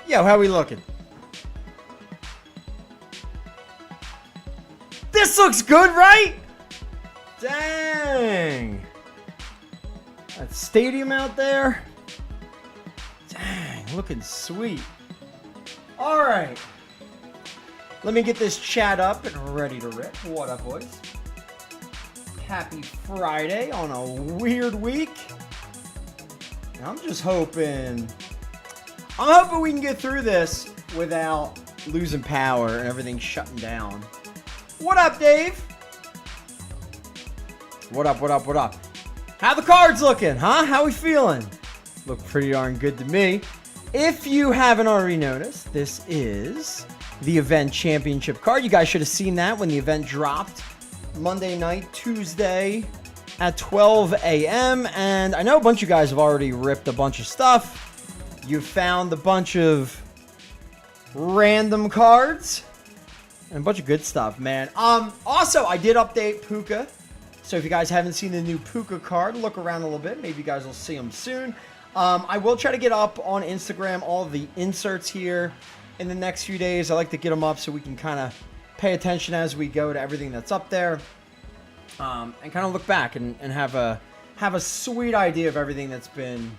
Yo, how we looking? This looks good, right? Dang. That stadium out there. Dang, looking sweet. All right. Let me get this chat up and ready to rip. What up, boys? Happy Friday on a weird week. I'm just hoping... I'm hoping we can get through this without losing power and everything shutting down. What up, Dave? What up, what up, what up? How the cards looking, huh? How we feeling? Look pretty darn good to me. If you haven't already noticed, this is the event championship card. You guys should have seen that when the event dropped Monday night, Tuesday at 12 a.m. And I know a bunch of you guys have already ripped a bunch of stuff. You found a bunch of random cards and a bunch of good stuff, man. Also, I did update Puka. So if you guys haven't seen the new Puka card, look around a little bit. Maybe you guys will see them soon. I will try to get up on Instagram all of the inserts here in the next few days. I like to get them up so we can kind of pay attention as we go to everything that's up there. And kind of look back and have a sweet idea of everything that's been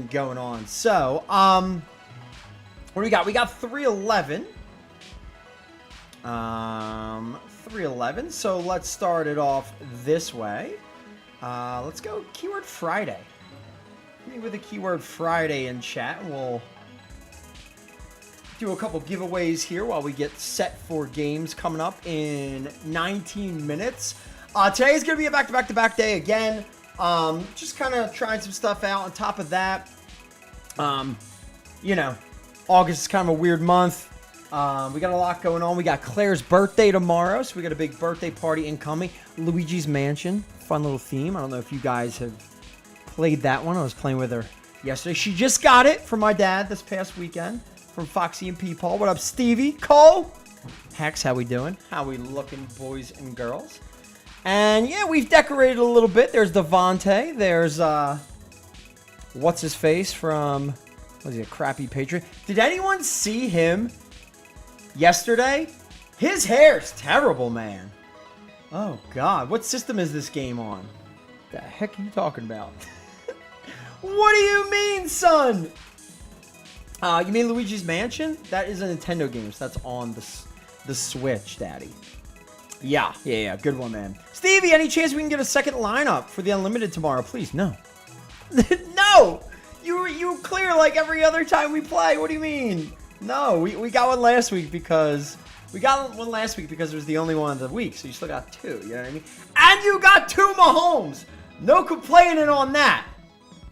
going on. So, what do we got? We got 311. 311. So let's start it off this way. Let's go Keyword Friday. Hit me with a Keyword Friday in chat, and we'll do a couple giveaways here while we get set for games coming up in 19 minutes. Today's going to be a back-to-back-to-back day again. Just kind of trying some stuff out. On top of that, you know, August is kind of a weird month. We got a lot going on. We got Claire's birthday tomorrow, so we got a big birthday party incoming. Luigi's Mansion, fun little theme. I don't know if you guys have played that one. I was playing with her yesterday. She just got it from my dad this past weekend from Foxy and Peepaw. What up, Stevie? Cole? Hex, how we doing? How we looking, boys and girls? And yeah, we've decorated a little bit. There's Devontae. There's, what's his face from, what is he, a crappy Patriot? Did anyone see him yesterday? His hair's terrible, man. Oh, God. What system is this game on? The heck are you talking about? What do you mean, son? You mean Luigi's Mansion? That is a Nintendo game, so that's on the Switch, Daddy. Yeah. Good one, man. Stevie, any chance we can get a second lineup for the Unlimited tomorrow? Please, no. No! You clear like every other time we play. What do you mean? No, we got one last week because... We got one last week because it was the only one of the week, so you still got two, you know what I mean? And you got two Mahomes! No complaining on that.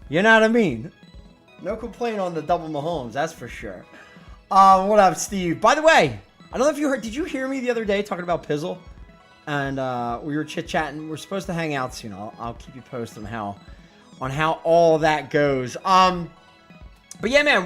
You know what I mean? No complaining on the double Mahomes, that's for sure. What up, Steve? By the way, I don't know if you heard, did you hear me the other day talking about Pizzle? And we were chit-chatting. We're supposed to hang out soon. I'll keep you posted on how all that goes. But yeah, man,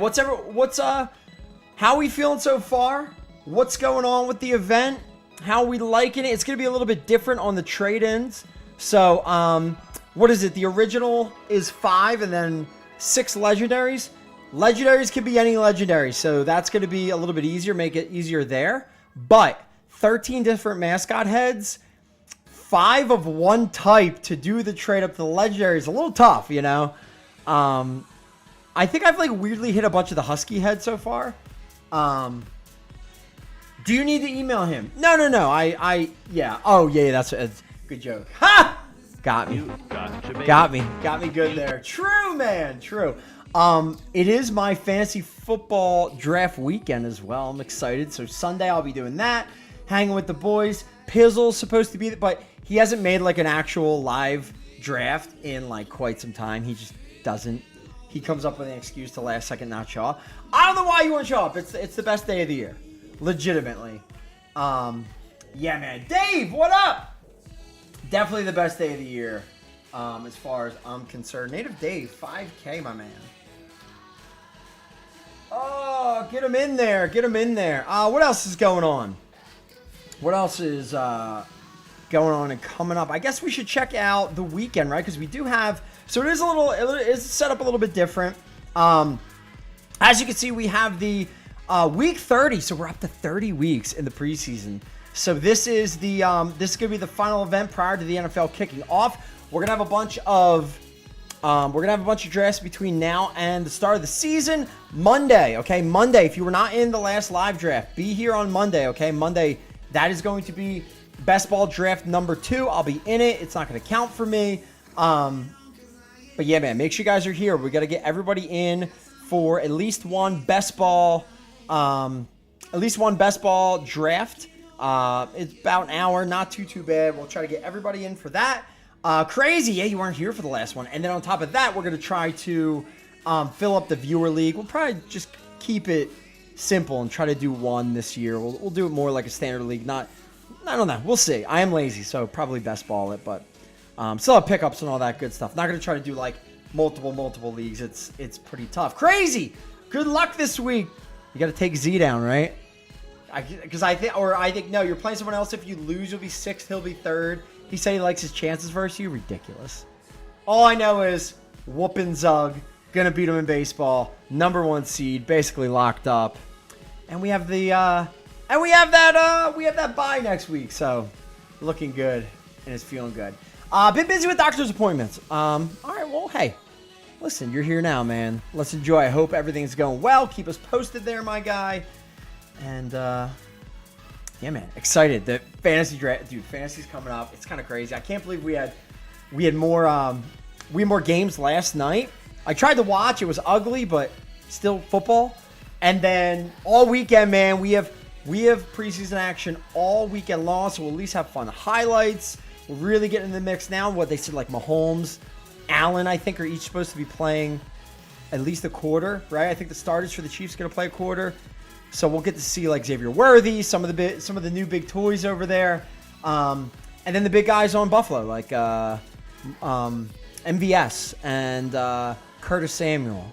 how are we feeling so far? What's going on with the event? How are we liking it? It's going to be a little bit different on the trade-ins. So, what is it? The original is 5 and then 6 legendaries. Legendaries can be any legendary, so that's going to be a little bit easier, make it easier there. But 13 different mascot heads, 5 of one type to do the trade up to the legendary is a little tough, you know. I think I've like weirdly hit a bunch of the Husky heads so far. Do you need to email him? No. Yeah. Oh, yeah, that's a good joke. Ha! Got me. Got me good there. True, man. True. It is my fantasy football draft weekend as well. I'm excited. So Sunday I'll be doing that, hanging with the boys. Pizzle's supposed to be, but he hasn't made like an actual live draft in like quite some time. He just doesn't. He comes up with an excuse to last second not show up. I don't know why you won't show up. It's the best day of the year. Legitimately. Yeah, man. Dave, what up? Definitely the best day of the year, as far as I'm concerned. Native Dave, 5K, my man. Oh, get him in there. Get him in there. What else is going on? What else is going on and coming up? I guess we should check out the weekend, right? Because we do have... So it is set up a little bit different. As you can see, we have the week 30. So we're up to 30 weeks in the preseason. So this is the this is gonna be the final event prior to the NFL kicking off. We're gonna have a bunch of drafts between now and the start of the season. Monday, okay, Monday. If you were not in the last live draft, be here on Monday, okay? Monday, that is going to be best ball draft number 2. I'll be in it. It's not gonna count for me. But yeah, man, make sure you guys are here. We got to get everybody in for at least one best ball draft. It's about an hour, not too bad. We'll try to get everybody in for that. Crazy, yeah, you weren't here for the last one. And then on top of that, we're gonna try to fill up the viewer league. We'll probably just keep it simple and try to do one this year. We'll do it more like a standard league. I don't know. We'll see. I am lazy, so probably best ball it, but still have pickups and all that good stuff. Not gonna try to do like multiple leagues. It's pretty tough. Crazy. Good luck this week. You got to take Z down, right? Because I think no, you're playing someone else. If you lose, you'll be 6th. He'll be 3rd. He said he likes his chances versus you. Ridiculous. All I know is whooping Zug. Gonna beat him in baseball. #1 seed, basically locked up. And we have that bye next week. So looking good and it's feeling good. Been busy with doctor's appointments. All right, well, hey, listen, you're here now, man. Let's enjoy. I hope everything's going well. Keep us posted there, my guy. And, yeah, man, excited. The fantasy draft, dude, fantasy's coming up. It's kind of crazy. I can't believe we had more games last night. I tried to watch. It was ugly, but still football. And then all weekend, man, we have preseason action all weekend long, so we'll at least have fun highlights. We're really getting in the mix now. What they said, like Mahomes, Allen, I think, are each supposed to be playing at least a quarter, right? I think the starters for the Chiefs are going to play a quarter. So we'll get to see like Xavier Worthy, some of the new big toys over there, and then the big guys on Buffalo like MVS and Curtis Samuel.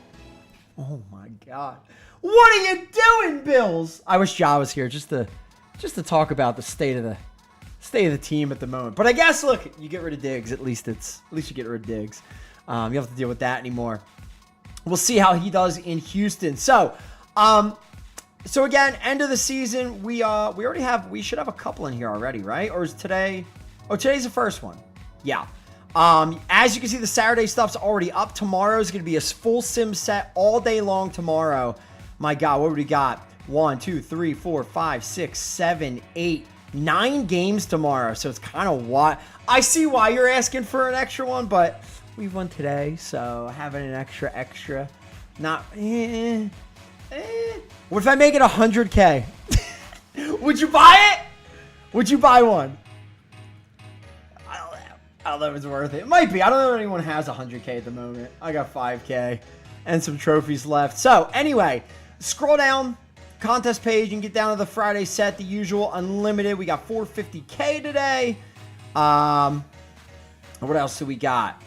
Oh my God, what are you doing, Bills? I wish Ja was here just to talk about the state of the team at the moment. But I guess look, you get rid of Diggs. At least you get rid of Diggs. You don't have to deal with that anymore. We'll see how he does in Houston. So again, end of the season. We should have a couple in here already, right? Or is today? Oh, today's the first one. Yeah. As you can see, the Saturday stuff's already up. Tomorrow is going to be a full sim set all day long tomorrow. My God, what do we got? 1, 2, 3, 4, 5, 6, 7, 8, 9 games tomorrow. So it's kind of why I see why you're asking for an extra one, but we've won today, so having an extra, not. What if I make it 100K? Would you buy it? Would you buy one? I don't know if it's worth it. It might be. I don't know if anyone has 100K at the moment. I got 5K and some trophies left. So anyway, scroll down, contest page, and get down to the Friday set, the usual unlimited. We got 450K today. What else do we got?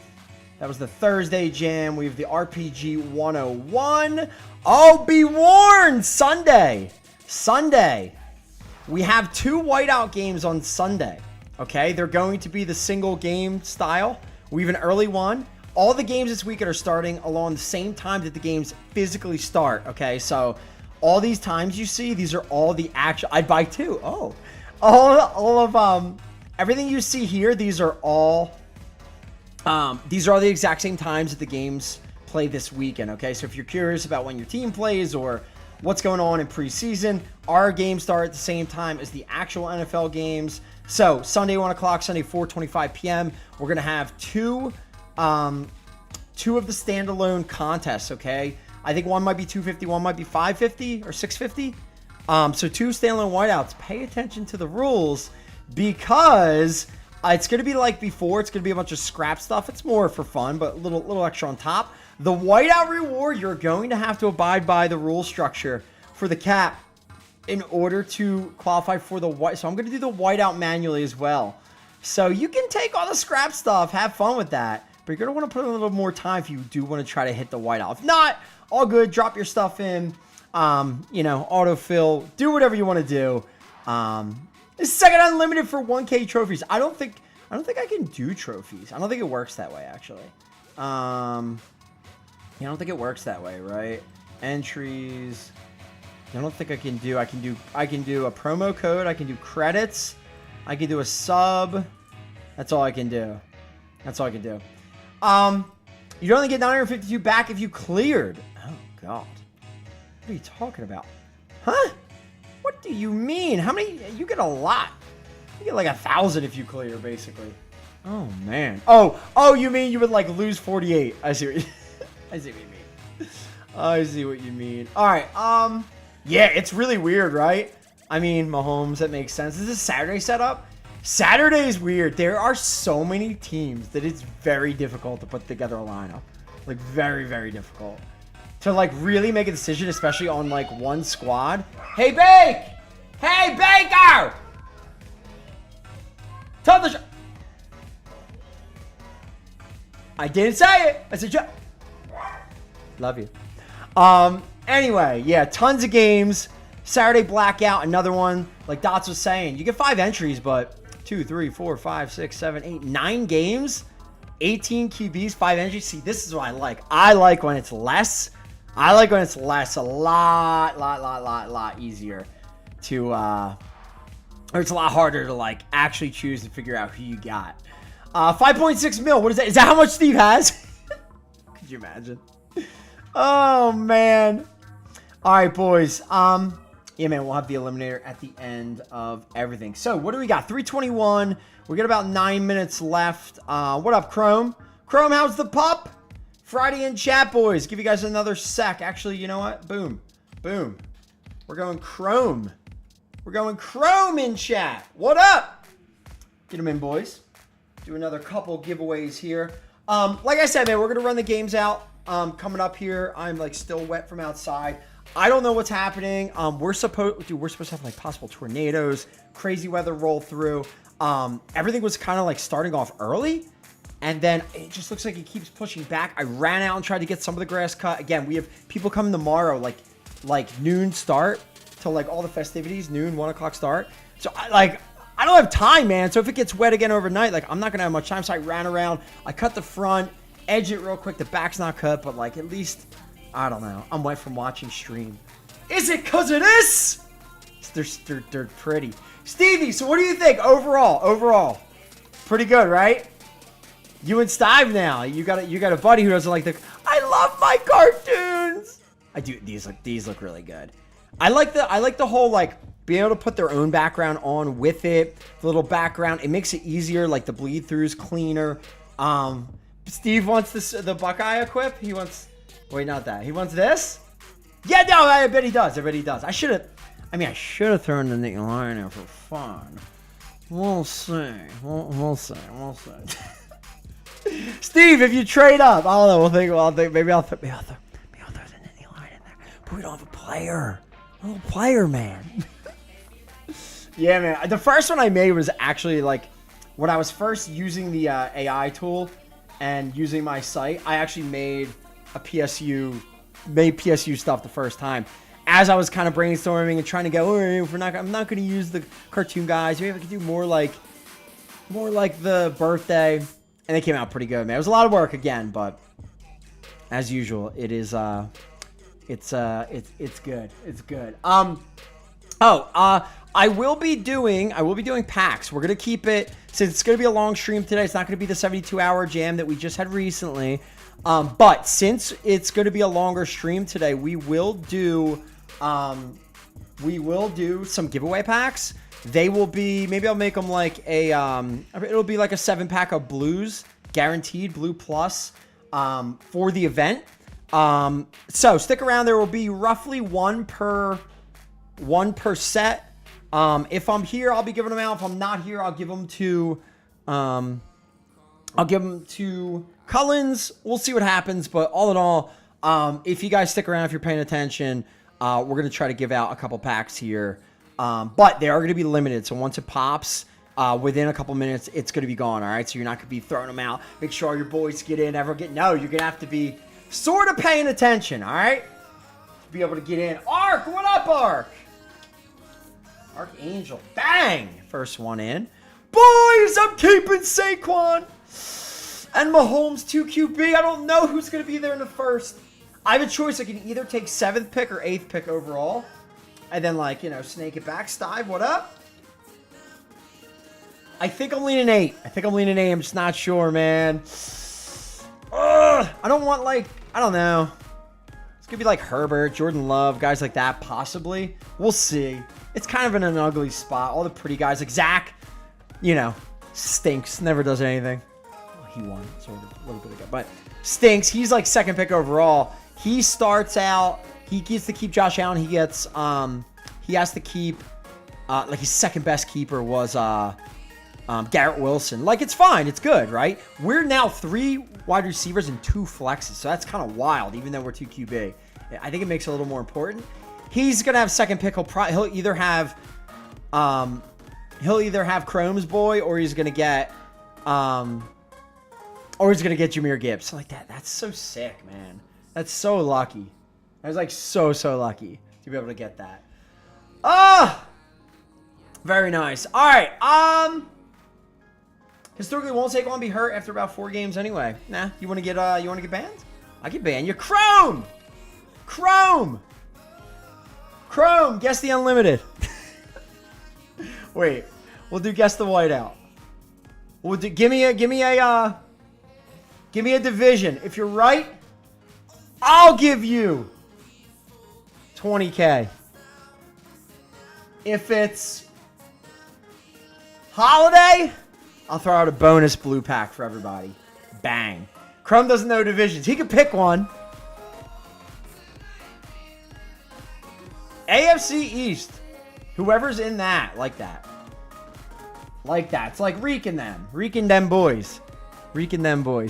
That was the Thursday jam. We have the RPG 101. Oh, be warned! Sunday. We have 2 whiteout games on Sunday. Okay, they're going to be the single game style. We have an early one. All the games this weekend are starting along the same time that the games physically start. Okay, so all these times you see, these are all the actual. I'd buy 2. Oh, all of everything you see here. These are all the exact same times that the games play this weekend. Okay, so if you're curious about when your team plays or what's going on in preseason, our games start at the same time as the actual NFL games. So Sunday 1 o'clock, Sunday 4:25 p.m. We're gonna have two of the standalone contests. Okay, I think one might be 250, one might be 550 or 650. So 2 standalone whiteouts. Pay attention to the rules because it's gonna be like before. It's gonna be a bunch of scrap stuff. It's more for fun, but a little extra on top. The whiteout reward, you're going to have to abide by the rule structure for the cap in order to qualify for the white. So I'm going to do the whiteout manually as well. So you can take all the scrap stuff, have fun with that, but you're going to want to put in a little more time if you do want to try to hit the whiteout. If not, all good. Drop your stuff in, autofill, do whatever you want to do. This is second unlimited for 1K trophies. I don't think I can do trophies. I don't think it works that way, actually. I don't think it works that way, right? Entries. I don't think I can do a promo code. I can do credits. I can do a sub. That's all I can do. You only get 952 back if you cleared. Oh, God. What are you talking about? Huh? What do you mean? How many? You get a lot. You get like 1,000 if you clear, basically. Oh, man. Oh, you mean you would, like, lose 48. I see what you, I see what you mean. I see what you mean. All right. Yeah, it's really weird, right? I mean, Mahomes, that makes sense. Is this Saturday setup? Saturday is weird. There are so many teams that it's very difficult to put together a lineup. Like, very, very difficult. To, like, really make a decision, especially on, like, one squad. Hey, Bake! Hey, Baker! Tell the... I didn't say it. I said, love you. Anyway, yeah, tons of games. Saturday blackout, another one. Like Dots was saying, you get 5 entries, but 2, 3, 4, 5, 6, 7, 8, 9 games, 18 QBs, 5 entries. See, this is what I like. I like when it's less. I like when it's less. A lot easier to, or it's a lot harder to like actually choose and figure out who you got. 5.6 mil. What is that? Is that how much Steve has? Could you imagine? Oh man. All right, boys. Yeah, man, we'll have the eliminator at the end of everything. So, what do we got? 321. We got about 9 minutes left. What up, Chrome? Chrome, how's the pup? Friday in chat, boys. Give you guys another sec. Actually, you know what? Boom. Boom. We're going Chrome. We're going Chrome in chat. What up? Get them in, boys. Do another couple giveaways here. Like I said, man, we're going to run the games out coming up here. I'm, like, still wet from outside. I don't know what's happening. We're supposed to have like possible tornadoes, crazy weather roll through. Everything was kind of like starting off early, and then it just looks like it keeps pushing back. I ran out and tried to get some of the grass cut. Again, we have people coming tomorrow, like noon start till like all the festivities, noon, 1 o'clock start. So I don't have time, man. So if it gets wet again overnight, like I'm not gonna have much time. So I ran around. I cut the front, edge it real quick. The back's not cut, but like at least. I don't know. I'm wet from watching stream. Is it because of this? They're pretty. Stevie, so what do you think overall? Overall, pretty good, right? You and Steve now. You got a buddy who doesn't like the. I love my cartoons. I do. These look really good. I like the whole like being able to put their own background on with it. The little background. It makes it easier. Like the bleed throughs cleaner. Steve wants the Buckeye equip. He wants. Wait, not that. He wants this? Yeah, no, I bet he does. I should have thrown the Nick Lion in for fun. We'll see. We'll see. Steve, if you trade up, I don't know. We'll think. Maybe I'll throw the Nick Lion in there. But we don't have a player. No player, man. Yeah, man. The first one I made was actually like when I was first using the AI tool and using my site. I actually made PSU stuff the first time as I was kind of brainstorming and trying to go, I'm not going to use the cartoon guys. Maybe I could do more like the birthday, and it came out pretty good, man. It was a lot of work again, but as usual, it is it's good. It's good. I will be doing packs. We're going to keep it, since it's going to be a long stream today. It's not going to be the 72-hour jam that we just had recently. But since it's going to be a longer stream today, we will do some giveaway packs. They will be, maybe I'll make them like it'll be like a 7-pack of blues, guaranteed blue plus, for the event. So stick around. There will be roughly one per set. If I'm here, I'll be giving them out. If I'm not here, I'll give them to Cullens. We'll see what happens, but all in all, if you guys stick around, if you're paying attention, we're going to try to give out a couple packs here, but they are going to be limited, so once it pops, within a couple minutes, it's going to be gone, all right? So you're not going to be throwing them out. Make sure all your boys get in, you're going to have to be sort of paying attention, all right? To be able to get in. Ark, what up, Ark? Archangel, bang! First one in. Boys, I'm keeping Saquon. And Mahomes 2 QB. I don't know who's going to be there in the first. I have a choice. I can either take 7th pick or 8th pick overall. And then, like, snake it back. Stive, what up? I think I'm leaning 8. I'm just not sure, man. Ugh, I don't want, like, I don't know. It's going to be like Herbert, Jordan Love, guys like that, possibly. We'll see. It's kind of in an ugly spot. All the pretty guys, like Zach, Stinks. Never does anything. Well, he won sort of a little bit ago, but stinks. He's like second pick overall. He starts out. He gets to keep Josh Allen. He gets. He has to keep. Like his second best keeper was Garrett Wilson. Like, it's fine. It's good, right? We're now 3 wide receivers and 2 flexes, so that's kind of wild, even though we're 2 QB. I think it makes it a little more important. He's gonna have second pick. He'll either have Chrome's boy, or he's gonna get Jahmyr Gibbs. Like that. That's so sick, man. That's so lucky. I was like so lucky to be able to get that. Very nice. All right. Historically, won't Saquon be hurt after about 4 games anyway? Nah. You want to get banned? I can ban you. Chrome. Guess the unlimited. Wait. We'll do guess the whiteout. We'll do. Give me a division. If you're right, I'll give you 20K. If it's holiday, I'll throw out a bonus blue pack for everybody. Bang. Chrome doesn't know divisions. He could pick one. AFC East. Whoever's in that, like that. Like that. It's like reeking them. Reeking them boys.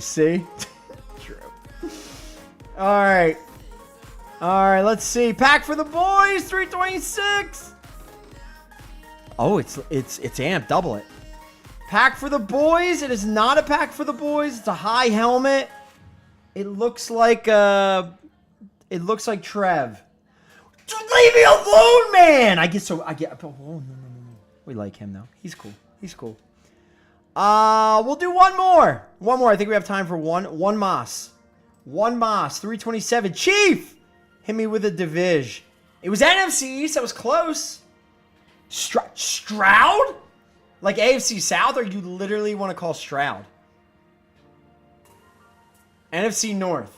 See? True. All right, let's see. Pack for the boys, 326. Oh, it's amped. Double it. Pack for the boys. It is not a pack for the boys. It's a high helmet. It looks like Trev. Leave me alone, man. I get. Oh, no. We like him though. He's cool. We'll do one more. I think we have time for one Moss. 327. Chief, hit me with a division. It was NFC East. That was close. Stroud? Like AFC South, or you literally want to call Stroud? NFC North.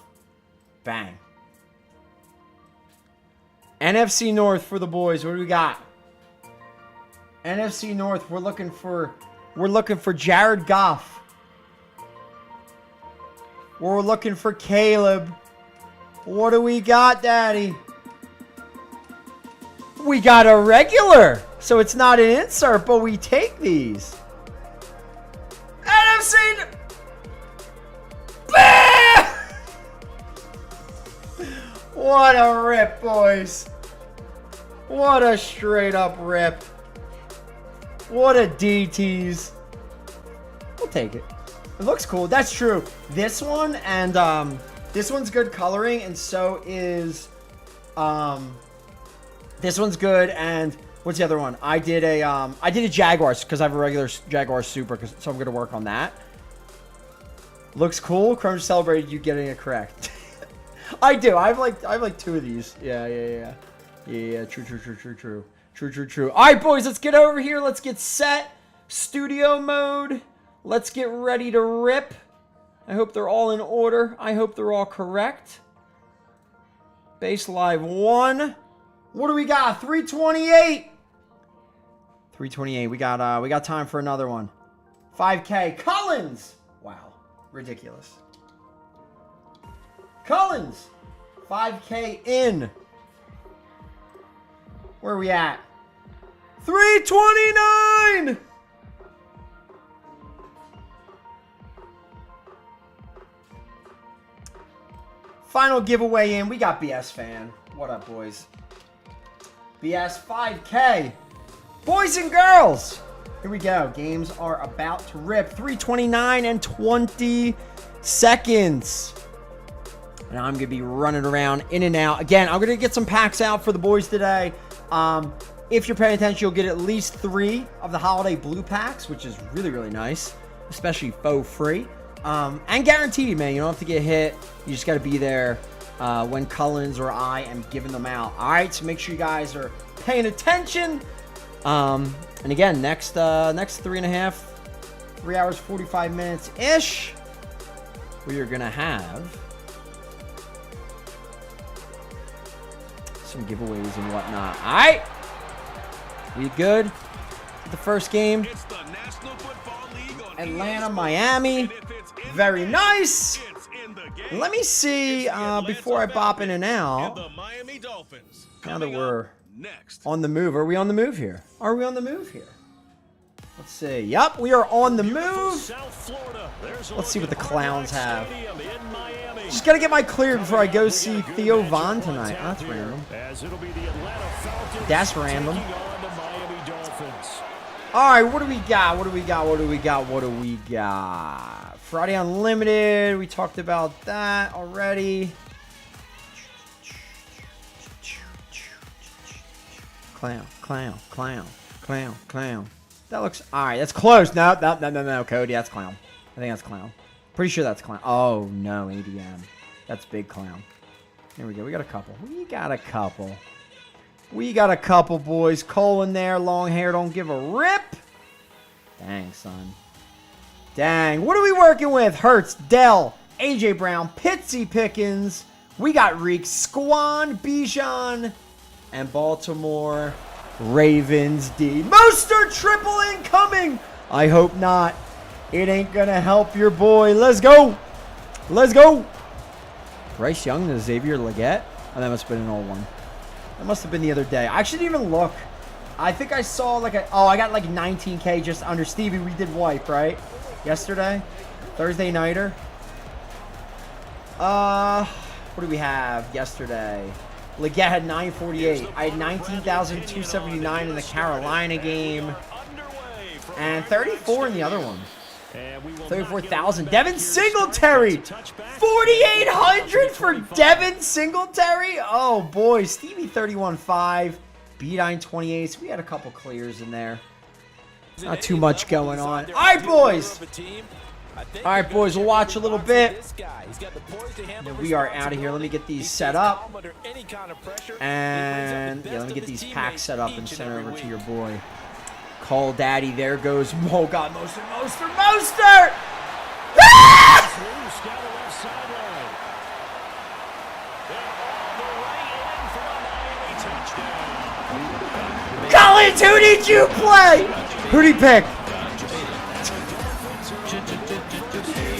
Bang. NFC North for the boys. What do we got? NFC North. We're looking for Jared Goff. We're looking for Caleb. What do we got, Daddy? We got a regular. So it's not an insert, but we take these. NFC. Bam! What a rip, boys. What a straight up rip. What a DTs. We'll take it. It looks cool. That's true. This one and this one's good coloring, and so is this one's good. And what's the other one? I did a Jaguars because I have a regular Jaguar Super, so I'm gonna work on that. Looks cool. Chrome celebrated you getting it correct. I do. I have like 2 of these. Yeah. True. All right, boys. Let's get over here. Let's get set. Studio mode. Let's get ready to rip. I hope they're all in order. I hope they're all correct. Base Live 1. What do we got? 328. 328. We got time for another one. 5K. Collins. Wow. Ridiculous. Collins. 5K in. Where are we at? 329. Final giveaway in. We got BS fan. What up, boys? BS 5K. Boys and girls. Here we go. Games are about to rip. 329 and 20 seconds. And I'm going to be running around in and out. Again, I'm going to get some packs out for the boys today. If you're paying attention, you'll get at least 3 of the holiday blue packs, which is really, really nice. Especially faux free. And guaranteed, man. You don't have to get hit. You just got to be there when Cullens or I am giving them out. All right, so make sure you guys are paying attention. And again, next 3 hours, 45 minutes-ish, we are going to have some giveaways and whatnot. All right. We good? The first game. It's the National Football League Atlanta, Miami. Very nice. Let me see, before I bop in and out, now that we're on the move. Are we on the move here? Are we on the move here? Let's see. Yup, we are on the move. Let's see what the Clowns have. Just got to get my clear before I go see Theo Von tonight. Oh, that's random. That's random. All right, what do we got? What do we got? What do we got? What do we got? Friday Unlimited. We talked about that already. Clown, clown, clown, clown, clown. That looks... All right, that's close. No, Cody. That's clown. I think that's clown. Pretty sure that's clown. Oh, no, ADM. That's big clown. Here we go. We got a couple. We got a couple. We got a couple, boys. Cole in there. Long hair. Don't give a rip. Dang, son. Dang. What are we working with? Hurts, Dell, AJ Brown, Pitsy Pickens. We got Reek, Squan, Bijan, and Baltimore Ravens D. Mostert triple incoming. I hope not. It ain't going to help your boy. Let's go. Let's go. Bryce Young to Xavier Legette. Oh, that must have been an old one. That must have been the other day. I actually didn't even look. I think I saw like a... Oh, I got like 19K just under Stevie. We did wipe, right? Yesterday? Thursday nighter? What do we have yesterday? Legette had 948. I had 19,279 in the Carolina game. And 34 in the other one. 34,000. Devin Singletary. 4,800 for Devin Singletary. Oh, boy. Stevie 31.5. B9 28. So we had a couple clears in there. Not too much going on. All right, boys. All right, boys. We'll watch a little bit. And we are out of here. Let me get these set up. And yeah, let me get these packs set up and send it over to your boy. Call Daddy. There goes. Oh, God. Mostert. Ah! Collins, who did you play? Who'd he pick?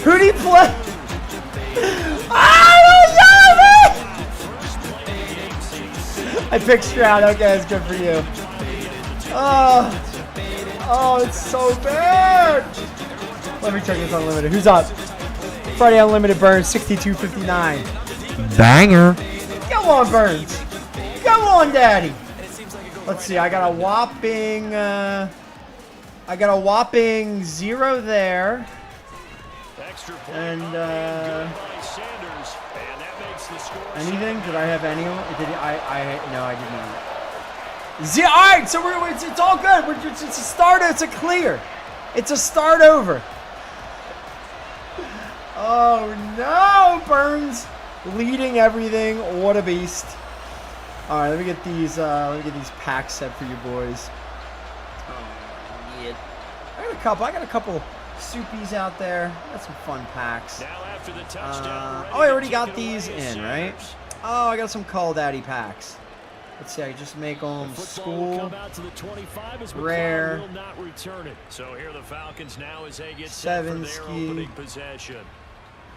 Who'd he play? I picked Stroud. Okay, that's good for you. Oh, it's so bad. Let me check this Unlimited. Who's up? Friday Unlimited Burns, 62.59. Banger. Go on, Burns. Go on, Daddy. Let's see. I got a whopping 0 there. And anything? Did I have any? No, I did not. All right, so it's all good. It's a start. It's a clear. It's a start over. Oh no, Burns leading everything. What a beast! All right, let me get these packs set for you boys. Oh yeah, I got a couple soupies out there. Got some fun packs. Now after the touchdown, I already got these in, right? Oh, I got some Call Daddy packs. Let's see, I just make them school, rare, so here the Falcons now as they get 7 set for their opening possession.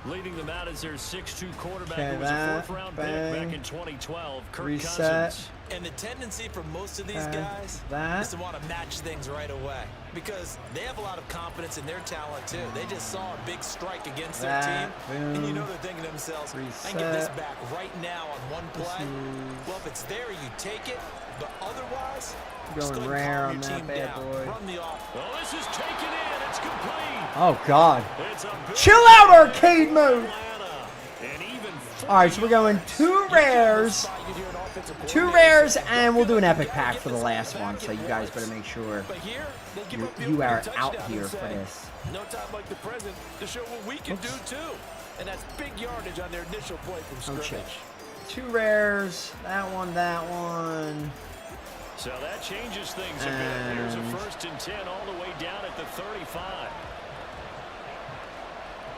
Leading them out as their 6'2" quarterback who was a fourth-round pick back in 2012, Kirk Cousins. And the tendency for most of these guys is to want to match things right away because they have a lot of confidence in their talent too. They just saw a big strike against their team, and you know they're thinking to themselves, I can get this back right now on one play. Well, if it's there, you take it, but otherwise, going rare on that bad boy. Run the off. Well, this is taken in. It's complete. Oh, God. Chill out, arcade mode. All right, so we're going 2 rares. 2 rares, and we'll do an epic pack for the last one, so you guys better make sure you are out here for this. No time like the present to show what we can do, too. And that's big yardage on their initial play from scrimmage. 2 rares. That one. So that changes things a bit. Here's a 1st and 10 all the way down at the 35.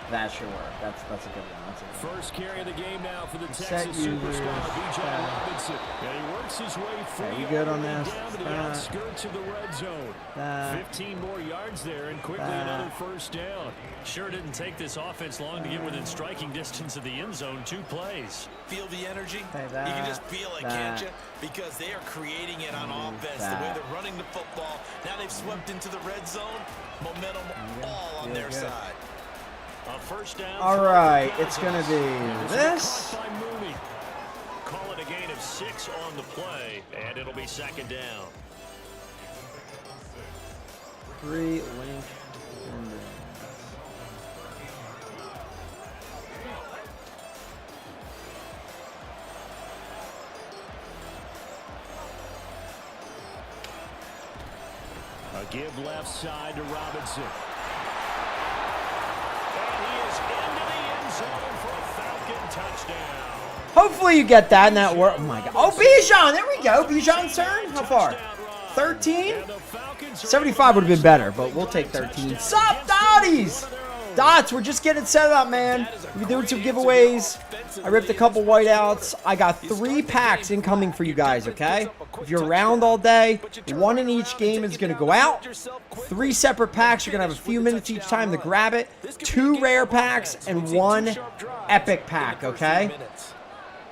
That should work. That's a good one. That's a good one. First carry of the game now for the Set Texas users. superstar, B.J. Robinson. And he works his way free you good on all the way this? down to the outskirts of the red zone. 15 more yards there, and quickly another first down. Sure didn't take this offense long to get within striking distance of the end zone. 2 plays. Feel the energy? You can just feel it, can't you? Because they are creating it on offense. The way they're running the football. Now they've swept into the red zone. Momentum all on their side. A first down. All right, it's going to be this. Call it a gain of 6 on the play, and it'll be second down. 3 link. A give left side to Robinson. And he is into the end zone for a Falcon touchdown. Hopefully you get that and that work. Oh my God. Oh, Bijan. There we go. Bijan's turn. How far? 13? 75 would have been better, but we'll take 13. Sup, Dotties? Dots, we're just getting set up, man. We're doing some giveaways. I ripped a couple whiteouts. I got 3 packs incoming for you guys, okay? If you're around all day, 1 in each game is going to go out. 3 separate packs. You're going to have a few minutes each time to grab it. 2 rare packs and 1 epic pack, okay?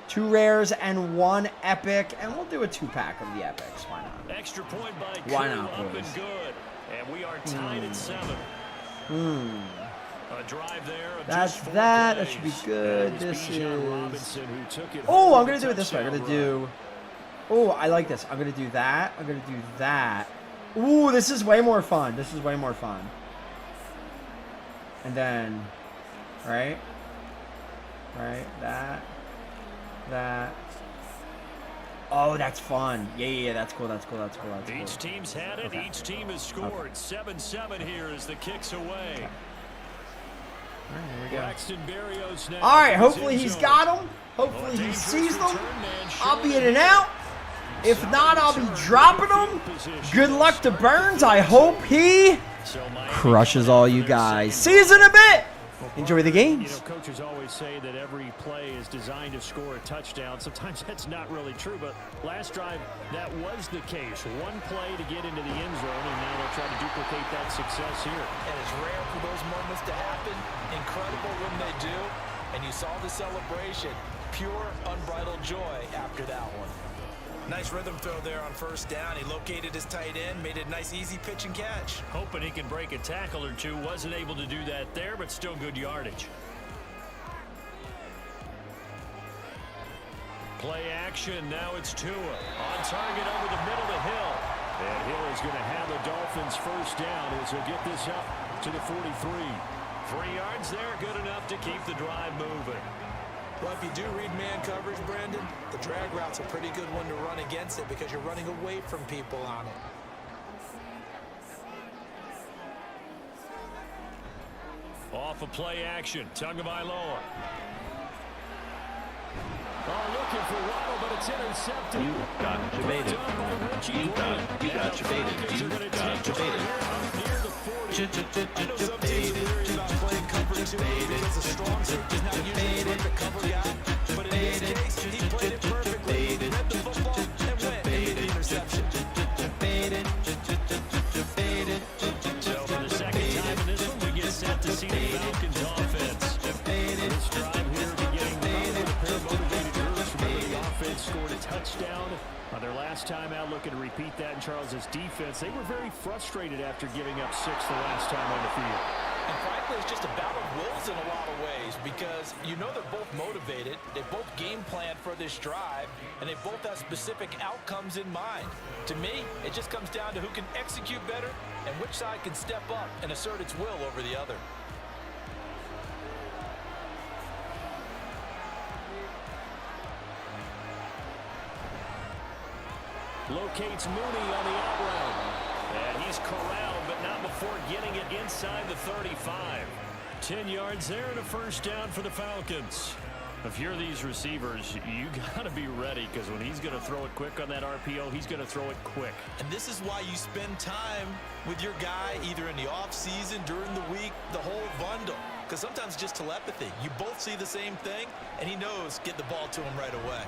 2 rares and 1 epic. And we'll do a 2-pack of the epics. Why not? Extra point by Why not, up boys? and good. And we are tied at 7. A drive there of That's just 4 that. That plays. should be good. And This Bijan is. Robinson who took it Oh, home I'm with gonna do a it this way. I'm gonna touchdown do. Oh, I like this. I'm gonna do that. I'm gonna do that. Ooh, this is way more fun. This is way more fun. And then, right, that. Oh, that's fun. Yeah. That's cool. That's cool. Each team's had it. Okay. Each team has scored. 7-7 here as the kicks away. Okay. All right, here we go. Braxton Berrios now. All right, hopefully he's got them. Hopefully he sees them. I'll be in and out. If not, I'll be dropping them. Good luck to Burns. I hope he crushes all you guys. See you in a bit. Enjoy the games. You know, coaches always say that every play is designed to score a touchdown. Sometimes that's not really true, but last drive, that was the case. 1 play to get into the end zone, and now they'll try to duplicate that success here. And it's rare for those moments to happen. Incredible when they do. And you saw the celebration. Pure, unbridled joy after that one. Nice rhythm throw there on first down. He located his tight end, made a nice easy pitch and catch. Hoping he can break a tackle or 2. Wasn't able to do that there, but still good yardage. Play action. Now it's Tua. On target over the middle to Hill. And Hill is going to have the Dolphins first down as he'll get this up to the 43. 3 yards there, good enough to keep the drive moving. Well, if you do read man coverage, Brandon, the drag route's a pretty good one to run against it because you're running away from people on it. Off of play action. Tagovailoa. Oh, looking for Waddle, but it's intercepted. You got debated. You got debated. You got debated. I know some teams are worried about playing coverage because the strong suit is not usually the cover guy. But in this case, he played it perfectly. Read the football and went into the interception. So for the second time in this one, we get set to see the Falcons offense. This drive here beginning with a pair of motivated groups. Remember, the offense scored a touchdown on their last time out. Looking to repeat that in Charles's defense. They were very frustrated after giving up 6 the last time on the field. And frankly, it's just a battle of wills in a lot of ways because you know they're both motivated, they both game planned for this drive, and they both have specific outcomes in mind. To me, it just comes down to who can execute better and which side can step up and assert its will over the other. Locates Mooney on the out route. And he's corralled, but not before getting it inside the 35. 10 yards there and a first down for the Falcons. If you're these receivers, you got to be ready because when he's going to throw it quick on that RPO, he's going to throw it quick. And this is why you spend time with your guy either in the offseason, during the week, the whole bundle. because sometimes it's just telepathy. You both see the same thing, and he knows get the ball to him right away.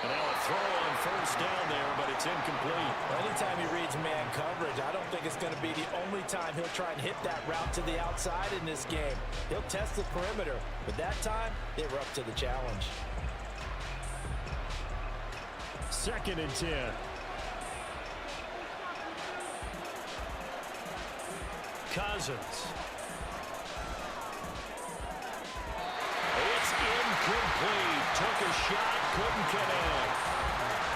And now a throw on first down there, but it's incomplete. Anytime he reads man coverage, I don't think it's going to be the only time he'll try and hit that route to the outside in this game. He'll test the perimeter, but that time, they were up to the challenge. 2nd and 10. Cousins. It's incomplete. Took a shot, couldn't connect.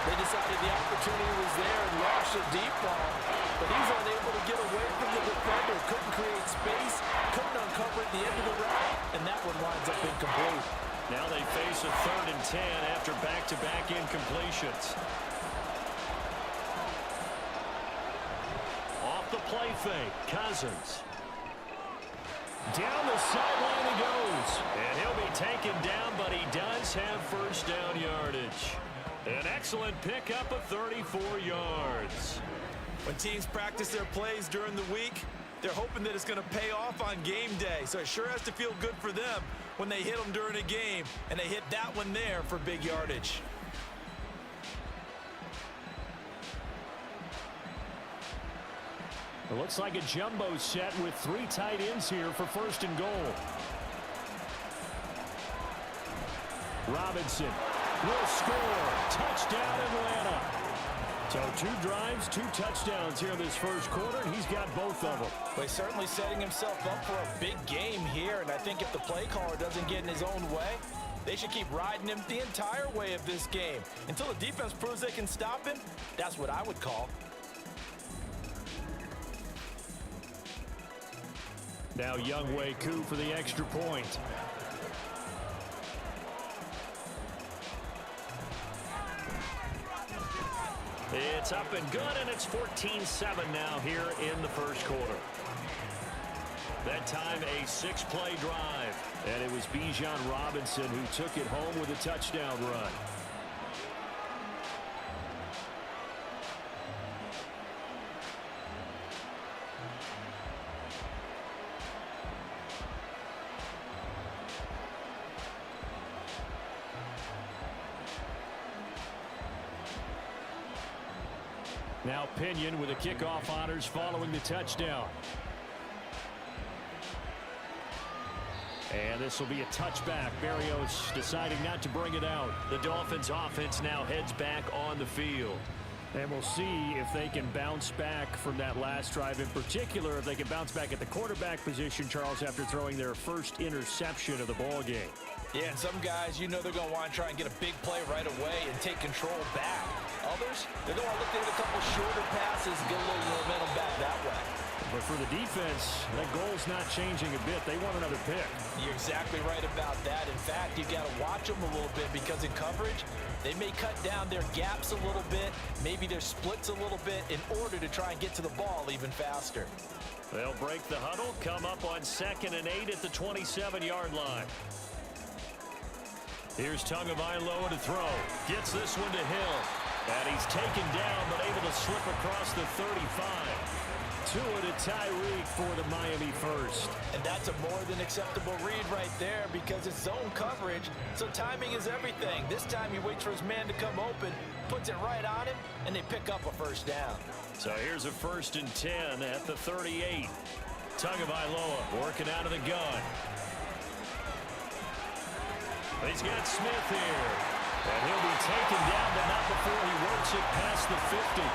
They decided the opportunity was there and launched a deep ball, but he's unable to get away from the defender. Couldn't create space, couldn't uncover at the end of the route, and that one winds up incomplete. Now they face a 3rd and 10 after back-to-back incompletions. Off the play fake, Cousins. Down the sideline he goes. And he'll be taken down, but he does have first down yardage. An excellent pickup of 34 yards. When teams practice their plays during the week, they're hoping that it's going to pay off on game day. So it sure has to feel good for them when they hit them during a game, and they hit that one there for big yardage. It looks like a jumbo set with 3 tight ends here for 1st and goal. Robinson will score. Touchdown, Atlanta. So 2 drives, 2 touchdowns here in this first quarter, and he's got both of them. Well, he's certainly setting himself up for a big game here, and I think if the play caller doesn't get in his own way, they should keep riding him the entire way of this game. Until the defense proves they can stop him, that's what I would call. Now Younghoe Koo for the extra point. It's up and good, and it's 14-7 now here in the first quarter. That time a 6-play drive, and it was Bijan Robinson who took it home with a touchdown run. Now Pinion with the kickoff honors following the touchdown. And this will be a touchback. Berrios deciding not to bring it out. The Dolphins offense now heads back on the field. And we'll see if they can bounce back from that last drive. In particular, if they can bounce back at the quarterback position, Charles, after throwing their first interception of the ball game. Yeah, and some guys, you know they're going to want to try and get a big play right away and take control back. Others, they're going to look at a couple shorter passes and get a little momentum back that way. But for the defense, that goal's not changing a bit. They want another pick. You're exactly right about that. In fact, you got to watch them a little bit because in coverage, they may cut down their gaps a little bit, maybe their splits a little bit in order to try and get to the ball even faster. They'll break the huddle, come up on 2nd and 8 at the 27-yard line. Here's Tagovailoa to throw. Gets this one to Hill. And he's taken down, but able to slip across the 35. Tua to Tyreek for the Miami first. And that's a more than acceptable read right there because it's zone coverage, so timing is everything. This time he waits for his man to come open, puts it right on him, and they pick up a first down. So here's a 1st and 10 at the 38. Tagovailoa working out of the gun. He's got Smith here. And he'll be taken down, but not before he works it past the 50.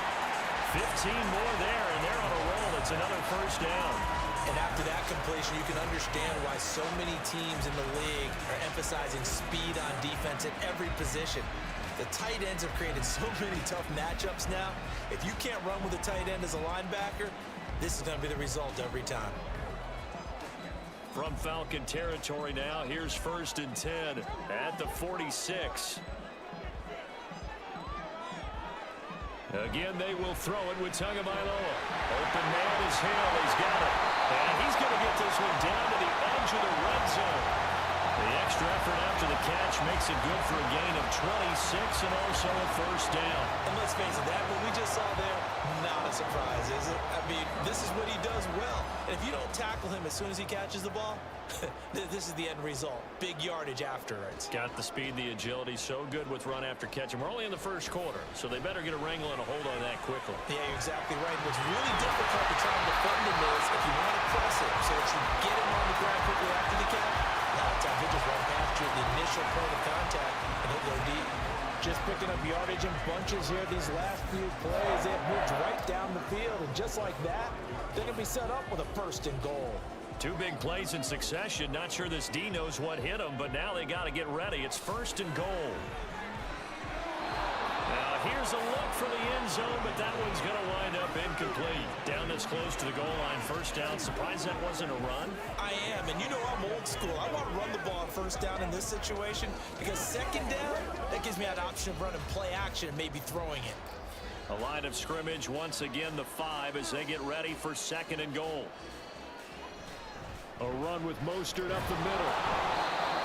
15 more there, and they're on a roll. It's another first down. And after that completion, you can understand why so many teams in the league are emphasizing speed on defense at every position. The tight ends have created so many tough matchups now. If you can't run with a tight end as a linebacker, this is going to be the result every time. From Falcon territory now, here's 1st and 10 at the 46. Again, they will throw it with Tagovailoa. Open man is Hill. He's got it. And he's going to get this one down to the edge of the red zone. The extra effort after the catch makes it good for a gain of 26 and also a first down. And let's face it, that what we just saw there, not a surprise, is it? I mean, this is what he does well. And if you don't tackle him as soon as he catches the ball, this is the end result. Big yardage after it. Got the speed, the agility, so good with run after catch. And we're only in the first quarter, so they better get a wrangle and a hold on that quickly. Yeah, you're exactly right. What's really difficult to try and defend him is if you want to press him so that you get him on the ground quickly after the catch, a lot of times he'll just run past you at the initial point of contact and he'll go deep. Just picking up yardage in bunches here these last few plays. They have moved right down the field, and just like that, they're going to be set up with a first and goal. 2 big plays in succession. Not sure this D knows what hit him, but now they got to get ready. It's first and goal. Now here's a look for the end zone, but that one's going to wind up incomplete. Down this close to the goal line, first down. Surprised that wasn't a run? I am, and you know I'm old school. I want to run the ball on first down in this situation because second down, that gives me that option of running play action and maybe throwing it. A line of scrimmage once again, the 5 as they get ready for second and goal. A run with Mostert up the middle.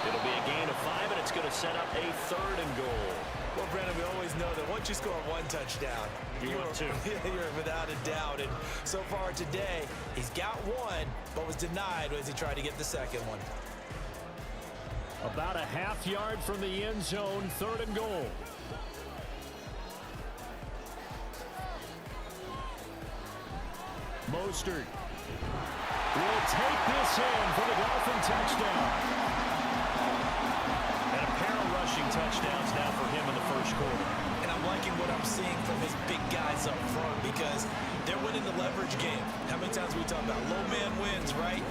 It'll be a gain of 5, and it's going to set up a third and goal. Well, Brandon, we always know that once you score 1 touchdown, You want 2. You're without a doubt. And so far today, he's got 1, but was denied as he tried to get the second one. About a half yard from the end zone, third and goal. Mostert will take this in for the Dolphin touchdown. And a pair of rushing touchdowns now for him in the first quarter. And I'm liking what I'm seeing from his big guys up front because they're winning the leverage game. How many times we talk about low man wins, right?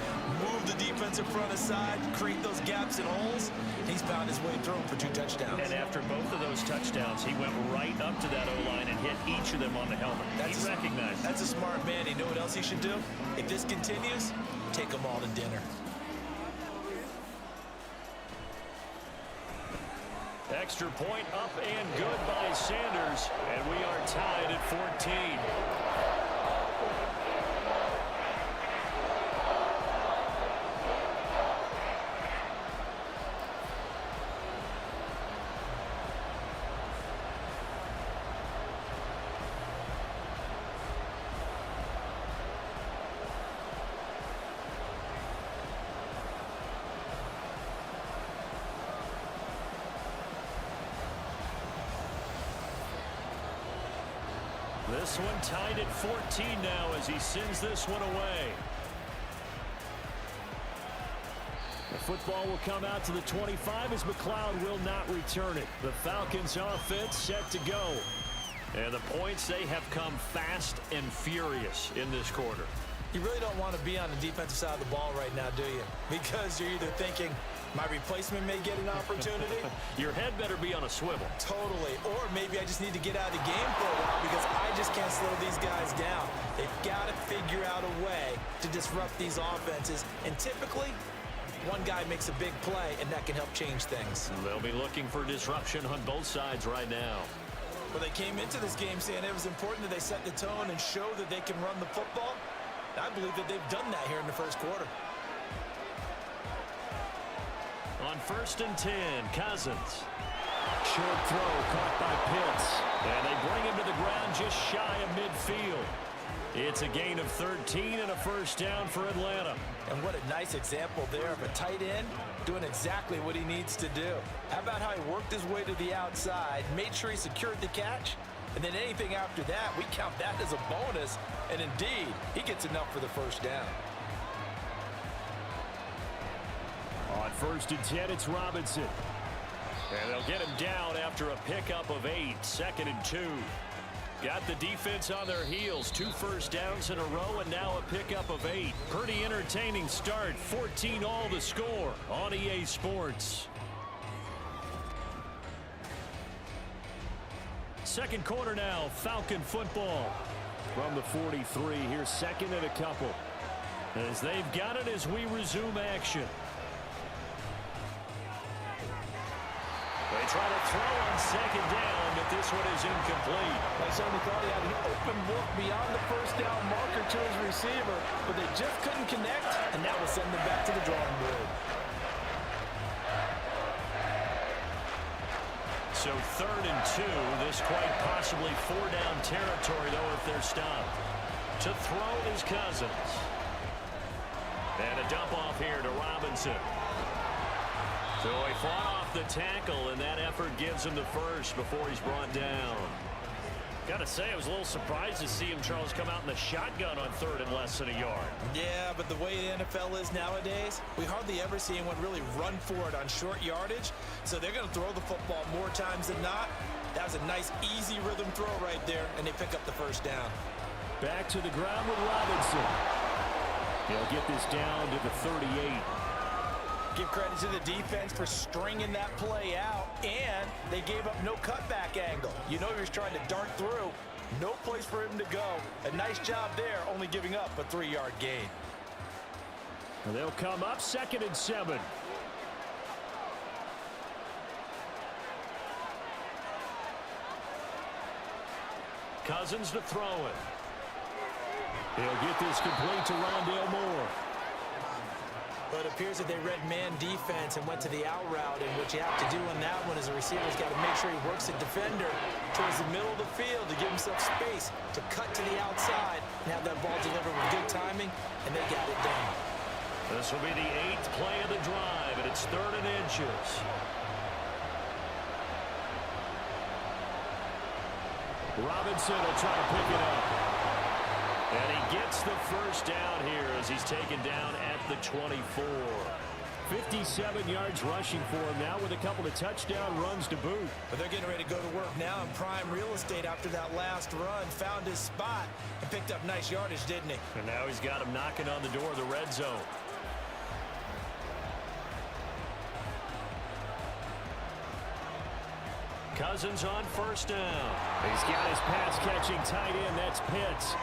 Move the defensive front aside, create those gaps and holes. He's found his way through for 2 touchdowns. And after both of those touchdowns, he went right up to that O-line and hit each of them on the helmet. He recognized. That's a smart man. You know what else he should do? If this continues, take them all to dinner. Extra point up and good by Sanders. And we are tied at 14. This one tied at 14 now as he sends this one away. The football will come out to the 25 as McLeod will not return it. The Falcons offense set to go. And the points, they have come fast and furious in this quarter. You really don't want to be on the defensive side of the ball right now, do you? Because you're either thinking, my replacement may get an opportunity. Your head better be on a swivel. Totally. Or maybe I just need to get out of the game for a while because I just can't slow these guys down. They've got to figure out a way to disrupt these offenses. And typically, one guy makes a big play, and that can help change things. They'll be looking for disruption on both sides right now. Well, they came into this game saying it was important that they set the tone and show that they can run the football. I believe that they've done that here in the first quarter. On 1st and 10, Cousins. Short throw caught by Pitts. And they bring him to the ground just shy of midfield. It's a gain of 13 and a first down for Atlanta. And what a nice example there of a tight end doing exactly what he needs to do. How about how he worked his way to the outside, made sure he secured the catch, and then anything after that, we count that as a bonus. And indeed, he gets enough for the first down. On 1st and 10, it's Robinson. And they'll get him down after a pickup of 8, 2nd and 2. Got the defense on their heels, 2 first downs in a row, and now a pickup of 8. Pretty entertaining start, 14 all to score on EA Sports. Second quarter now, Falcon football. From the 43, here's 2nd and a couple. As they've got it as we resume action. They try to throw on 2nd down, but this one is incomplete. I certainly thought he had an open look beyond the first down marker to his receiver, but they just couldn't connect, and that will send them back to the drawing board. So 3rd and 2. This quite possibly 4-down territory, though, if they're stopped. To throw is Cousins. And a dump off here to Robinson. So he fought off the tackle, and that effort gives him the first before he's brought down. Got to say, I was a little surprised to see him, Charles, come out in the shotgun on 3rd and less than a yard. Yeah, but the way the NFL is nowadays, we hardly ever see anyone really run for it on short yardage. So they're going to throw the football more times than not. That was a nice, easy rhythm throw right there, and they pick up the first down. Back to the ground with Robinson. He'll get this down to the 38. Give credit to the defense for stringing that play out, and they gave up no cutback angle. You know he was trying to dart through. No place for him to go. A nice job there, only giving up a 3-yard gain. And they'll come up 2nd and 7. Cousins to throw it. He'll get this complete to Rondale Moore. But it appears that they read man defense and went to the out route, and what you have to do on that one is the receiver's got to make sure he works the defender towards the middle of the field to give himself space to cut to the outside and have that ball delivered with good timing, and they got it done. This will be the 8th play of the drive, and it's 3rd and inches. Robinson will try to pick it up. And he gets the first down here as he's taken down at the 24. 57 yards rushing for him now with a couple of touchdown runs to boot. But they're getting ready to go to work now in prime real estate after that last run. Found his spot and picked up nice yardage, didn't he? And now he's got him knocking on the door of the red zone. Cousins on first down. He's got his pass-catching tight end. That's Pitts.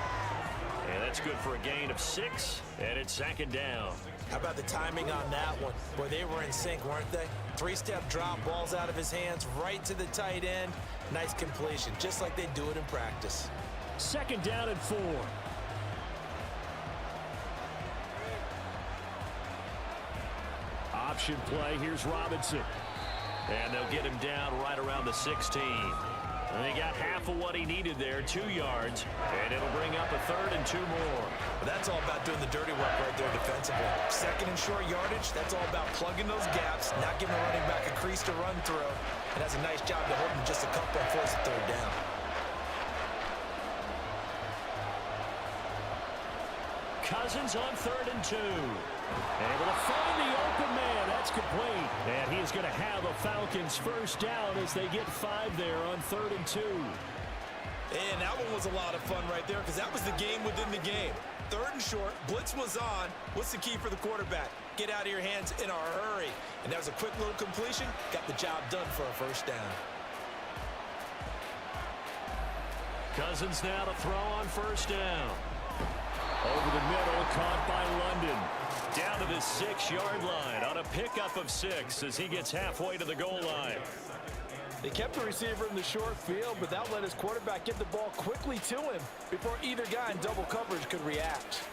And that's good for a gain of 6, and it's 2nd down. How about the timing on that one? Boy, they were in sync, weren't they? 3-step drop, balls out of his hands, right to the tight end. Nice completion, just like they do it in practice. 2nd down and 4. Option play. Here's Robinson. And they'll get him down right around the 16. And they got half of what he needed there, 2 yards. And it'll bring up a 3rd and 2 more. Well, that's all about doing the dirty work right there defensively. 2nd and short yardage, that's all about plugging those gaps, not giving the running back a crease to run through. And that's a nice job to hold him just a couple and force a 3rd down. Cousins on 3rd and 2. Able to find the open man. That's complete. And he is going to have a Falcons first down as they get 5 there on 3rd and 2. And that one was a lot of fun right there because that was the game within the game. 3rd and short, blitz was on. What's the key for the quarterback? Get out of your hands in a hurry. And that was a quick little completion. Got the job done for a first down. Cousins now to throw on first down. Over the middle, caught by London. Down to the 6-yard line on a pickup of 6 as he gets halfway to the goal line. They kept the receiver in the short field, but that let his quarterback get the ball quickly to him before either guy in double coverage could react.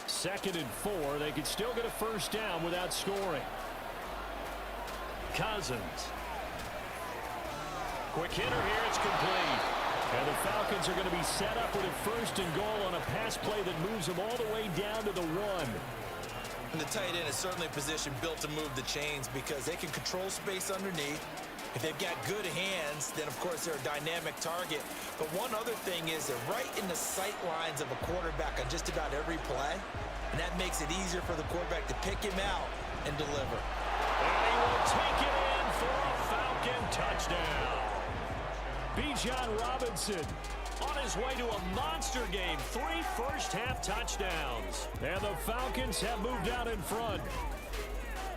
2nd and 4. They could still get a first down without scoring. Cousins. Quick hitter here. It's complete. And the Falcons are going to be set up with a 1st and goal on a pass play that moves them all the way down to the 1. And the tight end is certainly a position built to move the chains because they can control space underneath. If they've got good hands, then, of course, they're a dynamic target. But one other thing is they're right in the sight lines of a quarterback on just about every play. And that makes it easier for the quarterback to pick him out and deliver. And he will take it in for a Falcon touchdown. Bijan Robinson on his way to a monster game. 3 first-half touchdowns. And the Falcons have moved out in front.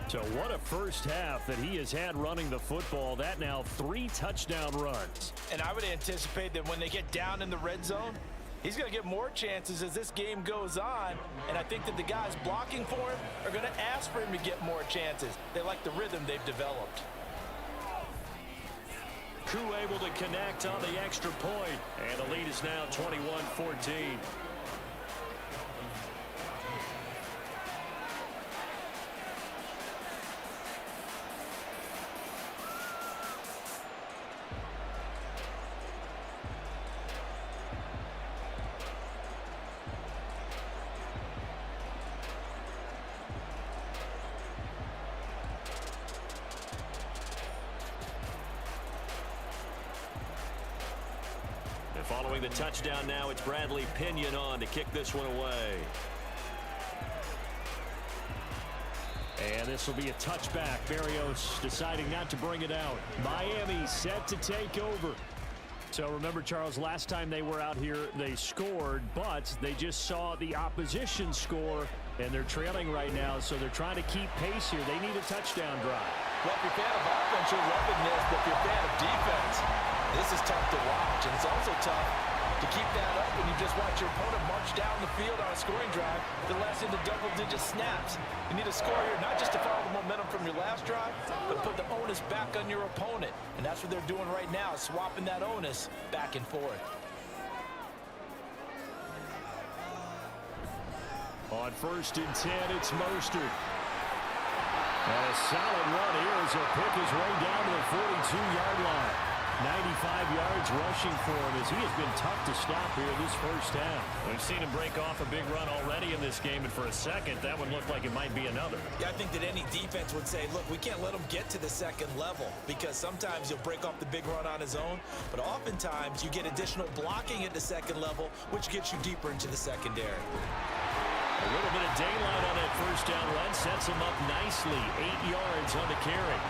So what a first half that he has had running the football. That now 3 touchdown runs. And I would anticipate that when they get down in the red zone, he's going to get more chances as this game goes on. And I think that the guys blocking for him are going to ask for him to get more chances. They like the rhythm they've developed. Koo able to connect on the extra point. And the lead is now 21-14. Following the touchdown now, it's Bradley Pinion on to kick this one away. And this will be a touchback. Berrios deciding not to bring it out. Miami set to take over. So remember, Charles, last time they were out here, they scored, but they just saw the opposition score, and they're trailing right now, so they're trying to keep pace here. They need a touchdown drive. Well, if you're a fan of offense, you're loving this, but if you're a fan of defense, this is tough to watch, and it's also tough to keep that up when you just watch your opponent march down the field on a scoring drive that lasts into double-digit snaps. You need a score here, not just to follow the momentum from your last drive, but put the onus back on your opponent. And that's what they're doing right now, swapping that onus back and forth. On 1st and 10, it's Mostert. And a solid run here as he'll pick his way down to the 42-yard line. 95 yards rushing for him as he has been tough to stop here this first half. We've seen him break off a big run already in this game, and for a second, that one looked like it might be another. Yeah, I think that any defense would say, look, we can't let him get to the second level because sometimes he'll break off the big run on his own, but oftentimes you get additional blocking at the second level, which gets you deeper into the secondary. A little bit of daylight on that first down run sets him up nicely. 8 yards on the carry.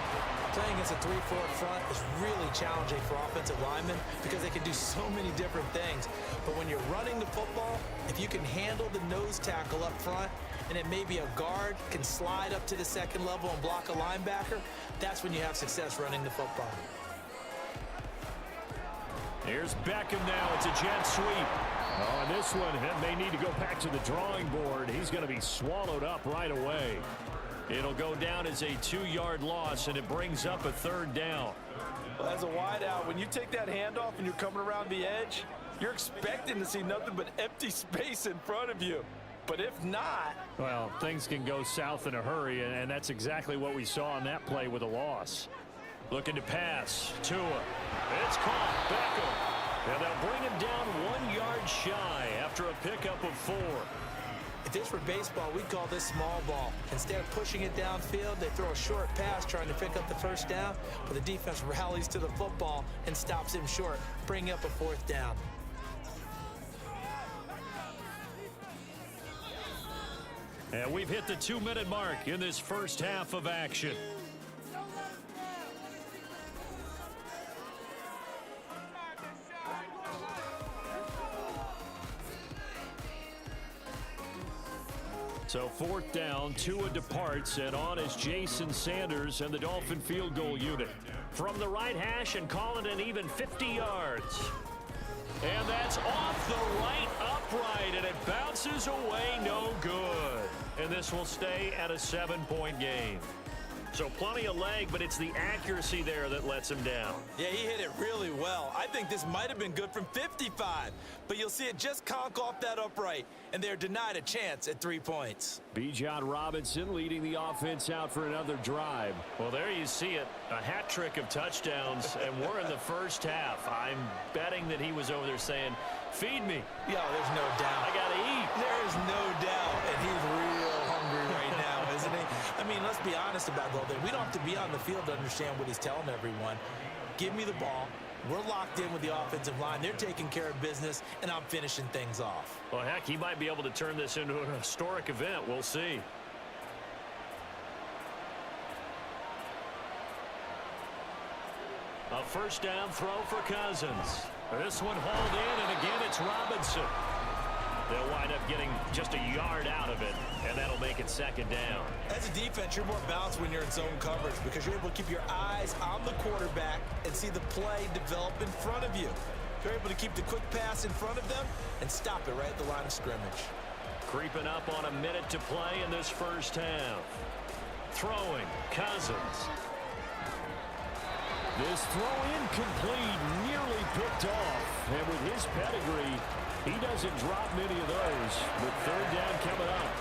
Playing against a 3-4 front is really challenging for offensive linemen because they can do so many different things. But when you're running the football, if you can handle the nose tackle up front, and then maybe a guard can slide up to the second level and block a linebacker, that's when you have success running the football. Here's Beckham now. It's a jet sweep. Oh, and this one may need to go back to the drawing board. He's going to be swallowed up right away. It'll go down as a 2-yard loss, and it brings up a 3rd down. Well, as a wideout, when you take that handoff and you're coming around the edge, you're expecting to see nothing but empty space in front of you. But if not... Well, things can go south in a hurry, and that's exactly what we saw on that play with a loss. Looking to pass. Tua. It's caught. Beckham. And they'll bring him down 1 yard shy after a pickup of 4. If this were baseball, we'd call this small ball. Instead of pushing it downfield, they throw a short pass trying to pick up the first down, but the defense rallies to the football and stops him short, bringing up a 4th down. And we've hit the 2-minute mark in this first half of action. So 4th down, Tua departs, and on is Jason Sanders and the Dolphin field goal unit. From the right hash and call it an even 50 yards. And that's off the right upright, and it bounces away no good. And this will stay at a 7-point game. So plenty of leg, but it's the accuracy there that lets him down. Yeah, he hit it really well. I think this might have been good from 55, but you'll see it just conk off that upright, and they're denied a chance at 3 points. Bijan Robinson leading the offense out for another drive. Well, there you see it. A hat trick of touchdowns, and we're in the first half. I'm betting that he was over there saying, feed me. Yeah, there's no doubt. I got to eat. There is no doubt, and he's real hungry right now, isn't he? I mean, let's be honest about the whole thing. We don't have to be on the field to understand what he's telling everyone. Give me the ball. We're locked in with the offensive line. They're taking care of business, and I'm finishing things off. Well, heck, he might be able to turn this into an historic event. We'll see. A first down throw for Cousins. This one hauled in, and again it's Robinson. They'll wind up getting just a yard out of it, and that'll make it 2nd down. As a defense, you're more balanced when you're in zone coverage because you're able to keep your eyes on the quarterback and see the play develop in front of you. You're able to keep the quick pass in front of them and stop it right at the line of scrimmage. Creeping up on a minute to play in this first half. Throwing, Cousins. This throw incomplete, nearly picked off. And with his pedigree, he doesn't drop many of those. With 3rd down coming up.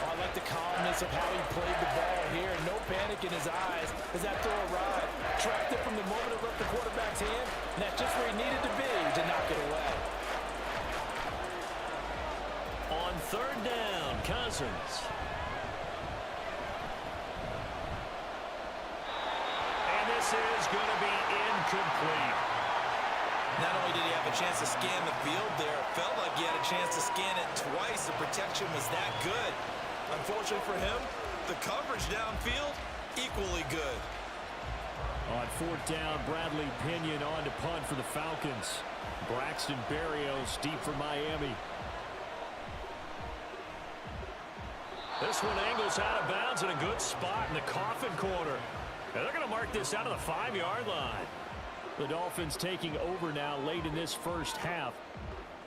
Oh, I like the calmness of how he played the ball here. No panic in his eyes as that throw arrived. Tracked it from the moment it left the quarterback's hand, and that's just where he needed to be to knock it away. On 3rd down, Cousins. And this is going to be incomplete. Not only did he have a chance to scan the field there, it felt like he had a chance to scan it twice. The protection was that good. Unfortunately for him, the coverage downfield, equally good. On fourth down, Bradley Pinion on to punt for the Falcons. Braxton Berrios deep for Miami. This one angles out of bounds in a good spot in the coffin corner. And they're going to mark this out of the 5-yard line. The Dolphins taking over now late in this first half.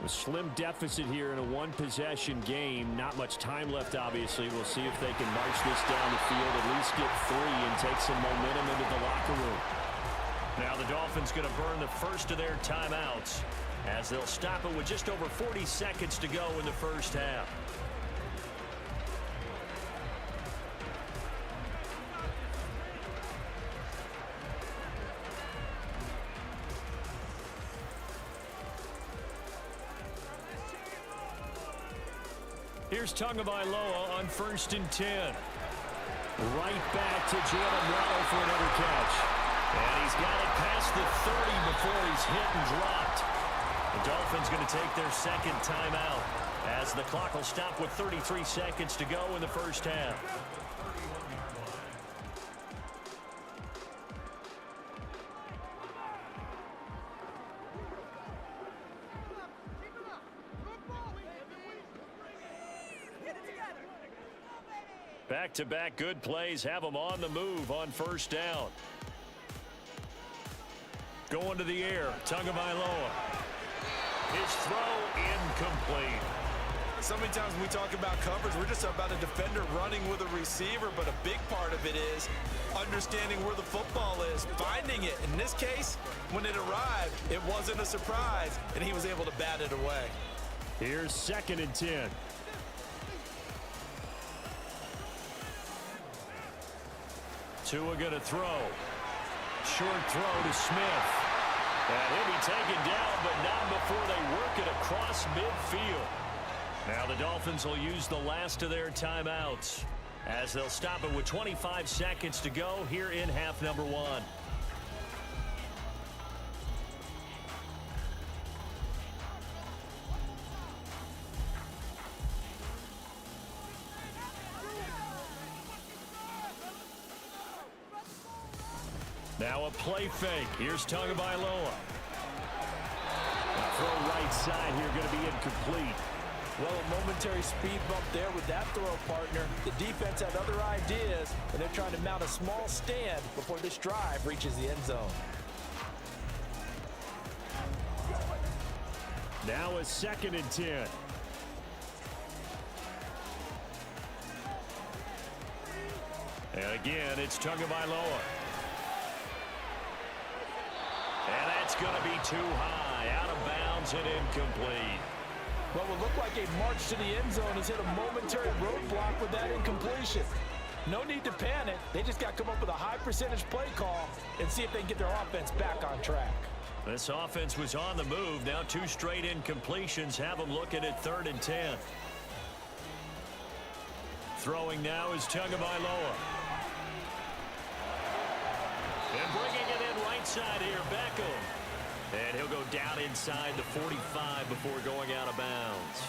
A slim deficit here in a one-possession game. Not much time left, obviously. We'll see if they can march this down the field, at least get 3 and take some momentum into the locker room. Now the Dolphins going to burn the first of their timeouts as they'll stop it with just over 40 seconds to go in the first half. Here's Tagovailoa on 1st and 10. Right back to Jalen Waddle for another catch. And he's got it past the 30 before he's hit and dropped. The Dolphins going to take their second timeout as the clock will stop with 33 seconds to go in the first half. Back-to-back good plays have them on the move on first down. Going to the air, Tagovailoa. His throw incomplete. So many times when we talk about coverage, we're just about a defender running with a receiver, but a big part of it is understanding where the football is, finding it. In this case, when it arrived, it wasn't a surprise, and he was able to bat it away. Here's 2nd and 10. Tua going to throw. Short throw to Smith. And he'll be taken down, but not before they work it across midfield. Now the Dolphins will use the last of their timeouts as they'll stop it with 25 seconds to go here in half number 1. Now a play fake. Here's Tagovailoa. Throw right side here going to be incomplete. Well, a momentary speed bump there with that throw partner. The defense had other ideas, and they're trying to mount a small stand before this drive reaches the end zone. Now a 2nd and 10. And again, it's Tagovailoa. And that's going to be too high, out of bounds and incomplete. What would look like a march to the end zone has hit a momentary roadblock with that incompletion. No need to panic. They just got to come up with a high percentage play call and see if they can get their offense back on track. This offense was on the move. Now 2 straight incompletions have them looking at 3rd and 10. Throwing now is Tagovailoa. And bringing it in right side here, Beckham. And he'll go down inside the 45 before going out of bounds.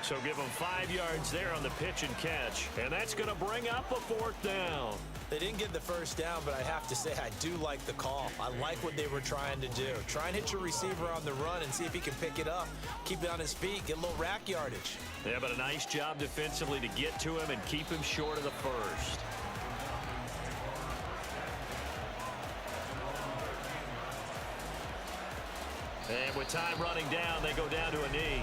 So give him 5 yards there on the pitch and catch. And that's going to bring up a 4th down. They didn't get the first down, but I have to say I do like the call. I like what they were trying to do. Try and hit your receiver on the run and see if he can pick it up. Keep it on his feet, get a little rack yardage. Yeah, but a nice job defensively to get to him and keep him short of the first. And with time running down, they go down to a knee.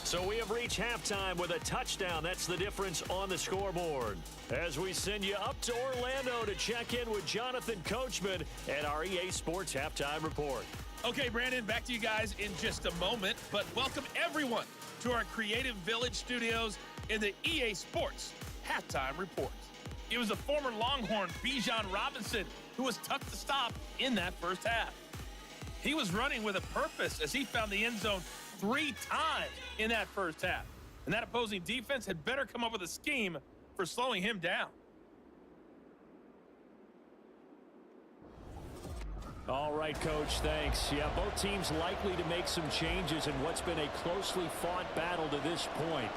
So we have reached halftime with a touchdown. That's the difference on the scoreboard. As we send you up to Orlando to check in with Jonathan Coachman at our EA Sports Halftime Report. Okay, Brandon, back to you guys in just a moment. But welcome everyone to our Creative Village studios in the EA Sports Halftime Report. It was the former Longhorn Bijan Robinson who was tough to stop in that first half. He was running with a purpose as he found the end zone 3 times in that first half. And that opposing defense had better come up with a scheme for slowing him down. All right, Coach, thanks. Yeah, both teams likely to make some changes in what's been a closely fought battle to this point.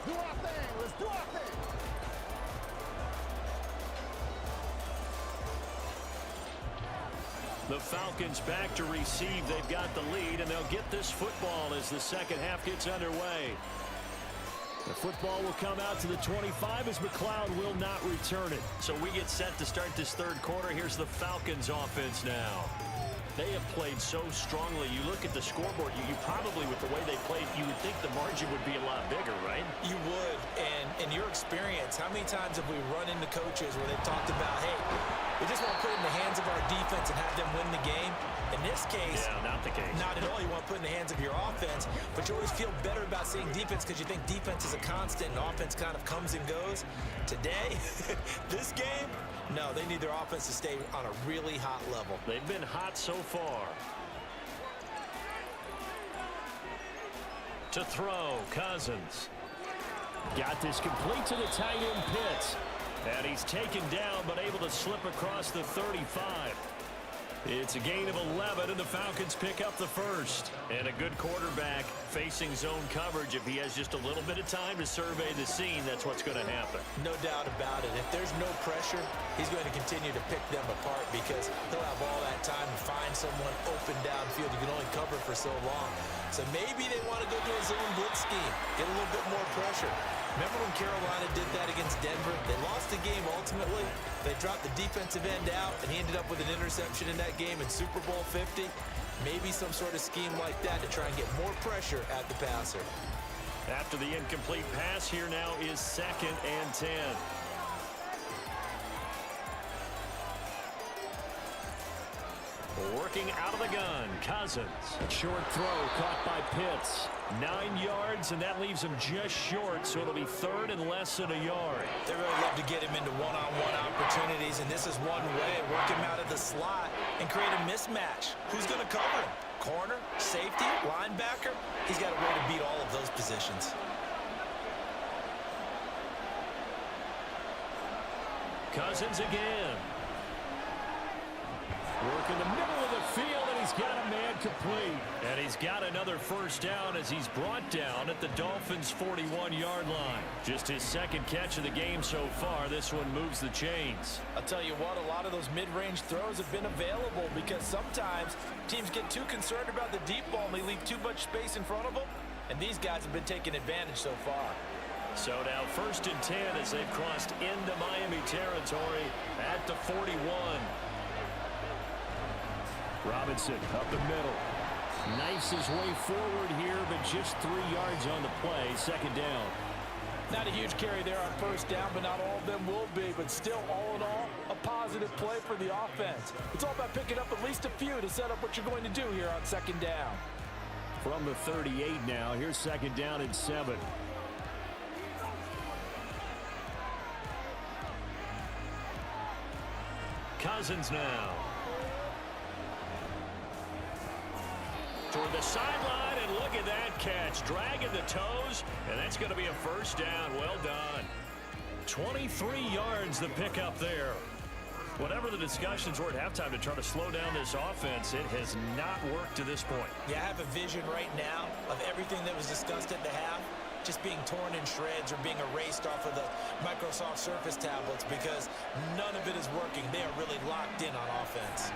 Do our thing. Let's do our thing. The Falcons back to receive. They've got the lead, and they'll get this football as the second half gets underway. The football will come out to the 25 as McLeod will not return it. So we get set to start this third quarter. Here's the Falcons offense now. They have played so strongly. You look at the scoreboard, you probably, with the way they played, you would think the margin would be a lot bigger, right? You would. And in your experience, how many times have we run into coaches where they've talked about, hey, we just want to put it in the hands of our defense and have them win the game? In this case, yeah, not the case. Not at all. You want to put it in the hands of your offense, but you always feel better about seeing defense because you think defense is a constant and offense kind of comes and goes. Today, this game, no, they need their offense to stay on a really hot level. They've been hot so far. To throw, Cousins. Got this complete to the tight end Pitts. And he's taken down but able to slip across the 35. It's a gain of 11, and the Falcons pick up the first. And a good quarterback facing zone coverage. If he has just a little bit of time to survey the scene, that's what's going to happen. No doubt about it. If there's no pressure, he's going to continue to pick them apart because he'll have all that time to find someone open downfield. You can only cover for so long. So maybe they want to go to a zone blitz scheme, get a little bit more pressure. Remember when Carolina did that against Denver? They lost the game ultimately. They dropped the defensive end out, and he ended up with an interception in that game in Super Bowl 50. Maybe some sort of scheme like that to try and get more pressure at the passer. After the incomplete pass, here now is 2nd and 10. Working out of the gun, Cousins. Short throw caught by Pitts. 9 yards, and that leaves him just short, so it'll be 3rd and less than a yard. They really love to get him into one-on-one opportunities, and this is one way. Work him out of the slot and create a mismatch. Who's going to cover him? Corner, safety, linebacker? He's got a way to beat all of those positions. Cousins again. Work in the middle of the field, and he's got a man complete. And he's got another first down as he's brought down at the Dolphins' 41-yard line. Just his second catch of the game so far. This one moves the chains. I'll tell you what, a lot of those mid-range throws have been available because sometimes teams get too concerned about the deep ball and they leave too much space in front of them. And these guys have been taking advantage so far. So now 1st and 10 as they've crossed into Miami territory at the 41. Robinson up the middle. Knifes his way forward here, but just 3 yards on the play. 2nd down. Not a huge carry there on first down, but not all of them will be. But still, all in all, a positive play for the offense. It's all about picking up at least a few to set up what you're going to do here on 2nd down. From the 38 now, here's 2nd down and 7. Cousins now. Toward the sideline, and look at that catch. Dragging the toes, and that's going to be a first down. Well done. 23 yards the pickup there. Whatever the discussions were at halftime to try to slow down this offense, it has not worked to this point. Yeah, I have a vision right now of everything that was discussed at the half just being torn in shreds or being erased off of the Microsoft Surface tablets because none of it is working. They are really locked in on offense.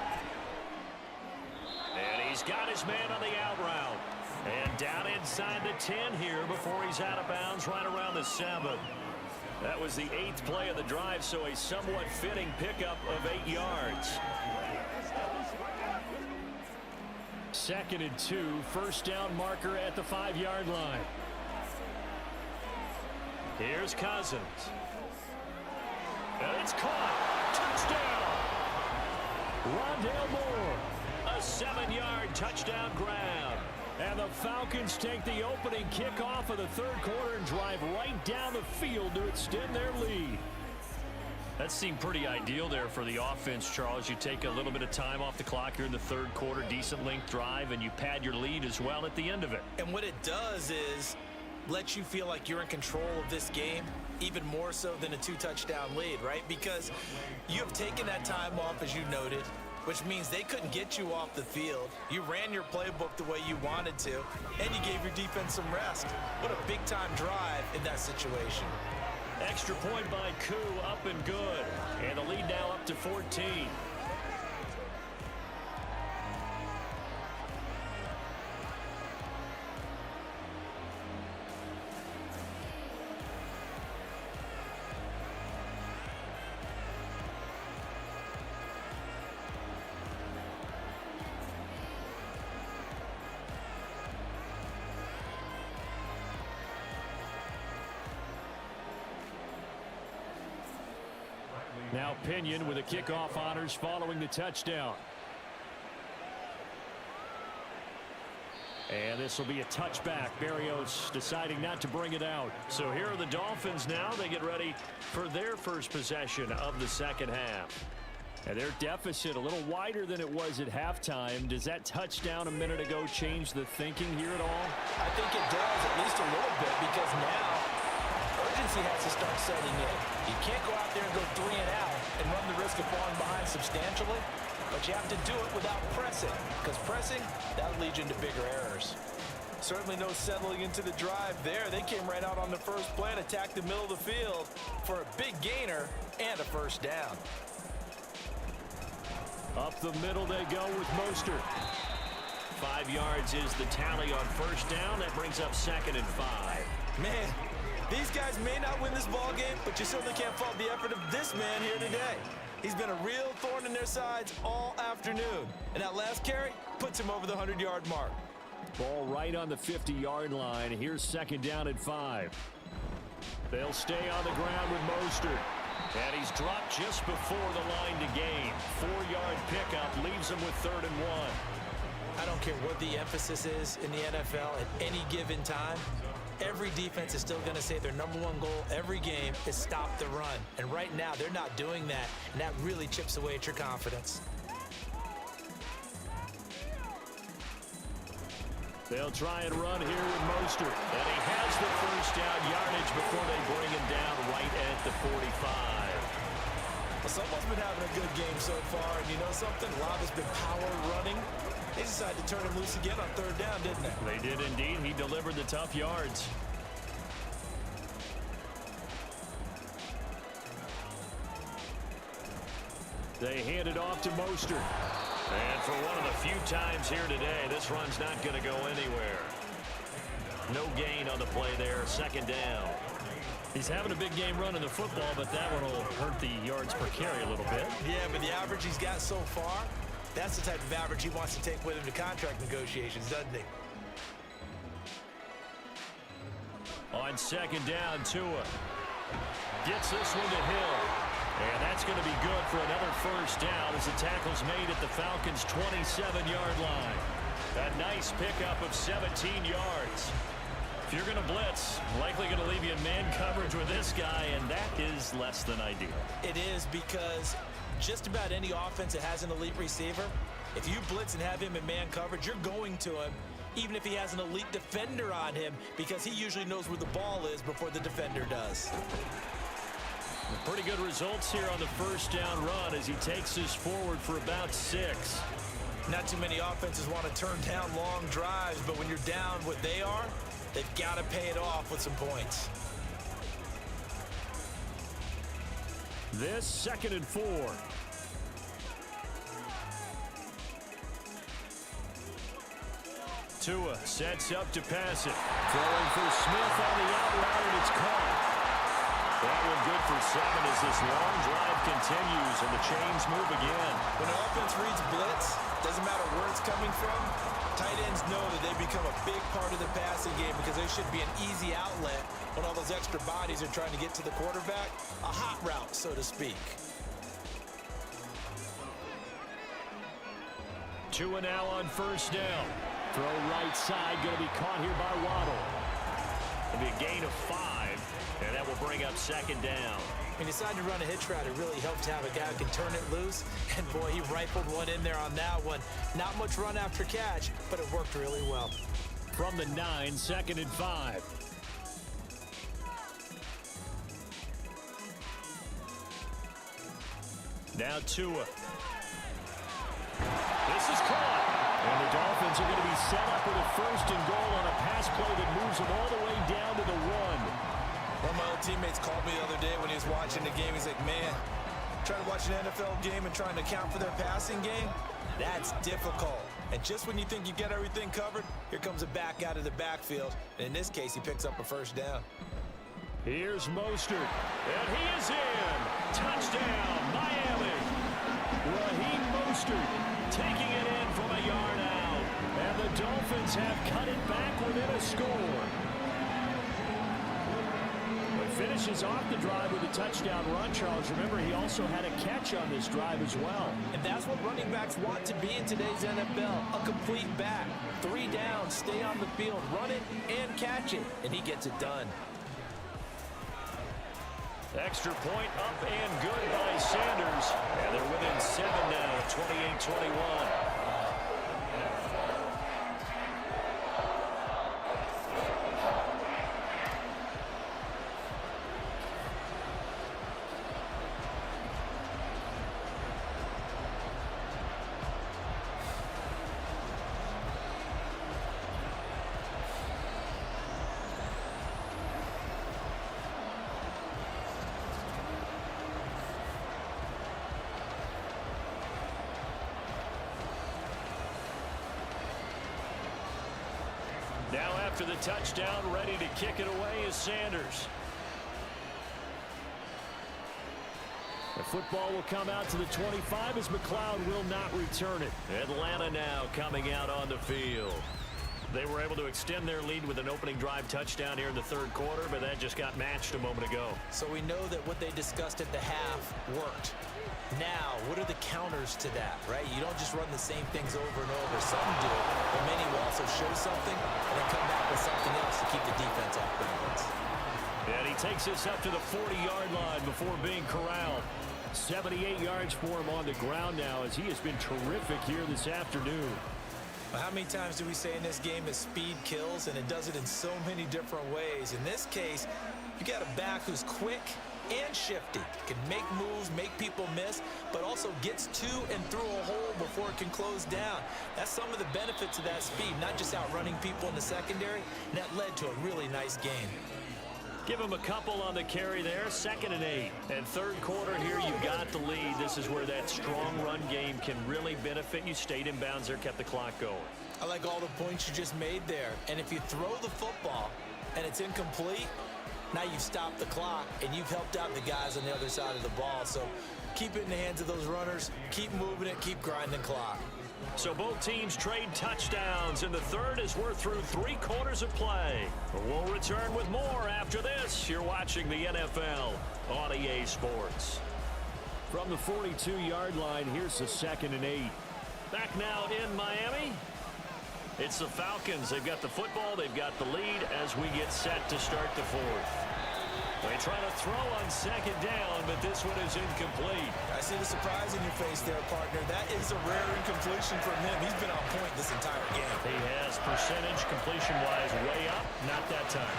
And he's got his man on the out route. And down inside the 10 here before he's out of bounds right around the 7. That was the 8th play of the drive, so a somewhat fitting pickup of 8 yards. 2nd and 2, first down marker at the 5-yard line. Here's Cousins. And it's caught. Touchdown. Rondale Moore, a 7-yard touchdown grab. And the Falcons take the opening kickoff of the third quarter and drive right down the field to extend their lead. That seemed pretty ideal there for the offense, Charles. You take a little bit of time off the clock here in the third quarter, decent length drive, and you pad your lead as well at the end of it. And what it does is let you feel like you're in control of this game, even more so than a 2-touchdown lead, right? Because you have taken that time off, as you noted, which means they couldn't get you off the field. You ran your playbook the way you wanted to, and you gave your defense some rest. What a big-time drive in that situation. Extra point by Koo, up and good. And the lead now up to 14. Now Pinion with a kickoff honors following the touchdown. And this will be a touchback. Berrios deciding not to bring it out. So here are the Dolphins now. They get ready for their first possession of the second half. And their deficit a little wider than it was at halftime. Does that touchdown a minute ago change the thinking here at all? I think it does, at least a little bit, because now urgency has to start setting in. You can't go out there and go 3 and out and run the risk of falling behind substantially, but you have to do it without pressing, because pressing, that leads you into bigger errors. Certainly no settling into the drive there. They came right out on the first play and attacked the middle of the field for a big gainer and a first down. Up the middle they go with Mostert. 5 yards is the tally on first down. That brings up 2nd and 5. Man, these guys may not win this ball game, but you certainly can't fault the effort of this man here today. He's been a real thorn in their sides all afternoon. And that last carry puts him over the 100-yard mark. Ball right on the 50-yard line. Here's 2nd down and 5. They'll stay on the ground with Mostert. And he's dropped just before the line to gain. 4-yard pickup leaves him with 3rd and 1. I don't care what the emphasis is in the NFL at any given time. Every defense is still going to say their #1 goal every game is stop the run. And right now, they're not doing that, and that really chips away at your confidence. They'll try and run here with Mostert. And he has the first down yardage before they bring him down right at the 45. Well, someone's been having a good game so far, and you know something? A lot of it's been power running. They decided to turn him loose again on 3rd down, didn't they? They did indeed. He delivered the tough yards. They hand it off to Mostert. And for one of the few times here today, this run's not going to go anywhere. No gain on the play there. 2nd down. He's having a big game running the football, but that one will hurt the yards per carry a little bit. Yeah, but the average he's got so far, that's the type of average he wants to take with him to contract negotiations, doesn't he? On 2nd down, Tua gets this one to Hill. And that's going to be good for another first down as the tackle's made at the Falcons' 27-yard line. A nice pickup of 17 yards. If you're going to blitz, likely going to leave you in man coverage with this guy, and that is less than ideal. It is, because just about any offense that has an elite receiver, if you blitz and have him in man coverage, you're going to him, even if he has an elite defender on him, because he usually knows where the ball is before the defender does. Pretty good results here on the first down run as he takes this forward for about 6. Not too many offenses want to turn down long drives, but when you're down what they are, they've got to pay it off with some points. This 2nd and 4. Tua sets up to pass it. Throwing for Smith on the outright, and it's caught. That one good for 7 as this long drive continues and the chains move again. When an offense reads blitz, doesn't matter where it's coming from, tight ends know that they become a big part of the passing game because they should be an easy outlet when all those extra bodies are trying to get to the quarterback. A hot route, so to speak. Tua now on first down. Throw right side, going to be caught here by Waddle. It'll be a gain of 5, and that will bring up second down. When he decided to run a hitch route, it really helped to have a guy who can turn it loose. And boy, he rifled one in there on that one. Not much run after catch, but it worked really well. From the 9, 2nd and 5. Now Tua. This is caught. And the Dolphins are going to be set up with a 1st and goal on a pass play that moves them all the way down to the 1. One of my old teammates called me the other day when he was watching the game. He's like, man, trying to watch an NFL game and trying to account for their passing game, that's difficult. And just when you think you get everything covered, here comes a back out of the backfield. And in this case, he picks up a 1st down. Here's Mostert, and he is in. Touchdown, Miami. Raheem Mostert taking it in from a yard out. And the Dolphins have cut it back within a score. Finishes off the drive with a touchdown run, Charles. Remember, he also had a catch on this drive as well. And that's what running backs want to be in today's NFL, a complete back. 3 downs, stay on the field, run it, and catch it. And he gets it done. Extra point up and good by Sanders. And they're within 7 now, 28-21. Now after the touchdown, ready to kick it away is Sanders. The football will come out to the 25 as McLeod will not return it. Atlanta now coming out on the field. They were able to extend their lead with an opening drive touchdown here in the 3rd quarter, but that just got matched a moment ago. So we know that what they discussed at the half worked. Now, what are the counters to that, right? You don't just run the same things over and over. Some do, but many will also show something and then come back with something else to keep the defense off balance. And he takes this up to the 40-yard line before being corralled. 78 yards for him on the ground now as he has been terrific here this afternoon. Well, how many times do we say in this game that speed kills, and it does it in so many different ways? In this case, you got a back who's quick and shifty, can make moves, make people miss, but also gets to and through a hole before it can close down. That's some of the benefits of that speed, not just outrunning people in the secondary, and that led to a really nice game. Give him a couple on the carry there. 2nd and 8. And 3rd quarter here, you got the lead. This is where that strong run game can really benefit you. Stayed in bounds there, kept the clock going. I like all the points you just made there. And if you throw the football and it's incomplete, now you've stopped the clock and you've helped out the guys on the other side of the ball. So keep it in the hands of those runners. Keep moving it. Keep grinding clock. So both teams trade touchdowns in the 3rd as we're through 3 quarters of play. We'll return with more after this. You're watching the NFL on EA Sports. From the 42-yard line, here's the 2nd and 8. Back now in Miami. It's the Falcons. They've got the football. They've got the lead as we get set to start the 4th. They try to throw on 2nd down, but this one is incomplete. I see the surprise in your face there, partner. That is a rare incompletion from him. He's been on point this entire game. He has percentage completion-wise way up. Not that time.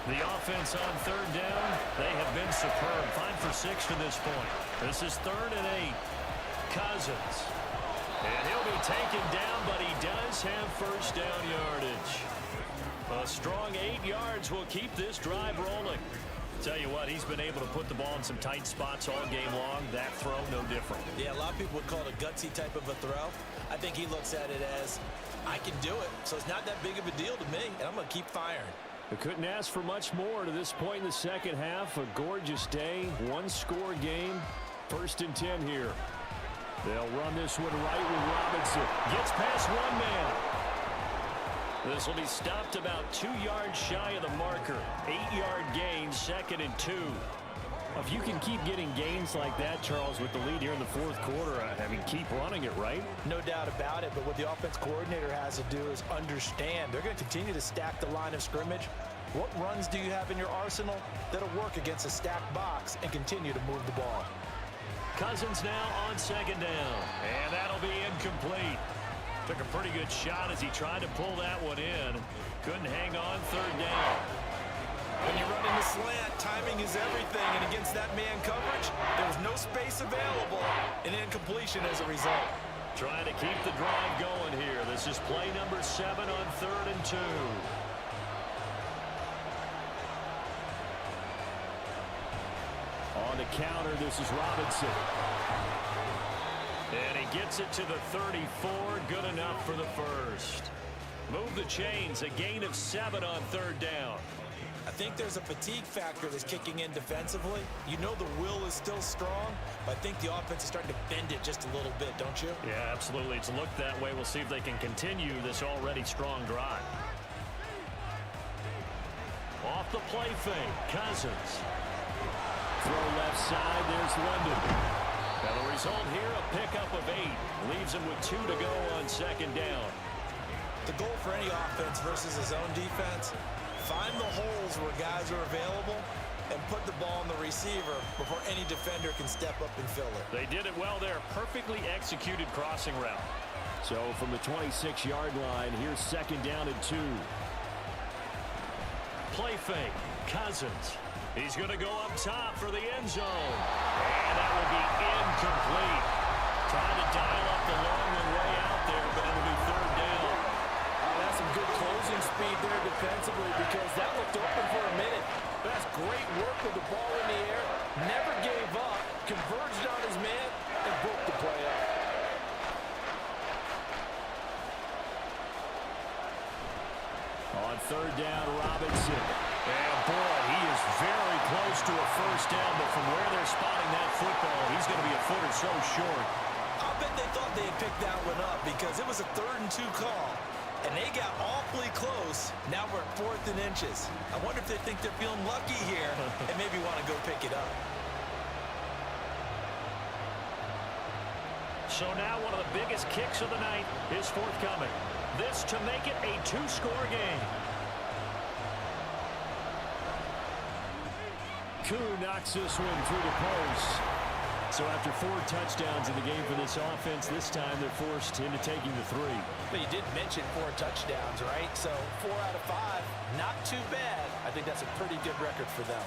The offense on 3rd down, they have been superb. 5 for 6 to this point. This is 3rd and 8. Cousins. And he'll be taken down, but he does have 1st down yardage. A strong 8 yards will keep this drive rolling. Tell you what, he's been able to put the ball in some tight spots all game long. That throw, no different. Yeah, a lot of people would call it a gutsy type of a throw. I think he looks at it as, I can do it, so it's not that big of a deal to me, and I'm going to keep firing. We couldn't ask for much more to this point in the 2nd half. A gorgeous day, 1-score game. 1st and 10 here. They'll run this one right with Robinson. Gets past one man. This will be stopped about 2 yards shy of the marker. 8-yard gain, 2nd and 2. If you can keep getting gains like that, Charles, with the lead here in the fourth quarter, I mean, keep running it, right? No doubt about it, but what the offense coordinator has to do is understand they're going to continue to stack the line of scrimmage. What runs do you have in your arsenal that'll work against a stacked box and continue to move the ball? Cousins now on second down, and that'll be incomplete. Took a pretty good shot as he tried to pull that one in. Couldn't hang on third down. When you run in the slant, timing is everything, and against that man coverage, there was no space available, and incompletion as a result. Trying to keep the drive going here. This is play number 7 on 3rd and 2. On the counter, this is Robinson. And he gets it to the 34. Good enough for the first. Move the chains. A gain of 7 on 3rd down. I think there's a fatigue factor that's kicking in defensively. You know the will is still strong, but I think the offense is starting to bend it just a little bit, don't you? Yeah, absolutely. It's looked that way. We'll see if they can continue this already strong drive. Off the play fake, Cousins. Throw left side, there's London. And the result here, a pickup of 8. Leaves him with 2 to go on second down. The goal for any offense versus his own defense, find the holes where guys are available and put the ball on the receiver before any defender can step up and fill it. They did it well there. Perfectly executed crossing route. So from the 26-yard line, here's second down and 2. Play fake, Cousins. He's going to go up top for the end zone. And that will be incomplete. Trying to dial up the long one way out there, but it'll be third down. That's some good closing speed there defensively because that looked open for a minute. That's great work with the ball in the air. Never gave up, converged on his man, and broke the play up. On third down, Robinson. And boy, he is very close to a first down, but from where they're spotting that football, he's going to be a foot or so short. I'll bet they thought they had picked that one up because it was a 3rd and 2 call. And they got awfully close. Now we're at 4th and inches. I wonder if they think they're feeling lucky here and maybe want to go pick it up. So now one of the biggest kicks of the night is forthcoming. This to make it a 2-score game. Koo knocks this one through the post. So after 4 touchdowns in the game for this offense, this time they're forced into taking the 3. But you did mention 4 touchdowns, right? So 4 out of 5, not too bad. I think that's a pretty good record for them.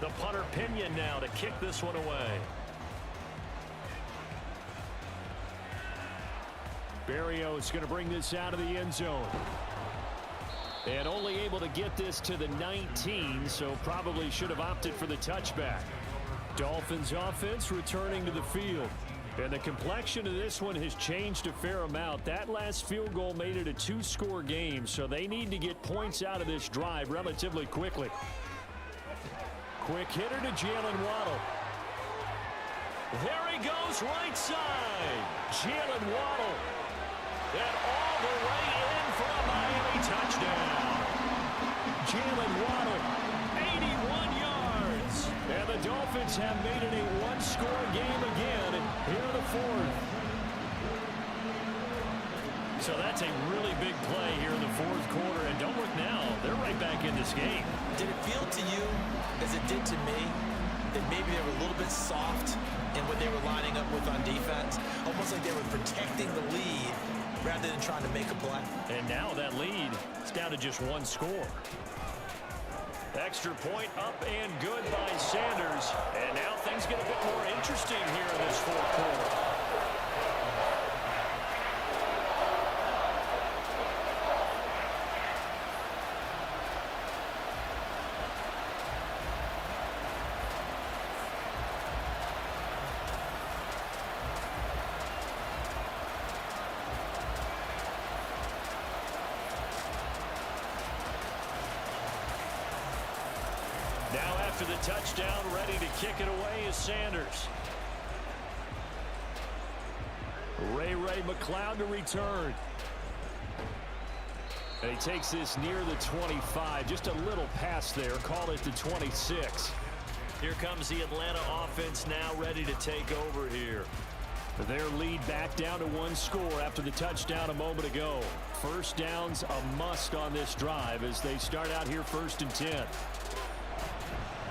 The punter Pinion now to kick this one away. Berrios going to bring this out of the end zone. And only able to get this to the 19, so probably should have opted for the touchback. Dolphins offense returning to the field. And the complexion of this one has changed a fair amount. That last field goal made it a 2-score game, so they need to get points out of this drive relatively quickly. Quick hitter to Jalen Waddle. There he goes, right side. Jalen Waddle. And all the way in for a Miami touchdown. Jalen Waddle, 81 yards. And the Dolphins have made it a 1-score game again here in the 4th. So that's a really big play here in the 4th quarter. And don't look now, they're right back in this game. Did it feel to you, as it did to me, that maybe they were a little bit soft in what they were lining up with on defense? Almost like they were protecting the lead rather than trying to make a play. And now that lead is down to just 1 score. Extra point up and good by Sanders. And now things get a bit more interesting here in this 4th quarter. Now after the touchdown, ready to kick it away is Sanders. Ray McLeod to return. And he takes this near the 25. Just a little pass there. Call it the 26. Here comes the Atlanta offense now ready to take over here. Their lead back down to 1 score after the touchdown a moment ago. First down's a must on this drive as they start out here 1st and 10.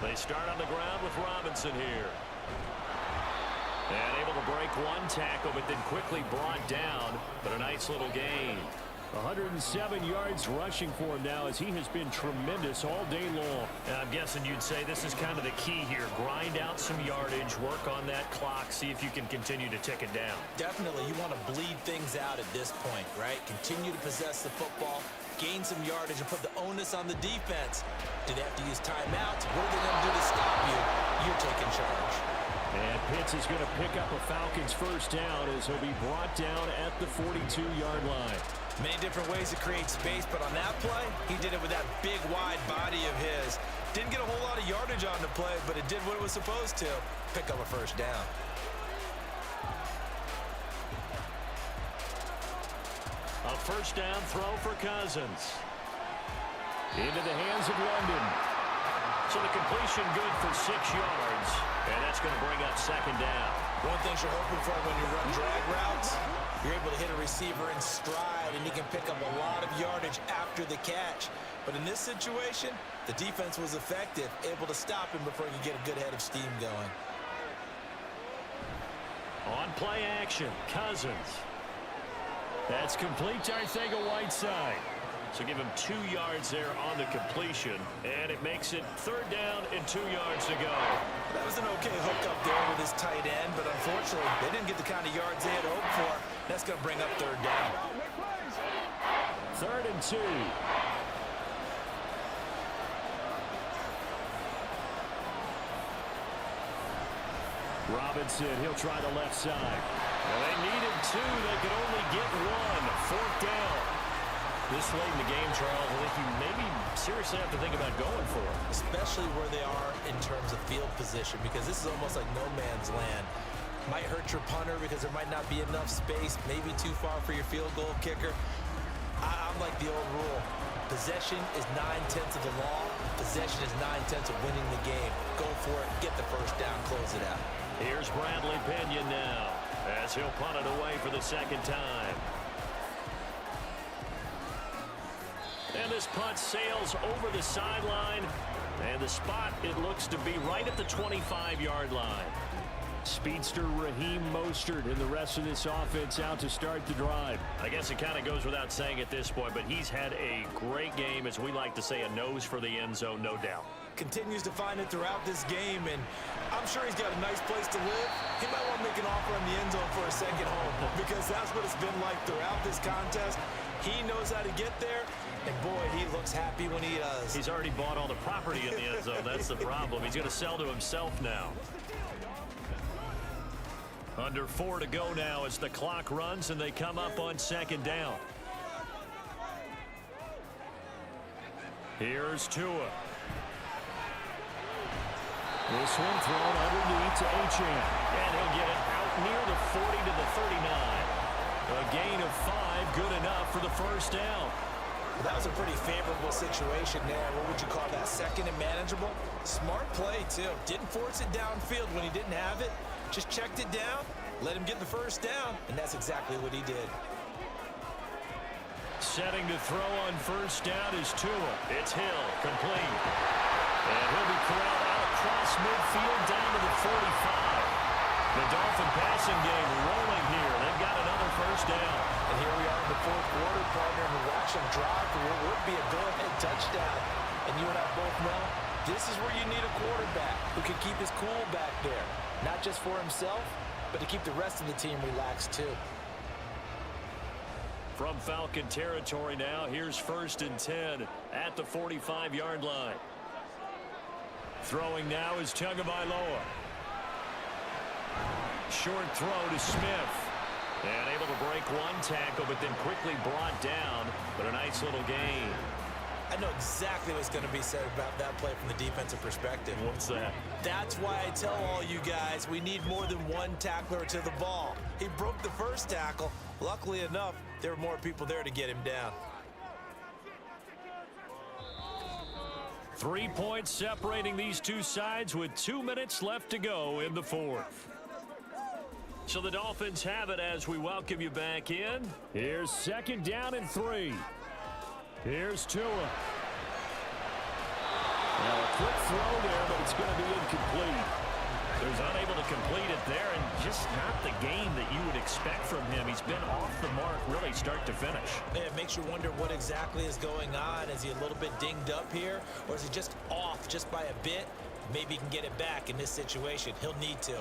They start on the ground with Robinson here. And able to break 1 tackle, but then quickly brought down. But a nice little gain. 107 yards rushing for him now as he has been tremendous all day long. And I'm guessing you'd say this is kind of the key here. Grind out some yardage, work on that clock, see if you can continue to tick it down. Definitely, you want to bleed things out at this point, right? Continue to possess the football, gain some yardage, and put the onus on the defense. Do they have to use timeouts? What are they going to do to stop you? You're taking charge. And Pitts is going to pick up a Falcons first down as he'll be brought down at the 42-yard line. Many different ways to create space, but on that play, he did it with that big, wide body of his. Didn't get a whole lot of yardage on the play, but it did what it was supposed to. Pick up a first down. A first down throw for Cousins. Into the hands of London. So the completion good for 6 yards. And that's going to bring up 2nd down. One thing you're hoping for when you run drag routes, you're able to hit a receiver in stride, and he can pick up a lot of yardage after the catch. But in this situation, the defense was effective, able to stop him before he could get a good head of steam going. On play action, Cousins. That's complete to Arcega-Whiteside. So give him 2 yards there on the completion, and it makes it 3rd down and 2 yards to go. That was an okay hook up there with his tight end, but unfortunately, they didn't get the kind of yards they had hoped for. That's going to bring up 3rd down. 3rd and 2. Robinson, he'll try the left side. Well, they needed 2. They could only get 1. 4th down. This late in the game, Charles, I think you maybe seriously have to think about going for it. Especially where they are in terms of field position, because this is almost like no man's land. Might hurt your punter because there might not be enough space, maybe too far for your field goal kicker. I'm like the old rule. Possession is 9/10 of the law. Possession is 9/10 of winning the game. Go for it, get the first down, close it out. Here's Bradley Pinion now as he'll punt it away for the 2nd time. And this punt sails over the sideline. And the spot, it looks to be right at the 25-yard line. Speedster Raheem Mostert and the rest of this offense out to start the drive. I guess it kind of goes without saying at this point, but he's had a great game, as we like to say, a nose for the end zone, no doubt. Continues to find it throughout this game, and I'm sure he's got a nice place to live. He might want to make an offer in the end zone for a second home, because that's what it's been like throughout this contest. He knows how to get there, and boy, he looks happy when he does. He's already bought all the property in the end zone. That's the problem. He's going to sell to himself now. Under 4 to go now as the clock runs and they come up on 2nd down. Here's Tua. This one thrown underneath to Achane. And he'll get it out near the 40 to the 39. A gain of 5, good enough for the first down. Well, that was a pretty favorable situation there. What would you call that? 2nd and manageable? Smart play, too. Didn't force it downfield when he didn't have it. Just checked it down, let him get the first down, and that's exactly what he did. Setting to throw on first down is Tua. It's Hill, complete. And he'll be corralled out across midfield down to the 45. The Dolphin passing game rolling here. They've got another first down. And here we are in the 4th quarter, partner, and watch him drive for what would be a go-ahead touchdown. And you and I both know this is where you need a quarterback who can keep his cool back there. Not just for himself, but to keep the rest of the team relaxed too. From Falcon territory now, here's 1st and 10 at the 45-yard line. Throwing now is Tagovailoa. Short throw to Smith. And able to break 1 tackle, but then quickly brought down. But a nice little gain. I know exactly what's going to be said about that play from the defensive perspective. What's that? That's why I tell all you guys we need more than one tackler to the ball. He broke the first tackle. Luckily enough, there were more people there to get him down. 3 points separating these two sides with 2 minutes left to go in the fourth. So the Dolphins have it as we welcome you back in. Here's 2nd down and 3. Here's Tua. Now a quick throw there, but it's going to be incomplete. He was unable to complete it there, and just not the game that you would expect from him. He's been off the mark really start to finish. Yeah, it makes you wonder what exactly is going on. Is he a little bit dinged up here, or is he just off just by a bit? Maybe he can get it back in this situation. He'll need to.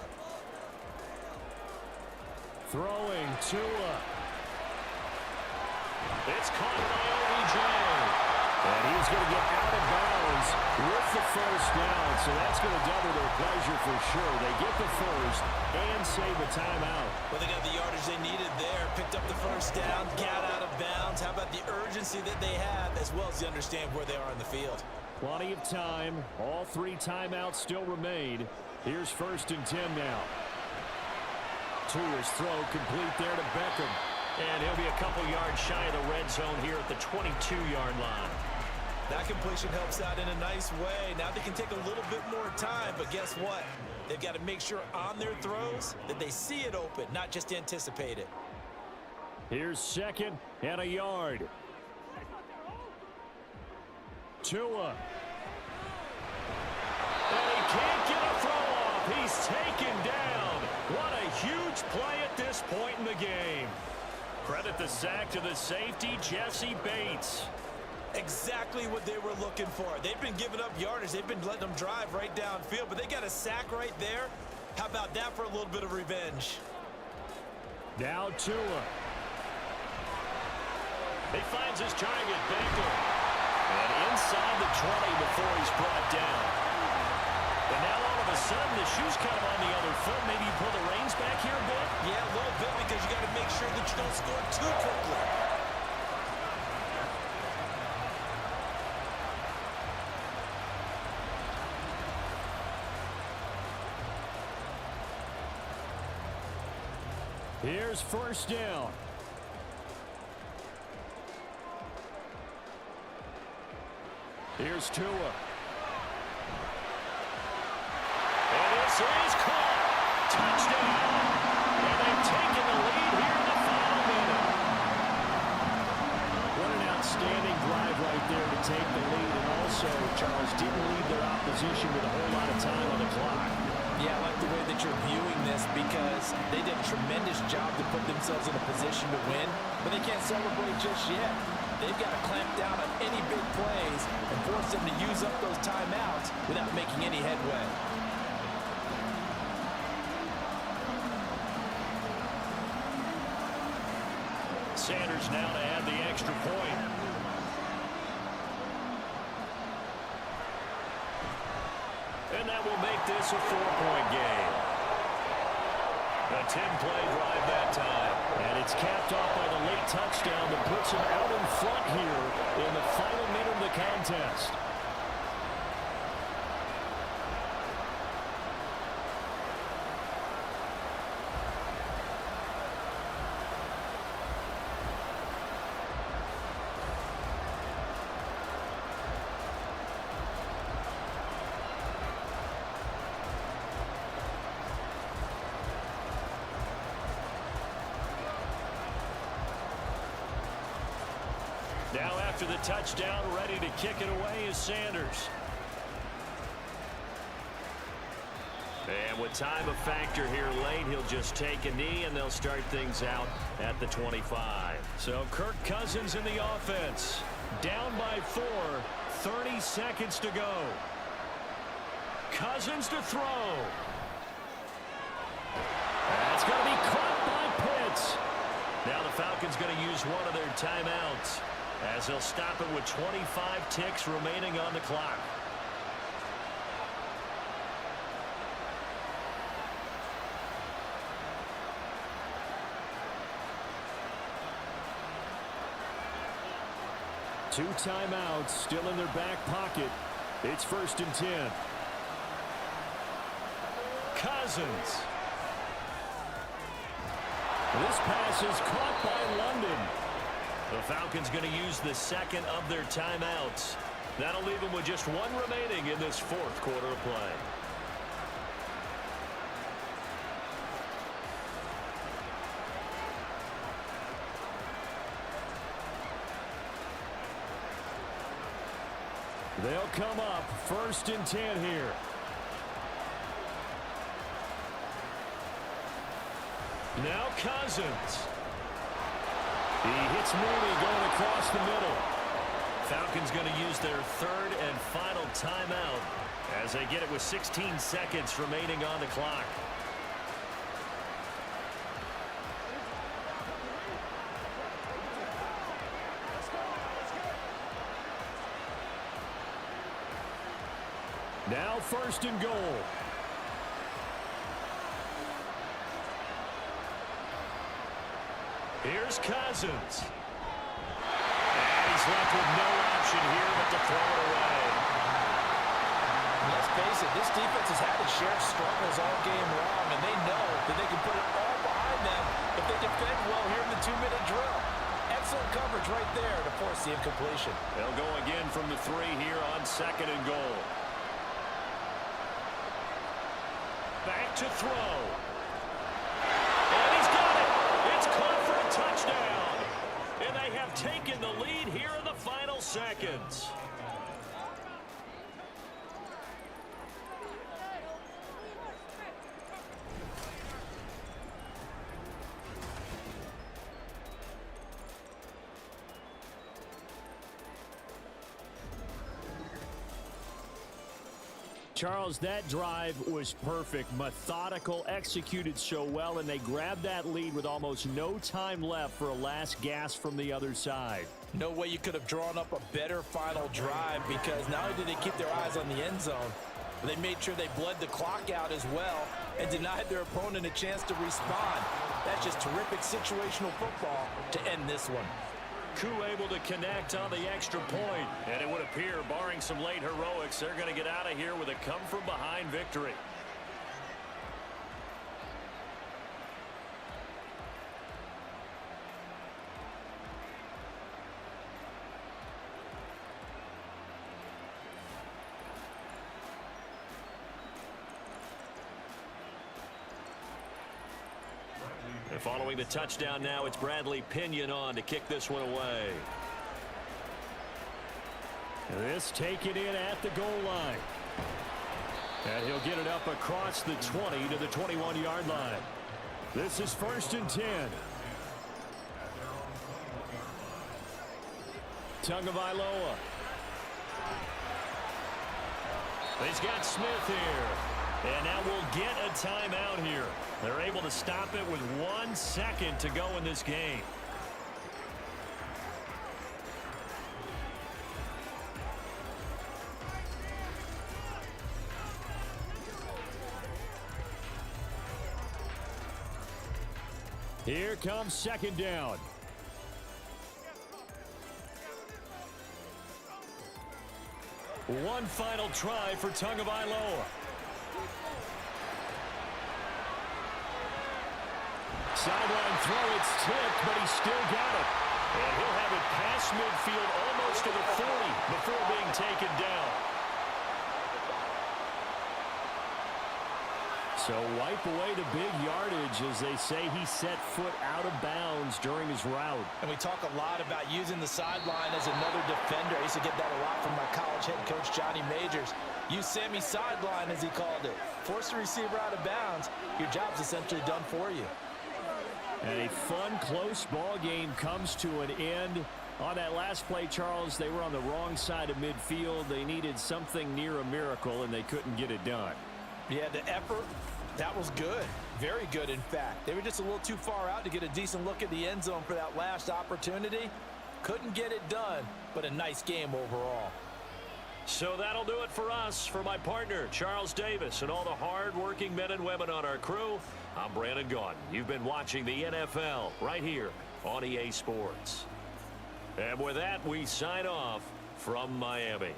Throwing Tua. It's caught by OBJ. And he's going to get out of bounds with the first down. So that's going to double their pleasure for sure. They get the first and save a timeout. Well, they got the yardage they needed there. Picked up the first down, got out of bounds. How about the urgency that they have, as well as they understand where they are in the field? Plenty of time. All 3 timeouts still remain. Here's 1st and 10 now. Tua's throw complete there to Beckham. And he'll be a couple yards shy of the red zone here at the 22-yard line. That completion helps out in a nice way. Now they can take a little bit more time, but guess what? They've got to make sure on their throws that they see it open, not just anticipate it. Here's 2nd and a yard. Tua. And he can't get a throw off. He's taken down. What a huge play at this point in the game. Credit the sack to the safety, Jesse Bates. Exactly what they were looking for. They've been giving up yardage. They've been letting them drive right downfield, but they got a sack right there. How about that for a little bit of revenge? Now Tua. He finds his target, Baker. And inside the 20 before he's brought down. And now all of a sudden the shoe's kind of on the other foot. Maybe you pull the reins back here a bit? Yeah, a little bit, because you got to make sure that you don't score too quickly. Here's 1st down. Here's Tua. And this is caught. Touchdown. And they've taken the lead here in the final minute. What an outstanding drive right there to take the lead. And also, Charles, didn't leave their opposition with a whole lot of time on the clock. Yeah, I like the way that you're viewing this, because they did a tremendous job to put themselves in a position to win, but they can't celebrate just yet. They've got to clamp down on any big plays and force them to use up those timeouts without making any headway. Sanders now to add the extra point. And that will make this a 4-point game. A 10-play drive that time. And it's capped off by the late touchdown that puts him out in front here in the final minute of the contest. Now after the touchdown, ready to kick it away is Sanders. And with time a factor here late, he'll just take a knee and they'll start things out at the 25. So Kirk Cousins in the offense. Down by 4, 30 seconds to go. Cousins to throw. That's going to be caught by Pitts. Now the Falcons going to use one of their timeouts, as they'll stop it with 25 ticks remaining on the clock. 2 timeouts still in their back pocket. It's 1st and 10. Cousins. This pass is caught by London. The Falcons going to use the second of their timeouts. That'll leave them with just 1 remaining in this 4th quarter of play. They'll come up 1st and 10 here. Now Cousins. He hits Mooney going across the middle. Falcons going to use their 3rd and final timeout as they get it with 16 seconds remaining on the clock. Now 1st and goal. Here's Cousins. And he's left with no option here but to throw it away. Let's face it, this defense has had its share of struggles all game long, and they know that they can put it all behind them if they defend well here in the 2-minute drill. Excellent coverage right there to force the incompletion. They'll go again from the 3 here on 2nd and goal. Back to throw. And he's got it. It's caught for a touchdown. And they have taken the lead here in the final seconds. Charles, that drive was perfect, methodical, executed so well, and they grabbed that lead with almost no time left for a last gasp from the other side. No way you could have drawn up a better final drive, because not only did they keep their eyes on the end zone, but they made sure they bled the clock out as well and denied their opponent a chance to respond. That's just terrific situational football to end this one. Koo able to connect on the extra point. And it would appear, barring some late heroics, they're going to get out of here with a come-from-behind victory. And following the touchdown now, it's Bradley Pinion on to kick this one away. This taken in at the goal line. And he'll get it up across the 20 to the 21-yard line. This is 1st and 10. Tagovailoa. He's got Smith here. And now we'll get a timeout here. They're able to stop it with 1 second to go in this game. Here comes 2nd down. One final try for Tagovailoa. Sideline throw, it's tipped, but he's still got it. And he'll have it past midfield almost to the 40 before being taken down. So wipe away the big yardage as they say he set foot out of bounds during his route. And we talk a lot about using the sideline as another defender. I used to get that a lot from my college head coach, Johnny Majors. Use Sammy sideline, as he called it. Force the receiver out of bounds. Your job's essentially done for you. And a fun, close ball game comes to an end. On that last play, Charles, they were on the wrong side of midfield. They needed something near a miracle, and they couldn't get it done. Yeah, the effort, that was good. Very good, in fact. They were just a little too far out to get a decent look at the end zone for that last opportunity. Couldn't get it done, but a nice game overall. So that'll do it for us. For my partner, Charles Davis, and all the hard-working men and women on our crew, I'm Brandon Gaudin. You've been watching the NFL right here on EA Sports. And with that, we sign off from Miami.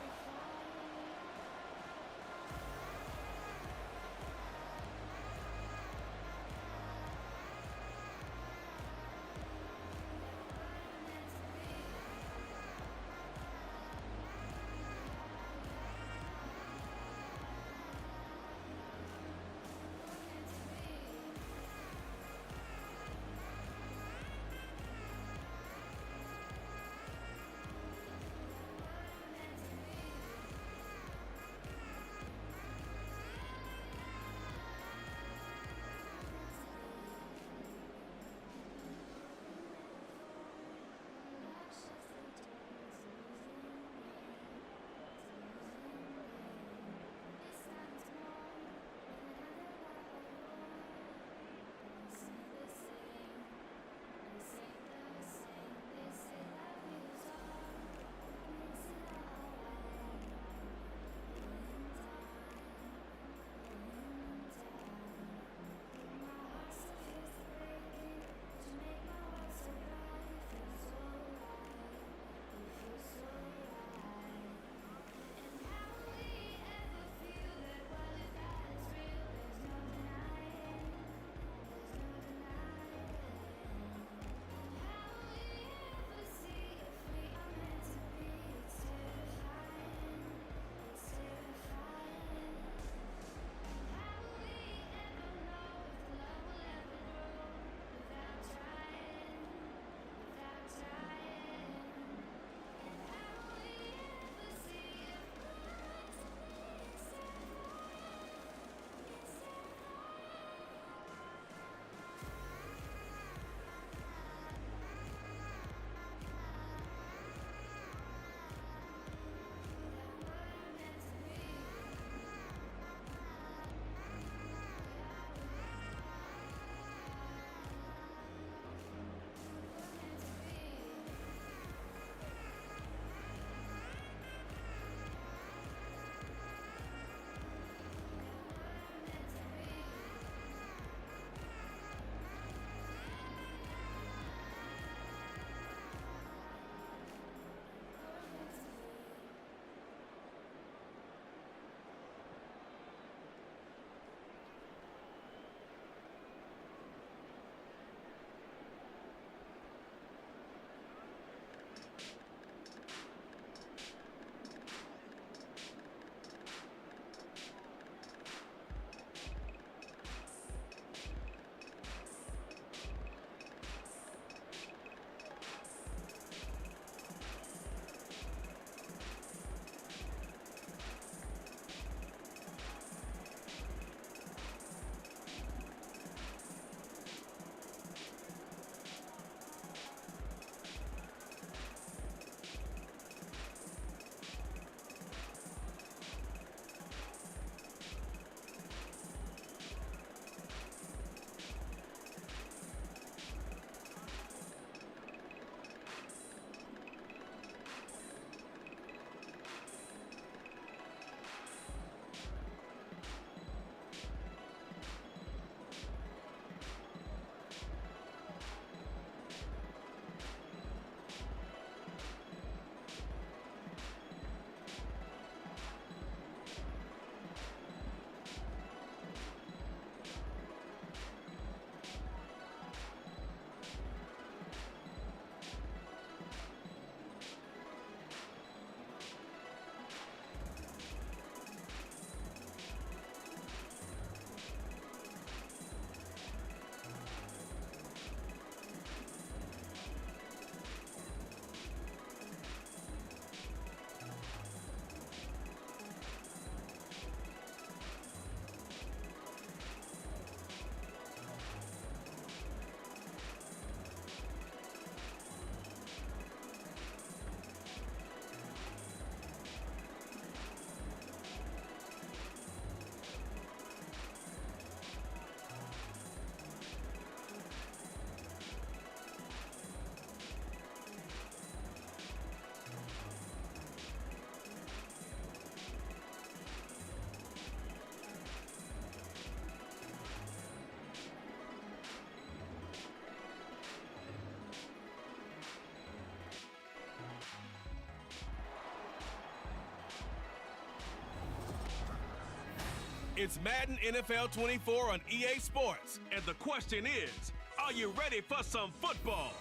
It's Madden NFL 24 on EA Sports. And the question is, are you ready for some football?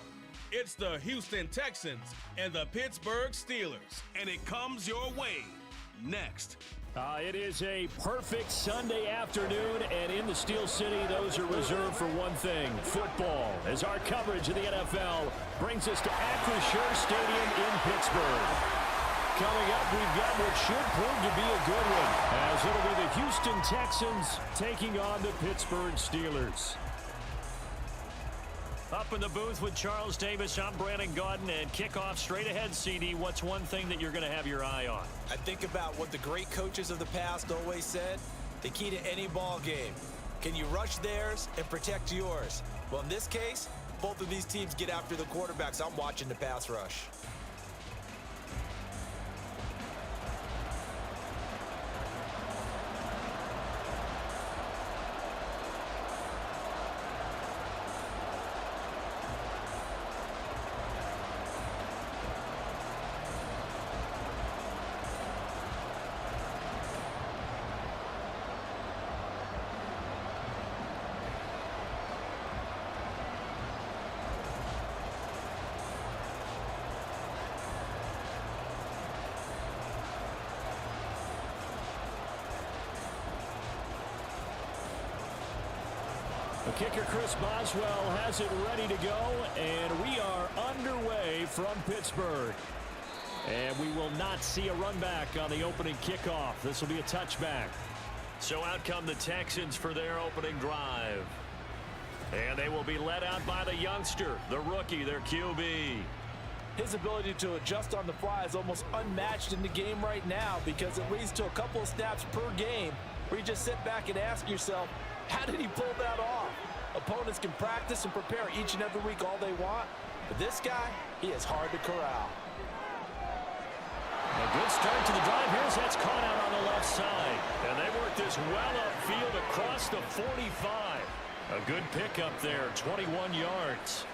It's the Houston Texans and the Pittsburgh Steelers. And it comes your way next. It is a perfect Sunday afternoon, and in the Steel City, those are reserved for one thing, football, as our coverage of the NFL brings us to Acrisure Stadium in Pittsburgh. Coming up, we've got what should prove to be a good one, as it'll be the Houston Texans taking on the Pittsburgh Steelers. Up in the booth with Charles Davis, I'm Brandon Gaudin, and kickoff straight ahead, CD. What's one thing that you're going to have your eye on? I think about what the great coaches of the past always said. The key to any ball game. Can you rush theirs and protect yours? Well, in this case, both of these teams get after the quarterbacks. I'm watching the pass rush. The kicker, Chris Boswell, has it ready to go, and we are underway from Pittsburgh. And we will not see a run back on the opening kickoff. This will be a touchback. So out come the Texans for their opening drive. And they will be led out by the youngster, the rookie, their QB. His ability to adjust on the fly is almost unmatched in the game right now because it leads to a couple of snaps per game where you just sit back and ask yourself, how did he pull that off? Opponents can practice and prepare each and every week all they want, but this guy, he is hard to corral. A good start to the drive. Here's that's caught out on the left side. And they work this well upfield across the 45. A good pickup there, 21 yards.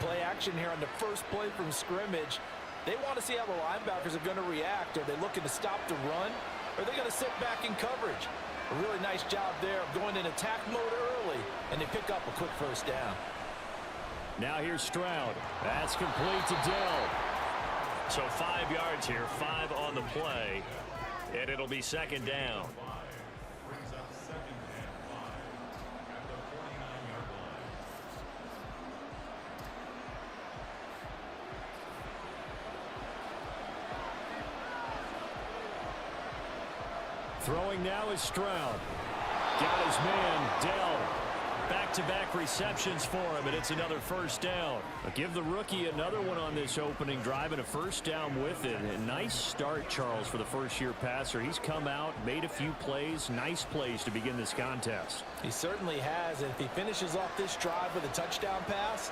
Play action here on the first play from scrimmage. They want to see how the linebackers are going to react. Are they looking to stop the run? Or are they going to sit back in coverage? A really nice job there of going in attack mode early, and they pick up a quick first down. Now here's Stroud. That's complete to Dell. So 5 yards here, 5 on the play, and it'll be second down. Throwing now is Stroud. Got his man, Dell. Back-to-back receptions for him, and it's another first down. I'll give the rookie another one on this opening drive and a first down with it. A nice start, Charles, for the first-year passer. He's come out, made a few plays, nice plays to begin this contest. He certainly has, and if he finishes off this drive with a touchdown pass,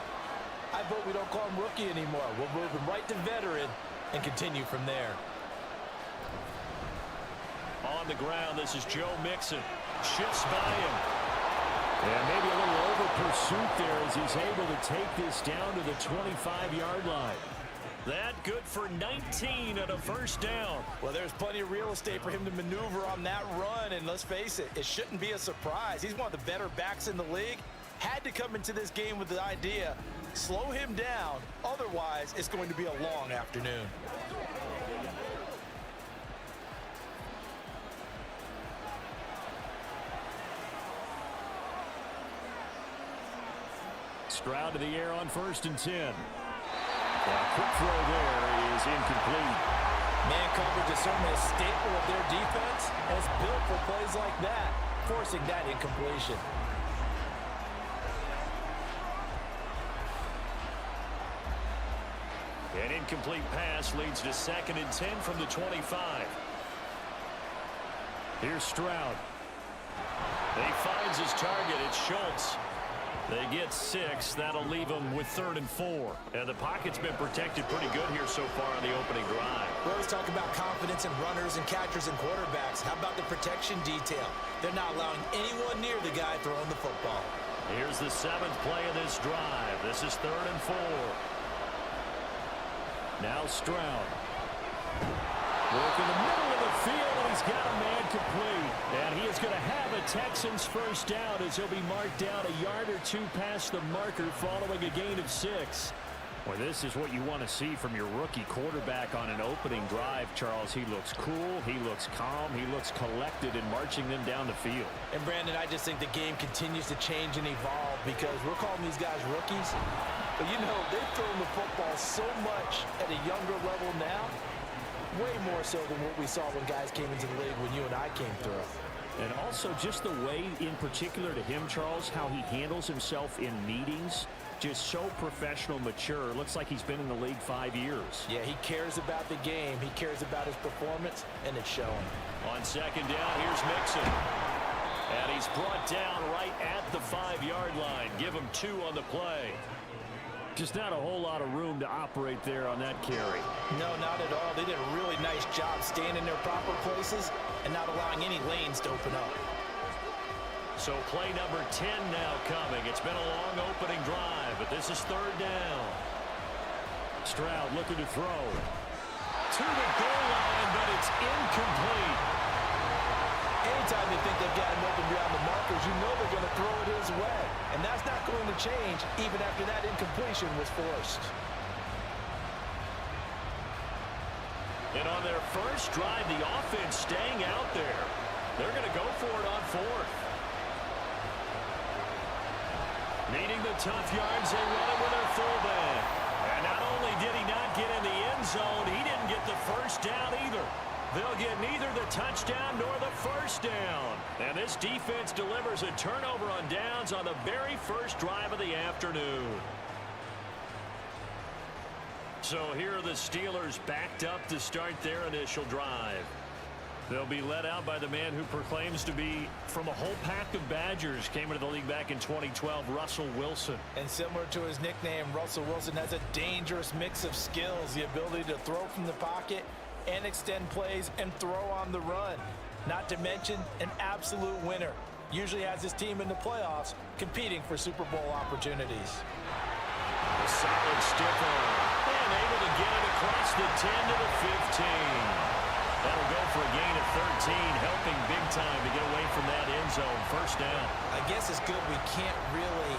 I vote we don't call him rookie anymore. We'll move him right to veteran and continue from there. On the ground, this is Joe Mixon. Shifts by him. And maybe a little over pursuit there as he's able to take this down to the 25-yard line. That good for 19 and a first down. Well, there's plenty of real estate for him to maneuver on that run, and let's face it, it shouldn't be a surprise. He's one of the better backs in the league. Had to come into this game with the idea, slow him down, otherwise it's going to be a long afternoon. Stroud to the air on 1st and 10. A quick throw there is incomplete. Man coverage is certainly a staple of their defense, and it's built for plays like that, forcing that incompletion. An incomplete pass leads to 2nd and 10 from the 25. Here's Stroud. He finds his target. It's Schultz. They get 6. That'll leave them with 3rd and 4. And the pocket's been protected pretty good here so far on the opening drive. We always talk about confidence in runners and catchers and quarterbacks. How about the protection detail? They're not allowing anyone near the guy throwing the football. Here's the 7th play of this drive. This is 3rd and 4. Now Stroud. Work in the middle of the field, and he's got a man complete. And he is going to have a Texans first down as he'll be marked down a yard or two past the marker following a gain of 6. Well, this is what you want to see from your rookie quarterback on an opening drive, Charles. He looks cool, he looks calm, he looks collected in marching them down the field. And, Brandon, I just think the game continues to change and evolve because we're calling these guys rookies. But, you know, they've thrown the football so much at a younger level now, way more so than what we saw when guys came into the league when you and I came through. And also just the way, in particular to him, Charles, how he handles himself in meetings. Just so professional, mature. Looks like he's been in the league 5 years. Yeah, he cares about the game. He cares about his performance, and it's showing. On second down, here's Mixon. And he's brought down right at the 5-yard line. Give him 2 on the play. Just not a whole lot of room to operate there on that carry. No, not at all. They did a really nice job staying in their proper places and not allowing any lanes to open up. So play number 10 now coming. It's been a long opening drive, but this is third down. Stroud looking to throw. To the goal line, but it's incomplete. Anytime they think they've got him open beyond the markers, you know they're going to throw it his way. And that's not going to change even after that incompletion was forced. And on their first drive, the offense staying out there. They're going to go for it on 4th. Needing the tough yards, they run it with their fullback. And not only did he not get in the end zone, he didn't get the first down either. They'll get neither the touchdown nor the first down. And this defense delivers a turnover on downs on the very first drive of the afternoon. So here are the Steelers backed up to start their initial drive. They'll be led out by the man who proclaims to be from a whole pack of Badgers. Came into the league back in 2012, Russell Wilson. And similar to his nickname, Russell Wilson has a dangerous mix of skills. The ability to throw from the pocket and extend plays and throw on the run. Not to mention an absolute winner. Usually has his team in the playoffs competing for Super Bowl opportunities. A solid stiffer. And able to get it across the 10 to the 15. That'll go for a gain of 13, helping big time to get away from that end zone. First down. I guess it's good we can't really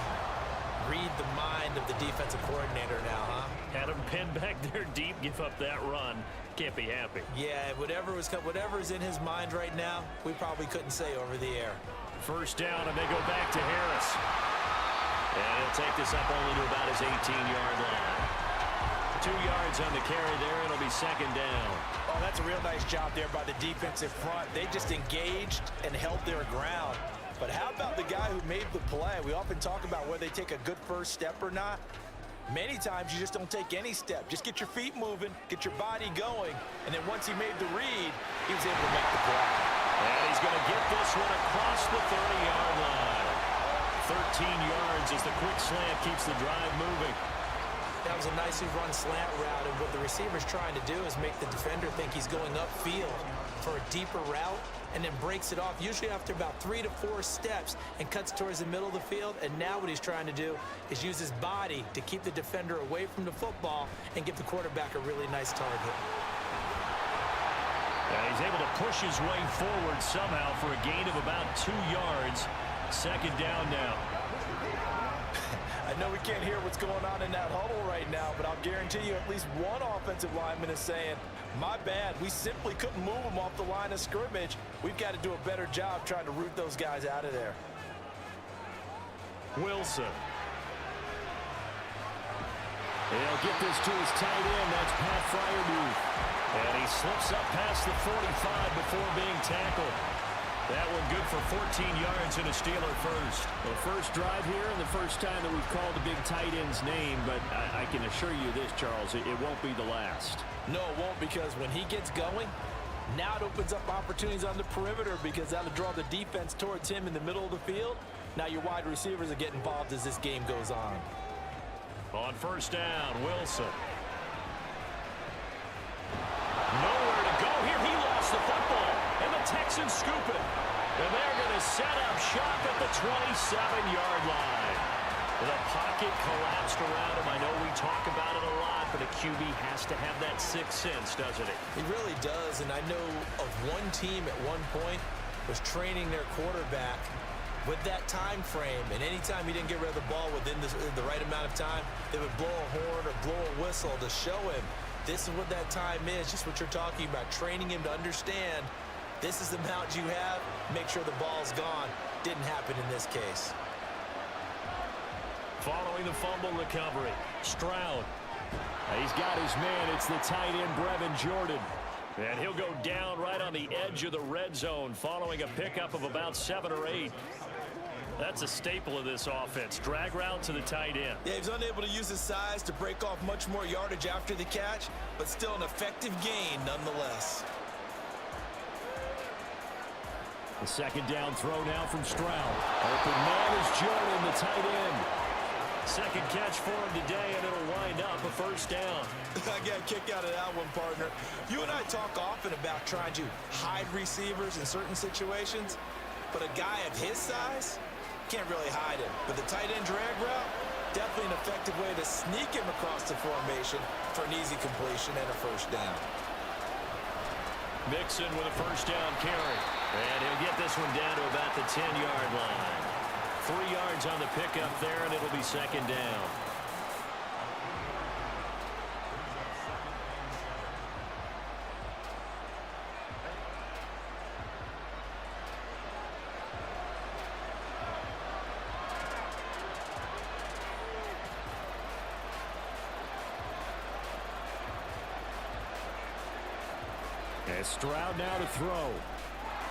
read the mind of the defensive coordinator now, huh? Had him pinned back there deep, give up that run. Can't be happy. Yeah, whatever's in his mind right now, we probably couldn't say over the air. First down, and they go back to Harris. And he'll take this up only to about his 18-yard line. 2 yards on the carry there. It'll be second down. Oh, that's a real nice job there by the defensive front. They just engaged and held their ground. But how about the guy who made the play? We often talk about whether they take a good first step or not. Many times you just don't take any step. Just get your feet moving, get your body going, and then once he made the read, he was able to make the play. And he's going to get this one across the 30-yard line. 13 yards as the quick slant keeps the drive moving. That was a nicely run slant route, and what the receiver's trying to do is make the defender think he's going upfield for a deeper route, and then breaks it off, usually after about 3 to 4 steps, and cuts towards the middle of the field. And now what he's trying to do is use his body to keep the defender away from the football and give the quarterback a really nice target. And he's able to push his way forward somehow for a gain of about 2 yards. Second down now. I know we can't hear what's going on in that huddle right now, but I'll guarantee you at least one offensive lineman is saying, my bad, we simply couldn't move them off the line of scrimmage. We've got to do a better job trying to root those guys out of there. Wilson. He'll get this to his tight end. That's Pat Freiermuth. And he slips up past the 45 before being tackled. That one good for 14 yards and a Steeler first. The first drive here and the first time that we've called the big tight end's name, but I can assure you this, Charles, it won't be the last. No, it won't, because when he gets going, now it opens up opportunities on the perimeter, because that'll draw the defense towards him in the middle of the field. Now your wide receivers are getting involved as this game goes on. On first down, Wilson. Nowhere to go here. He lost the football, and the Texans scoop it. And they're going to set up shop at the 27-yard line. The pocket collapsed around him. I know we talk about it a lot, but a QB has to have that sixth sense, doesn't he? He really does, and I know of one team at one point was training their quarterback with that time frame, and anytime he didn't get rid of the ball within the right amount of time, they would blow a horn or blow a whistle to show him this is what that time is, just what you're talking about, training him to understand this is the amount you have, make sure the ball's gone. Didn't happen in this case. Following the fumble recovery, Stroud. He's got his man. It's the tight end, Brevin Jordan. And he'll go down right on the edge of the red zone following a pickup of about 7 or 8. That's a staple of this offense. Drag route to the tight end. Yeah, he was unable to use his size to break off much more yardage after the catch, but still an effective gain nonetheless. The second down throw now from Stroud. Open man is Jordan, the tight end. Second catch for him today, and it'll wind up a first down. I got a kick out of that one, partner. You and I talk often about trying to hide receivers in certain situations, but a guy of his size can't really hide him. But the tight end drag route, definitely an effective way to sneak him across the formation for an easy completion and a first down. Mixon with a first down carry. And he'll get this one down to about the 10-yard line. 3 yards on the pickup there, and it'll be second down. And Stroud now to throw.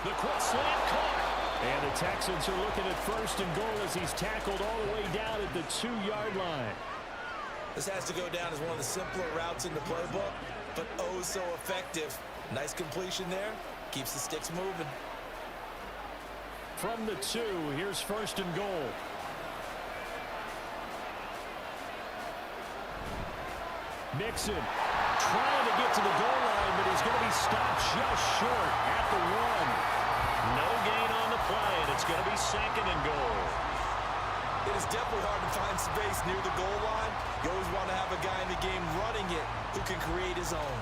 The quick slant caught. And the Texans are looking at first and goal as he's tackled all the way down at the 2-yard line. This has to go down as one of the simpler routes in the playbook, but oh so effective. Nice completion there. Keeps the sticks moving. From the 2, here's first and goal. Mixon trying to get to the goal line, but he's going to be stopped just short at the 1. No gain on the play, and it's going to be second and goal. It is definitely hard to find space near the goal line. You always want to have a guy in the game running it who can create his own.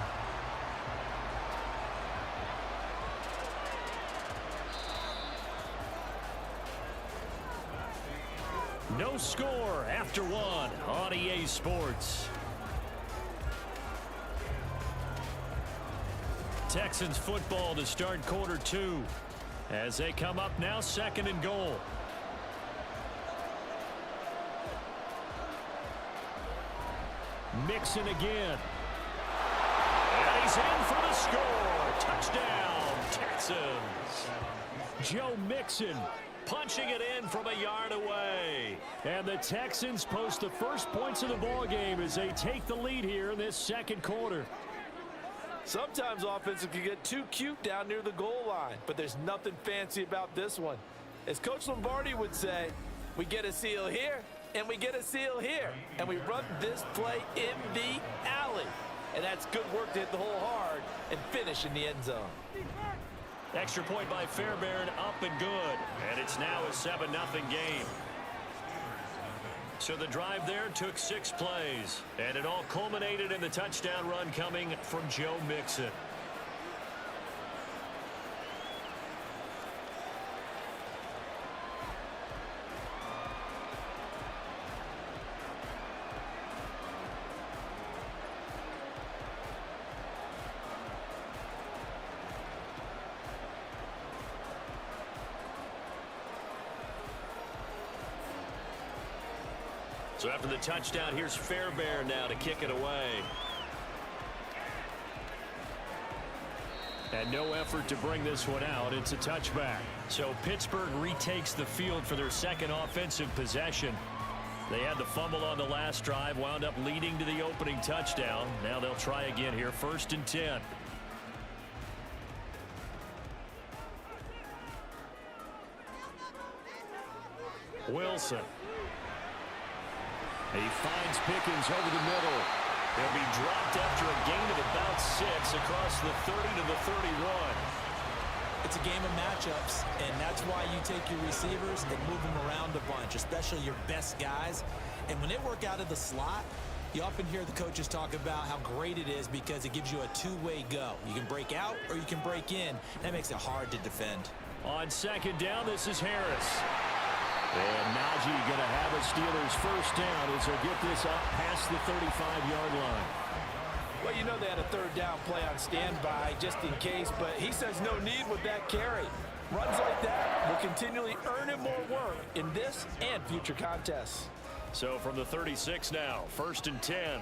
No score after 1 on EA Sports. Texans football to start quarter 2 as they come up now second and goal. Mixon again. And he's in for the score. Touchdown, Texans. Joe Mixon punching it in from a yard away. And the Texans post the first points of the ball game as they take the lead here in this second quarter. Sometimes offenses can get too cute down near the goal line, but there's nothing fancy about this one. As Coach Lombardi would say, we get a seal here, and we get a seal here, and we run this play in the alley. And that's good work to hit the hole hard and finish in the end zone. Extra point by Fairbairn, up and good. And it's now a 7-0 game. So the drive there took 6 plays, and it all culminated in the touchdown run coming from Joe Mixon. So after the touchdown, here's Fairbairn now to kick it away. And no effort to bring this one out. It's a touchback. So Pittsburgh retakes the field for their second offensive possession. They had the fumble on the last drive, wound up leading to the opening touchdown. Now they'll try again here, 1st and 10. Wilson. He finds Pickens over the middle. He'll be dropped after a gain of about 6 across the 30 to the 31. It's a game of matchups, and that's why you take your receivers and move them around a bunch, especially your best guys. And when they work out of the slot, you often hear the coaches talk about how great it is because it gives you a two-way go. You can break out or you can break in. That makes it hard to defend. On second down, this is Harris. And Najee going to have a Steelers first down as he'll get this up past the 35-yard line. Well, you know they had a third down play on standby just in case, but he says no need with that carry. Runs like that will continually earn him more work in this and future contests. So from the 36 now, 1st and 10.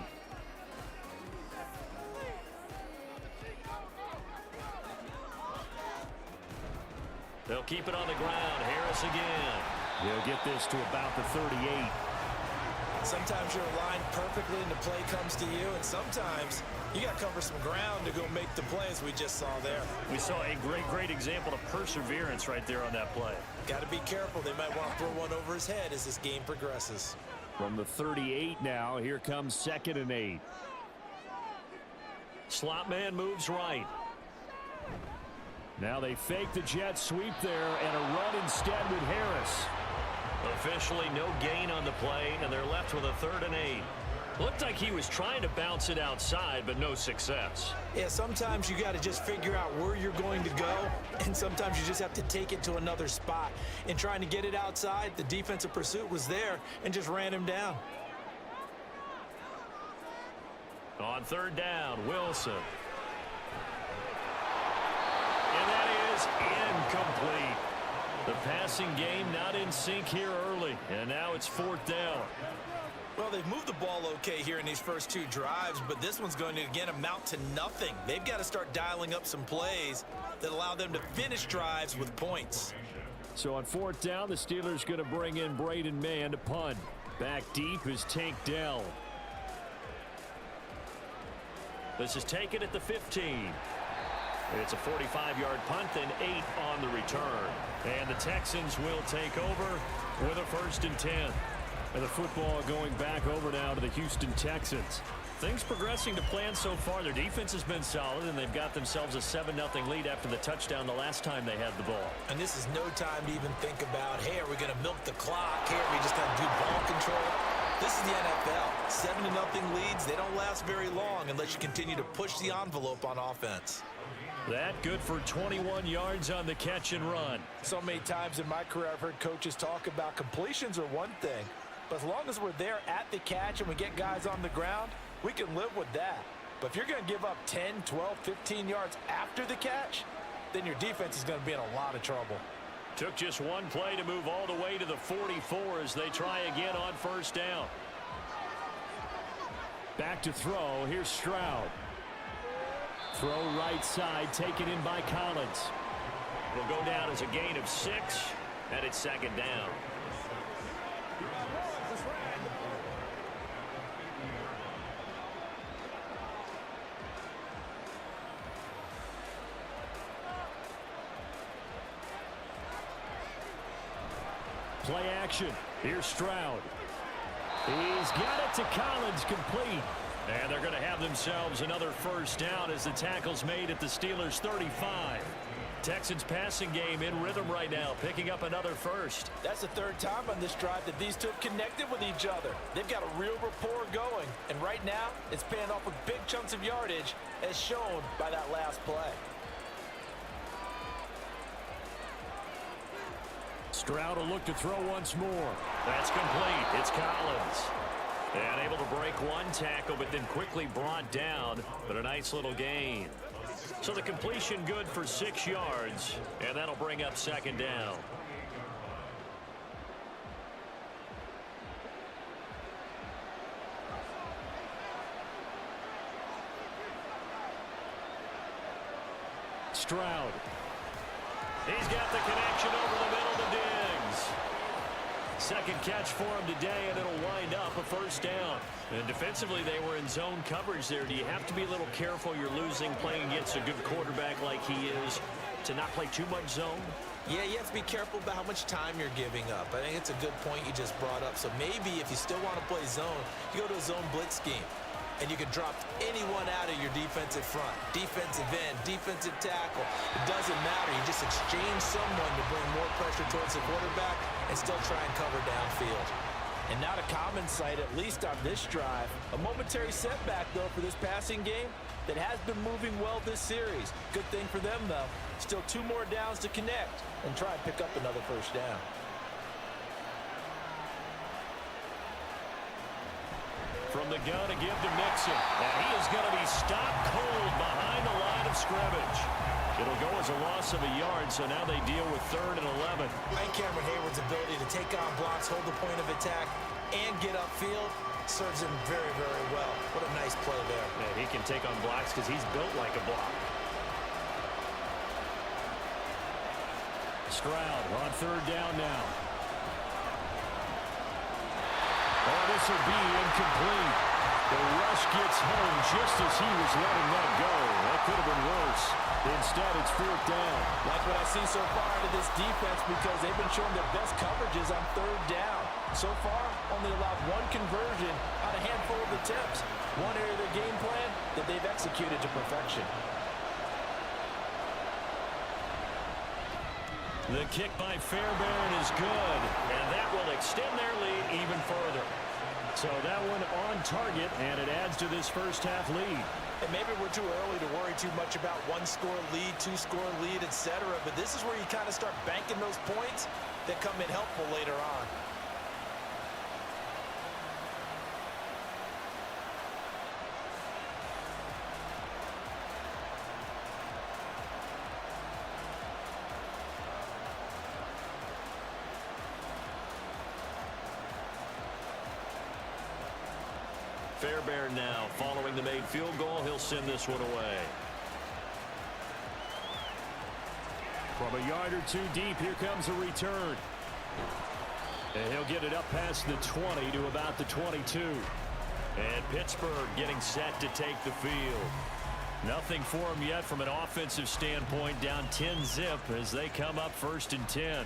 They'll keep it on the ground. Harris again. He'll get this to about the 38. Sometimes you're aligned perfectly and the play comes to you, and sometimes you got to cover some ground to go make the play, as we just saw there. We saw a great example of perseverance right there on that play. Got to be careful. They might want to throw one over his head as this game progresses. From the 38 now, here comes 2nd and 8. Slot man moves right. Now they fake the jet sweep there and a run instead with Harris. Officially no gain on the play, and they're left with a 3rd and 8. Looked like he was trying to bounce it outside, but no success. Yeah, sometimes you got to just figure out where you're going to go, and sometimes you just have to take it to another spot. In trying to get it outside, the defensive pursuit was there and just ran him down. On 3rd down, Wilson. And that is incomplete. The passing game not in sync here early, and now it's 4th down. Well, they've moved the ball okay here in these first 2 drives, but this one's going to, again, amount to nothing. They've got to start dialing up some plays that allow them to finish drives with points. So on 4th down, the Steelers going to bring in Braden Mann to punt. Back deep is Tank Dell. This is taken at the 15. It's a 45-yard punt, then 8 on the return. And the Texans will take over with a 1st and 10. And the football going back over now to the Houston Texans. Things progressing to plan so far. Their defense has been solid, and they've got themselves a 7-0 lead after the touchdown the last time they had the ball. And this is no time to even think about, hey, are we going to milk the clock? Hey, are we just going to do ball control? This is the NFL. 7-0 leads, they don't last very long unless you continue to push the envelope on offense. That good for 21 yards on the catch and run. So many times in my career I've heard coaches talk about completions are one thing, but as long as we're there at the catch and we get guys on the ground, we can live with that. But if you're going to give up 10, 12, 15 yards after the catch, then your defense is going to be in a lot of trouble. Took just one play to move all the way to the 44 as they try again on 1st down. Back to throw. Here's Stroud. Throw right side, taken in by Collins. Will go down as a gain of 6, and it's 2nd down. Play action. Here's Stroud. He's got it to Collins, complete. And they're going to have themselves another 1st down as the tackle's made at the Steelers' 35. Texans passing game in rhythm right now, picking up another 1st. That's the 3rd time on this drive that these two have connected with each other. They've got a real rapport going, and right now it's paying off with big chunks of yardage as shown by that last play. Stroud will look to throw once more. That's complete. It's Collins. And able to break one tackle, but then quickly brought down. But a nice little gain. So the completion good for 6 yards. And that'll bring up 2nd down. Stroud. He's got the connection over the middle to Diggs. Second catch for him today, and it'll wind up a 1st down. And defensively, they were in zone coverage there. Do you have to be a little careful? You're losing, playing against a good quarterback like he is, to not play too much zone? Yeah, you have to be careful about how much time you're giving up. I think it's a good point you just brought up. So maybe if you still want to play zone, you go to a zone blitz scheme. and you can drop anyone out of your defensive front. Defensive end, defensive tackle. It doesn't matter. You just exchange someone to bring more pressure towards the quarterback and still try and cover downfield. And not a common sight, at least on this drive. A momentary setback, though, for this passing game that has been moving well this series. Good thing for them, though. Still 2 more downs to connect and try and pick up another first down. From the gun to give to Mixon. And he is going to be stopped cold behind the line of scrimmage. It'll go as a loss of a yard, so now they deal with 3rd and 11. And Cameron Hayward's ability to take on blocks, hold the point of attack, and get upfield serves him very, very well. What a nice play there. And he can take on blocks because he's built like a block. Stroud on 3rd down now. Oh, this will be incomplete. The rush gets home just as he was letting that go. That could have been worse. Instead, it's 4th down. Like what I see so far out of this defense because they've been showing their best coverages on 3rd down. So far, only allowed 1 conversion on a handful of attempts. One area of their game plan that they've executed to perfection. The kick by Fairbairn is good, and that will extend their lead even further. So that one on target, and it adds to this first half lead. And maybe we're too early to worry too much about 1-score lead, 2-score lead, etc. But this is where you kind of start banking those points that come in helpful later on. Fairbairn now following the made field goal. He'll send this one away. From a yard or 2 deep, here comes a return. And he'll get it up past the 20 to about the 22. And Pittsburgh getting set to take the field. Nothing for him yet from an offensive standpoint. Down 10-zip as they come up 1st and 10.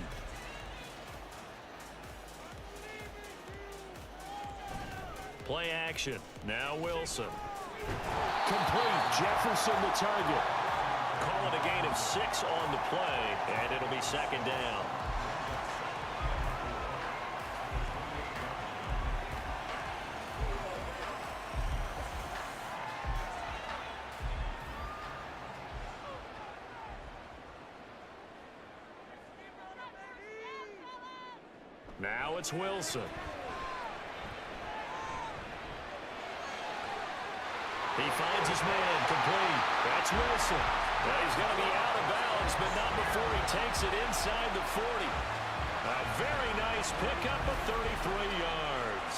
Play action. Now Wilson. Complete. Jefferson the target. Call it a gain of 6 on the play, and it'll be 2nd down. Now it's Wilson. He finds his man, complete. That's Wilson. Well, he's going to be out of bounds, but not before he takes it inside the 40. A very nice pickup of 33 yards.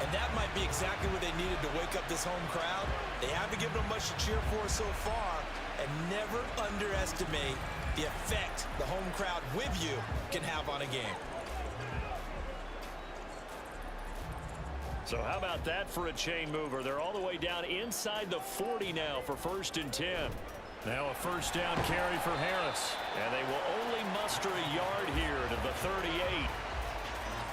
And that might be exactly what they needed to wake up this home crowd. They haven't given them much to cheer for so far, and never underestimate the effect the home crowd with you can have on a game. So how about that for a chain mover? They're all the way down inside the 40 now for 1st and 10. Now a 1st down carry for Harris. And they will only muster a yard here to the 38.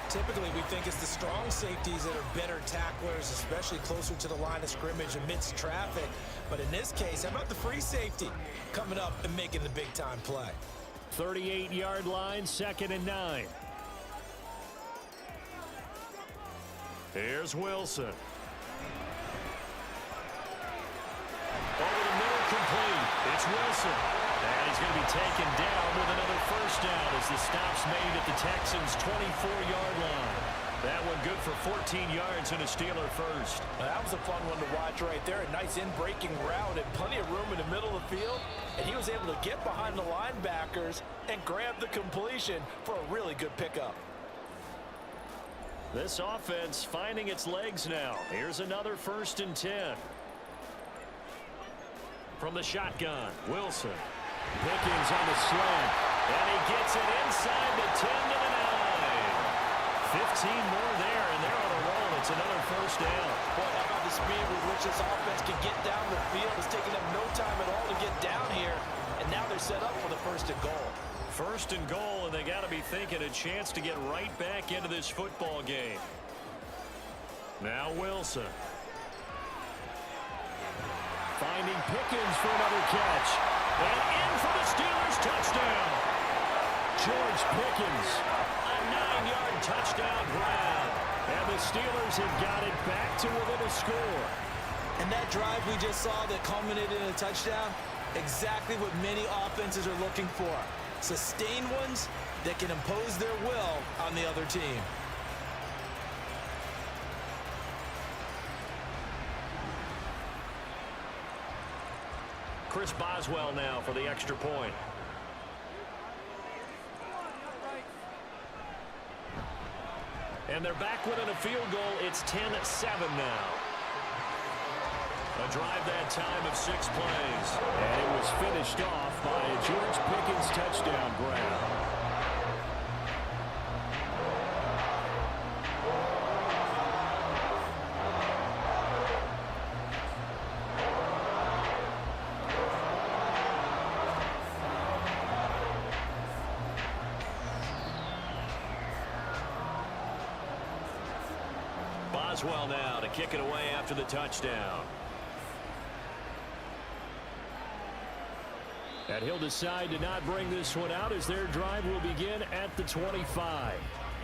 Typically, we think it's the strong safeties that are better tacklers, especially closer to the line of scrimmage amidst traffic. But in this case, how about the free safety coming up and making the big-time play? 38-yard line, 2nd and 9. Here's Wilson. Over the middle, complete. It's Wilson. And he's going to be taken down with another 1st down as the stop's made at the Texans' 24-yard line. That one good for 14 yards and a Steeler first. Well, that was a fun one to watch right there. A nice in-breaking route and plenty of room in the middle of the field. And he was able to get behind the linebackers and grab the completion for a really good pickup. This offense finding its legs now. Here's another 1st and 10. From the shotgun, Wilson. Pickens on the slant. And he gets it inside the 10 to the 9. 15 more there, and they're on a roll. It's another 1st down. Boy, how about the speed with which this offense can get down the field? It's taking them no time at all to get down here. And now they're set up for the 1st and goal. 1st and goal, and they got to be thinking a chance to get right back into this football game. Now Wilson. Finding Pickens for another catch. And in for the Steelers touchdown. George Pickens, a 9-yard touchdown grab. And the Steelers have got it back to within a score. And that drive we just saw that culminated in a touchdown, exactly what many offenses are looking for. Sustained ones that can impose their will on the other team. Chris Boswell now for the extra point. And they're back within a field goal. It's 10-7 now. A drive that time of 6 plays. And it was finished off by a George Pickens touchdown grab. Boswell now to kick it away after the touchdown. And he'll decide to not bring this one out as their drive will begin at the 25.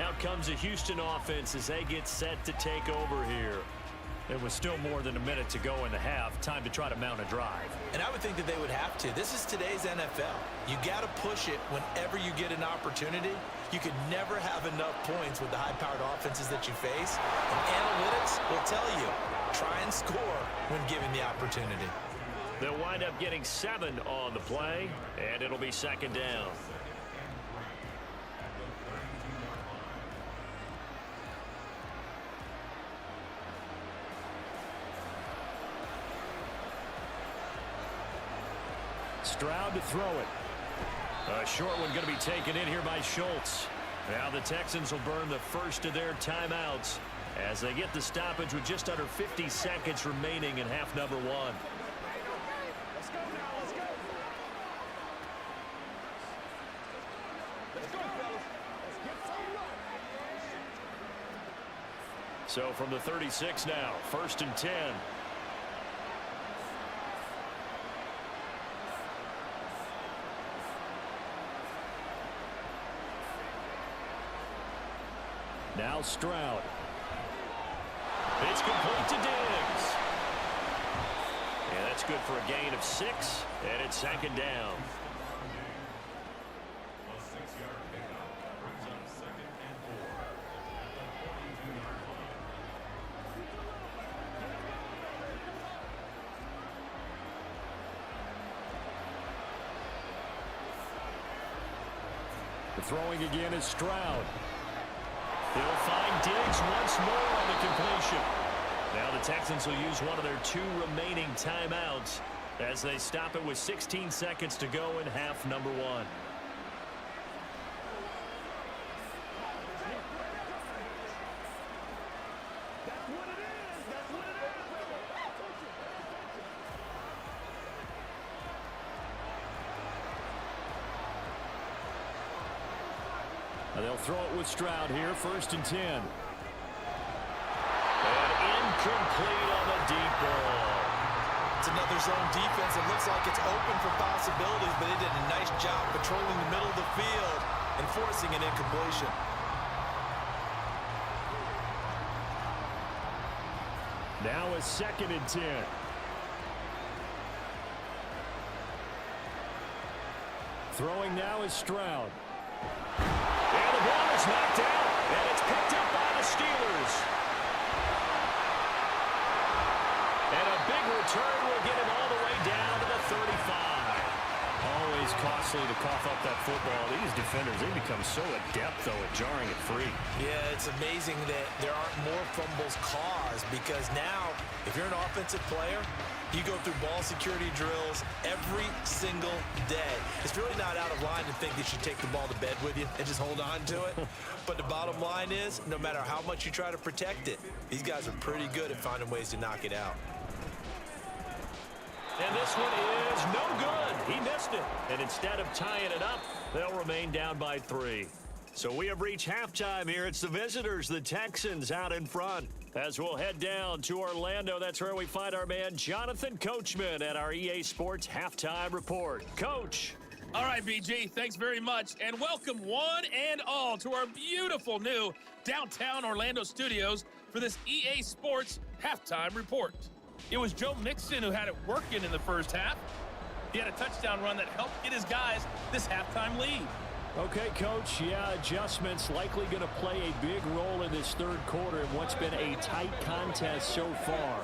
Out comes the Houston offense as they get set to take over here. There was still more than a minute to go in the half. Time to try to mount a drive. And I would think that they would have to. This is today's NFL. You got to push it whenever you get an opportunity. You can never have enough points with the high-powered offenses that you face. And analytics will tell you, try and score when given the opportunity. They'll wind up getting 7 on the play, and it'll be second down. Stroud to throw it. A short one going to be taken in here by Schultz. Now the Texans will burn the first of their timeouts as they get the stoppage with just under 50 seconds remaining in half number 1. Let's go now. Let's go. Let's go, fellas. Let's get some luck. So from the 36 now, 1st and 10. Now Stroud. It's complete to Diggs. And that's good for a gain of 6, and it's second down. The throwing again is Stroud. He'll find Diggs once more on the completion. Now the Texans will use one of their 2 remaining timeouts as they stop it with 16 seconds to go in half number 1. That's what it is. That's what it is. They'll throw it with Stroud here, 1st and 10. And incomplete on the deep ball. It's another zone defense. It looks like it's open for possibilities, but they did a nice job patrolling the middle of the field and forcing an incompletion. Now a 2nd and 10. Throwing now is Stroud. And the ball is knocked out, and it's picked up by the Steelers. And a big return will get him all the way down to the 35. Always costly to cough up that football. These defenders, they become so adept, though, at jarring it free. Yeah, it's amazing that there aren't more fumbles caused because now, if you're an offensive player, you go through ball security drills every single day. It's really not out of line to think you should take the ball to bed with you and just hold on to it. But the bottom line is, no matter how much you try to protect it, these guys are pretty good at finding ways to knock it out. And this one is no good. He missed it. And instead of tying it up, they'll remain down by 3. So we have reached halftime here. It's the visitors, the Texans, out in front. As we'll head down to Orlando, that's where we find our man Jonathan Coachman at our EA Sports Halftime Report. Coach. All right, BG, thanks very much. And welcome one and all to our beautiful new downtown Orlando studios for this EA Sports Halftime Report. It was Joe Mixon who had it working in the first half. He had a touchdown run that helped get his guys this halftime lead. Okay, Coach, yeah, adjustments likely going to play a big role in this third quarter in what's been a tight contest so far.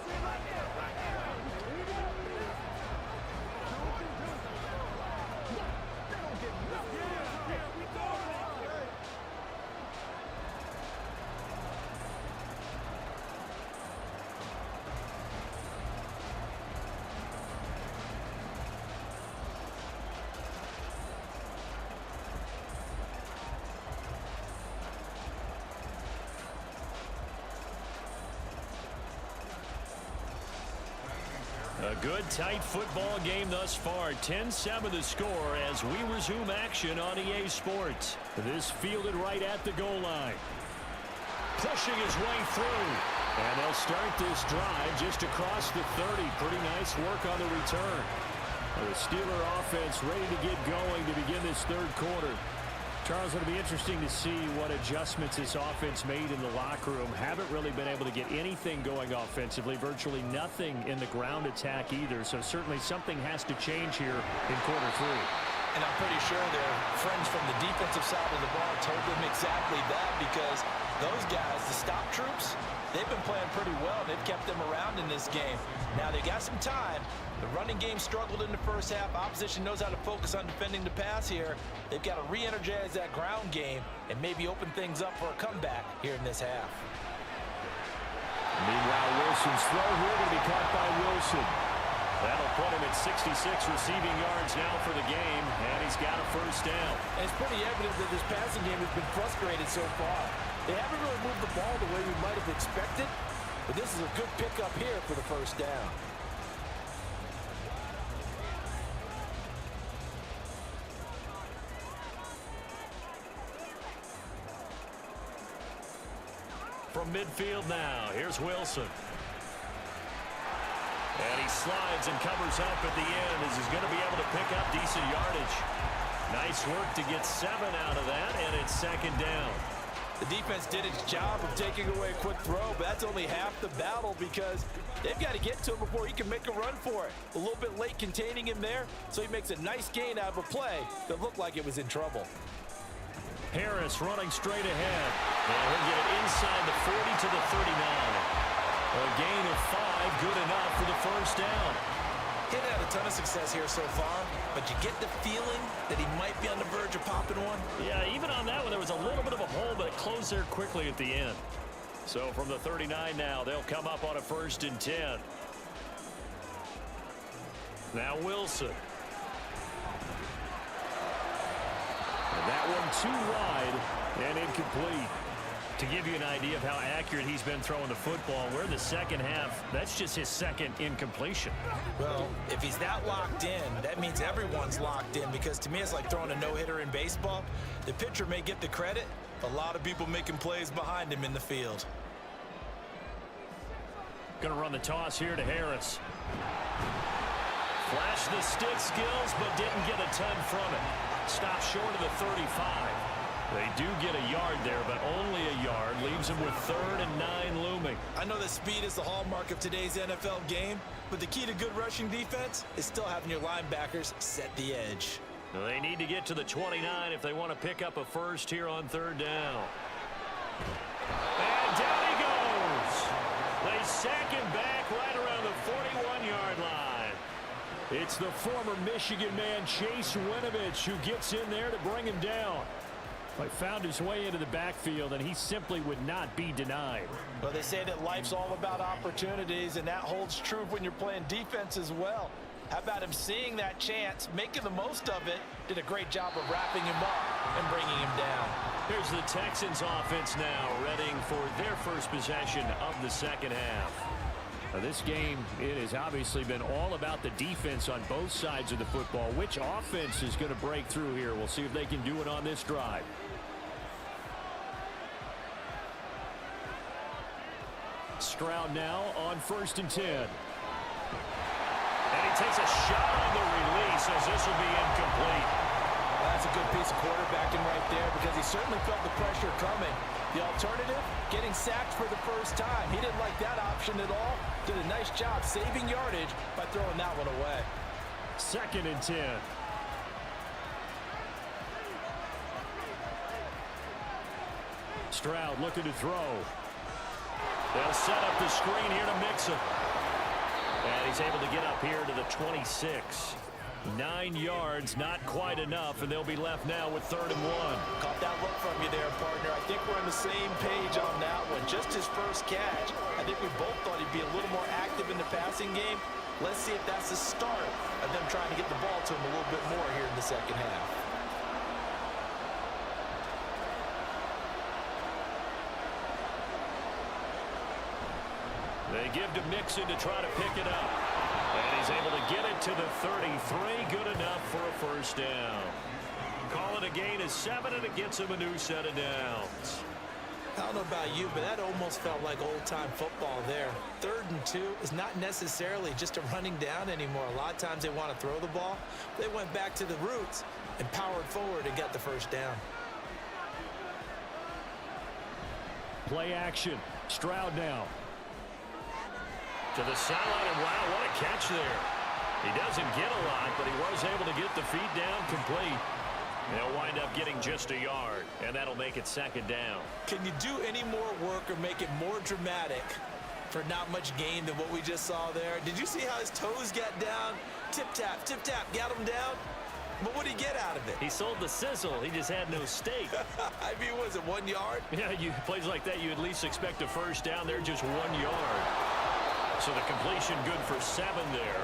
A good, tight football game thus far. 10-7 the score as we resume action on EA Sports. This fielded right at the goal line. Pushing his way through. And they'll start this drive just across the 30. Pretty nice work on the return. The Steeler offense ready to get going to begin this third quarter. Charles, it'll be interesting to see what adjustments this offense made in the locker room. Haven't really been able to get anything going offensively. Virtually nothing in the ground attack either. So certainly something has to change here in quarter three. And I'm pretty sure their friends from the defensive side of the ball told them exactly that, because those guys, the stop troops, they've been playing pretty well. They've kept them around in this game. Now they got some time. The running game struggled in the first half. Opposition knows how to focus on defending the pass here. They've got to re-energize that ground game and maybe open things up for a comeback here in this half. Meanwhile, Wilson's throw here to be caught by Wilson. That'll put him at 66 receiving yards now for the game, and he's got a first down. And it's pretty evident that this passing game has been frustrated so far. They haven't really moved the ball the way we might have expected, but this is a good pickup here for the first down. From midfield now, here's Wilson. And he slides and covers up at the end as he's going to be able to pick up decent yardage. Nice work to get 7 out of that, and it's second down. The defense did its job of taking away a quick throw, but that's only half the battle, because they've got to get to him before he can make a run for it. A little bit late containing him there, so he makes a nice gain out of a play that looked like it was in trouble. Harris running straight ahead. And he'll get it inside the 40 to the 39. A gain of 5, good enough for the first down. He had a ton of success here so far, but you get the feeling that he might be on the verge of popping one. Yeah, even on that one, there was a little bit of a hole, but it closed there quickly at the end. So from the 39 now, they'll come up on a 1st and 10. Now Wilson. That one too wide and incomplete. To give you an idea of how accurate he's been throwing the football, we're in the second half. That's just his second incompletion. Well, if he's that locked in, that means everyone's locked in, because to me it's like throwing a no-hitter in baseball. The pitcher may get the credit. A lot of people making plays behind him in the field. Going to run the toss here to Harris. Flashed the stick skills, but didn't get a ton from it. Stopped short of the 35. They do get a yard there, but only a yard. Leaves them with 3rd and 9 looming. I know that speed is the hallmark of today's NFL game, but the key to good rushing defense is still having your linebackers set the edge. They need to get to the 29 if they want to pick up a first here on 3rd down. And down he goes. They sack him back right around the 41-yard line. It's the former Michigan man, Chase Winovich, who gets in there to bring him down. But found his way into the backfield, and he simply would not be denied. Well, they say that life's all about opportunities, and that holds true when you're playing defense as well. How about him seeing that chance, making the most of it, did a great job of wrapping him up and bringing him down. Here's the Texans offense now, readying for their first possession of the second half. Now, this game, it has obviously been all about the defense on both sides of the football. Which offense is going to break through here? We'll see if they can do it on this drive. Stroud now on 1st and 10. And he takes a shot on the release as this will be incomplete. Well, that's a good piece of quarterbacking right there because he certainly felt the pressure coming. The alternative, getting sacked for the first time. He didn't like that option at all. Did a nice job saving yardage by throwing that one away. 2nd and 10. Stroud looking to throw. They'll set up the screen here to Mixon. And he's able to get up here to the 26. 9 yards, not quite enough, and they'll be left now with 3rd and 1. Caught that look from you there, partner. I think we're on the same page on that one. Just his first catch. I think we both thought he'd be a little more active in the passing game. Let's see if that's the start of them trying to get the ball to him a little bit more here in the second half. They give to Mixon to try to pick it up. And he's able to get it to the 33. Good enough for a first down. Call it a gain of 7, and it gets him a new set of downs. I don't know about you, but that almost felt like old-time football there. 3rd and 2 is not necessarily just a running down anymore. A lot of times they want to throw the ball. They went back to the roots and powered forward and got the first down. Play action. Stroud now. To the sideline, and wow, what a catch there. He doesn't get a lot, but he was able to get the feet down complete. They'll wind up getting just a yard, and that'll make it 2nd down. Can you do any more work or make it more dramatic for not much gain than what we just saw there? Did you see how his toes got down? Tip-tap, got him down. But what did he get out of it? He sold the sizzle. He just had no steak. I mean, was it 1 yard? Yeah, plays like that, you at least expect a first down. They're just 1 yard. So the completion good for 7 there.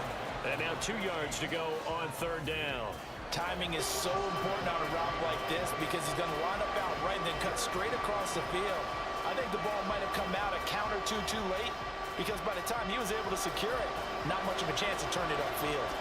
And now 2 yards to go on 3rd down. Timing is so important on a route like this because he's going to line up out right and then cut straight across the field. I think the ball might have come out a count or two too late because by the time he was able to secure it, not much of a chance to turn it upfield.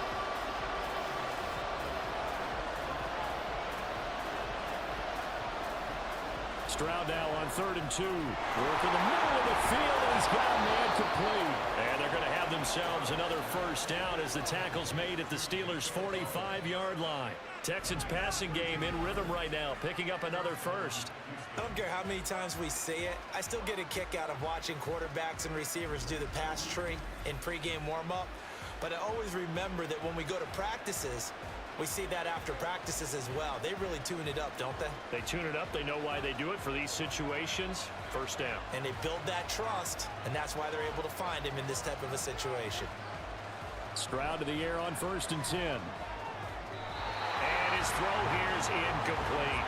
Stroud now on 3rd and 2. Work in the middle of the field, and he's got a man complete. And they're going to have themselves another first down as the tackle's made at the Steelers' 45-yard line. Texans passing game in rhythm right now, picking up another first. I don't care how many times we say it, I still get a kick out of watching quarterbacks and receivers do the pass tree in pregame warm-up. But I always remember that when we go to practices, we see that after practices as well. They really tune it up, don't they? They tune it up. They know why they do it for these situations. First down. And they build that trust, and that's why they're able to find him in this type of a situation. Stroud to the air on 1st and 10. And his throw here is incomplete.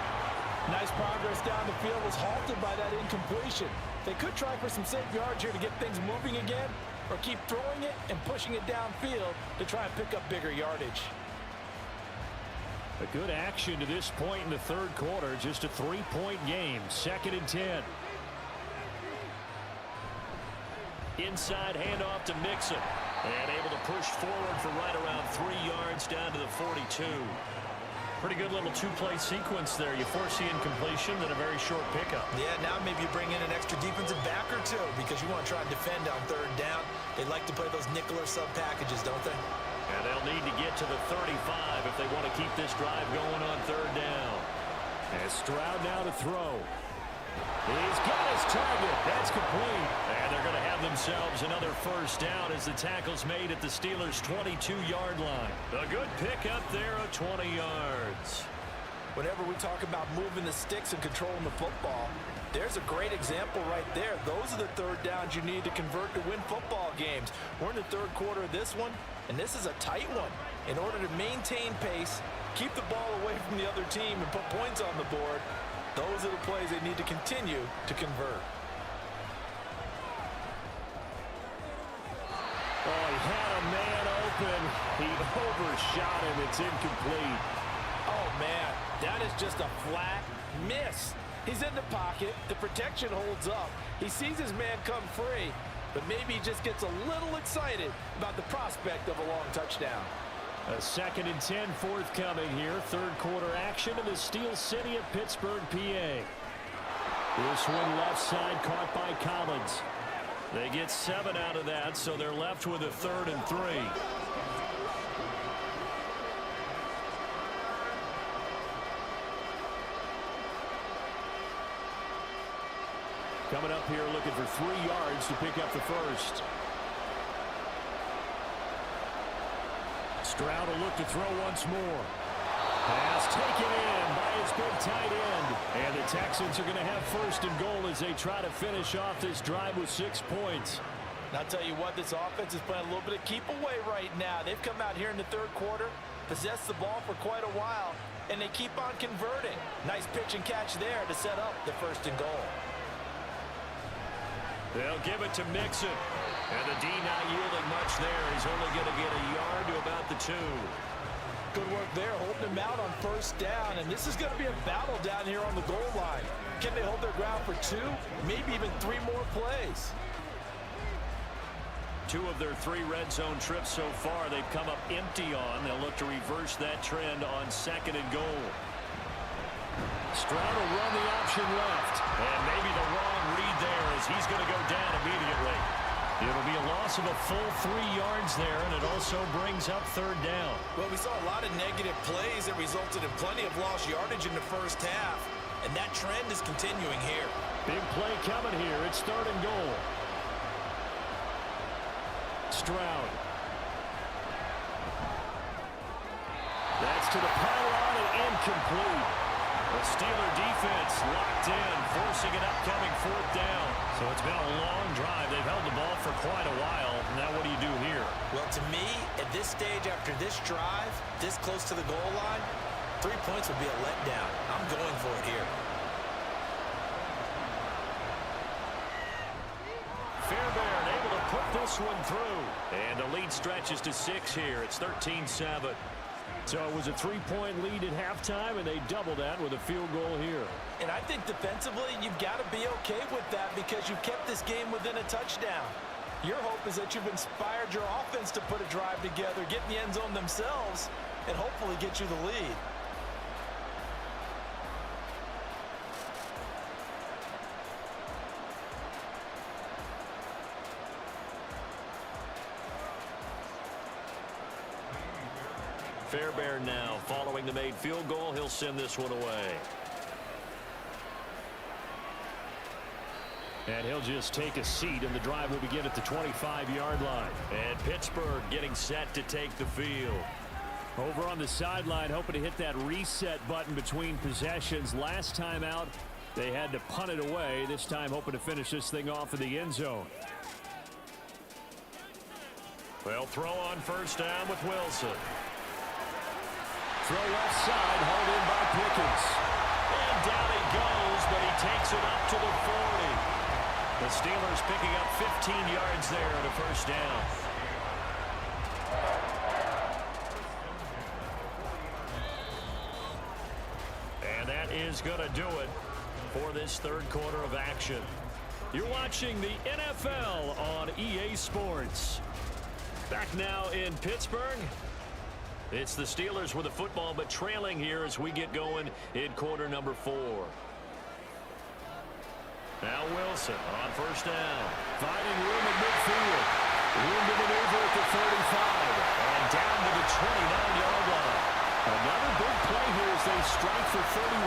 Nice progress down the field was halted by that incompletion. They could try for some safe yards here to get things moving again, or keep throwing it and pushing it downfield to try and pick up bigger yardage. A good action to this point in the 3rd quarter. Just a 3-point game. 2nd and 10. Inside handoff to Mixon. And able to push forward for right around 3 yards down to the 42. Pretty good little 2-play sequence there. You force the incompletion, then a very short pickup. Yeah, now maybe you bring in an extra defensive back or two because you want to try and defend on 3rd down. They like to play those nickel or sub packages, don't they? And they'll need to get to the 35 if they want to keep this drive going on 3rd down. And Stroud now to throw. He's got his target. That's complete. And they're going to have themselves another first down as the tackle's made at the Steelers' 22-yard line. A good pickup there of 20 yards. Whenever we talk about moving the sticks and controlling the football, there's a great example right there. Those are the 3rd downs you need to convert to win football games. We're in the 3rd quarter of this one, and this is a tight one. In order to maintain pace, keep the ball away from the other team, and put points on the board, those are the plays they need to continue to convert. Oh, he had a man open. He overshot him. It's incomplete. Oh, man, that is just a flat miss. He's in the pocket. The protection holds up. He sees his man come free, but maybe he just gets a little excited about the prospect of a long touchdown. A 2nd and 10 forthcoming here. 3rd quarter action in the Steel City of Pittsburgh, PA. This one left side caught by Collins. They get 7 out of that, so they're left with a 3rd and 3. Coming up here looking for 3 yards to pick up the first. Stroud will look to throw once more. Pass taken in by his big tight end. And the Texans are going to have 1st and goal as they try to finish off this drive with 6 points. And I'll tell you what, this offense is playing a little bit of keep away right now. They've come out here in the 3rd quarter, possessed the ball for quite a while, and they keep on converting. Nice pitch and catch there to set up the 1st and goal. They'll give it to Mixon. And the D not yielding much there. He's only going to get a yard to about the 2. Good work there, holding him out on 1st down. And this is going to be a battle down here on the goal line. Can they hold their ground for 2, maybe even 3 more plays? 2 of their 3 red zone trips so far they've come up empty on. They'll look to reverse that trend on 2nd and goal. Stroud will run the option left. And maybe the wrong read there as he's going to go down immediately. It'll be a loss of a full 3 yards there, and it also brings up 3rd down. Well, we saw a lot of negative plays that resulted in plenty of lost yardage in the 1st half, and that trend is continuing here. Big play coming here. It's 3rd and goal. Stroud. That's to the pylon and incomplete. The Steeler defense locked in, forcing an upcoming 4th down. So it's been a long drive. They've held the ball for quite a while. Now what do you do here? Well, to me, at this stage after this drive, this close to the goal line, 3 points would be a letdown. I'm going for it here. Fairbairn able to put this one through. And the lead stretches to 6 here. It's 13-7. So it was a 3-point lead at halftime, and they doubled that with a field goal here. And I think defensively, you've got to be okay with that because you've kept this game within a touchdown. Your hope is that you've inspired your offense to put a drive together, get in the end zone themselves, and hopefully get you the lead. Fairbairn now following the made field goal. He'll send this one away. And he'll just take a seat, and the drive will begin at the 25-yard line. And Pittsburgh getting set to take the field. Over on the sideline, hoping to hit that reset button between possessions. Last time out, they had to punt it away. This time hoping to finish this thing off in the end zone. They'll throw on 1st down with Wilson. Throw left side, hauled in by Pickens. And down he goes, but he takes it up to the 40. The Steelers picking up 15 yards there at a 1st down. And that is going to do it for this 3rd quarter of action. You're watching the NFL on EA Sports. Back now in Pittsburgh. It's the Steelers with the football, but trailing here as we get going in quarter number 4. Now Wilson on 1st down. Finding room at midfield. Room to maneuver at the 35. And down to the 29-yard line. Another big play here as they strike for 31.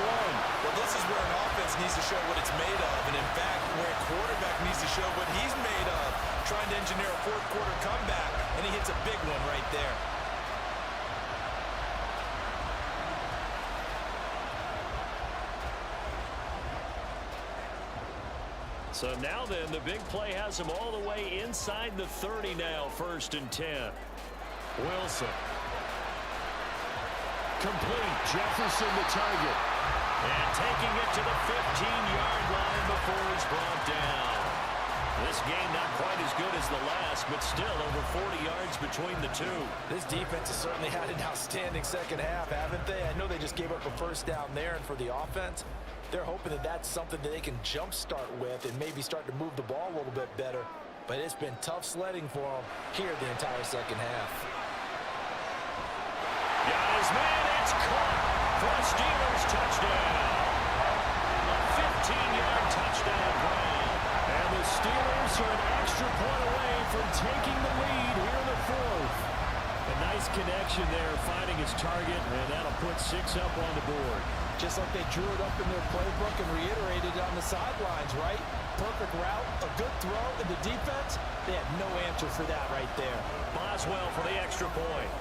Well, this is where an offense needs to show what it's made of. And in fact, where a quarterback needs to show what he's made of. Trying to engineer a 4th quarter comeback. And he hits a big one right there. So now then, the big play has them all the way inside the 30 now, 1st and 10. Wilson. Complete. Jefferson the target. And taking it to the 15-yard line before he's brought down. This game not quite as good as the last, but still over 40 yards between the 2. This defense has certainly had an outstanding 2nd half, haven't they? I know they just gave up a 1st down there, and for the offense, they're hoping that that's something that they can jumpstart with and maybe start to move the ball a little bit better. But it's been tough sledding for them here the entire 2nd half. Got his man. It's caught for a Steelers touchdown. A 15-yard touchdown grab. And the Steelers are an extra point away from taking the lead here in the fourth. A nice connection there, finding his target, and that'll put 6 up on the board. Just like they drew it up in their playbook and reiterated it on the sidelines, right? Perfect route, a good throw, and the defense, they had no answer for that right there. Boswell for the extra point.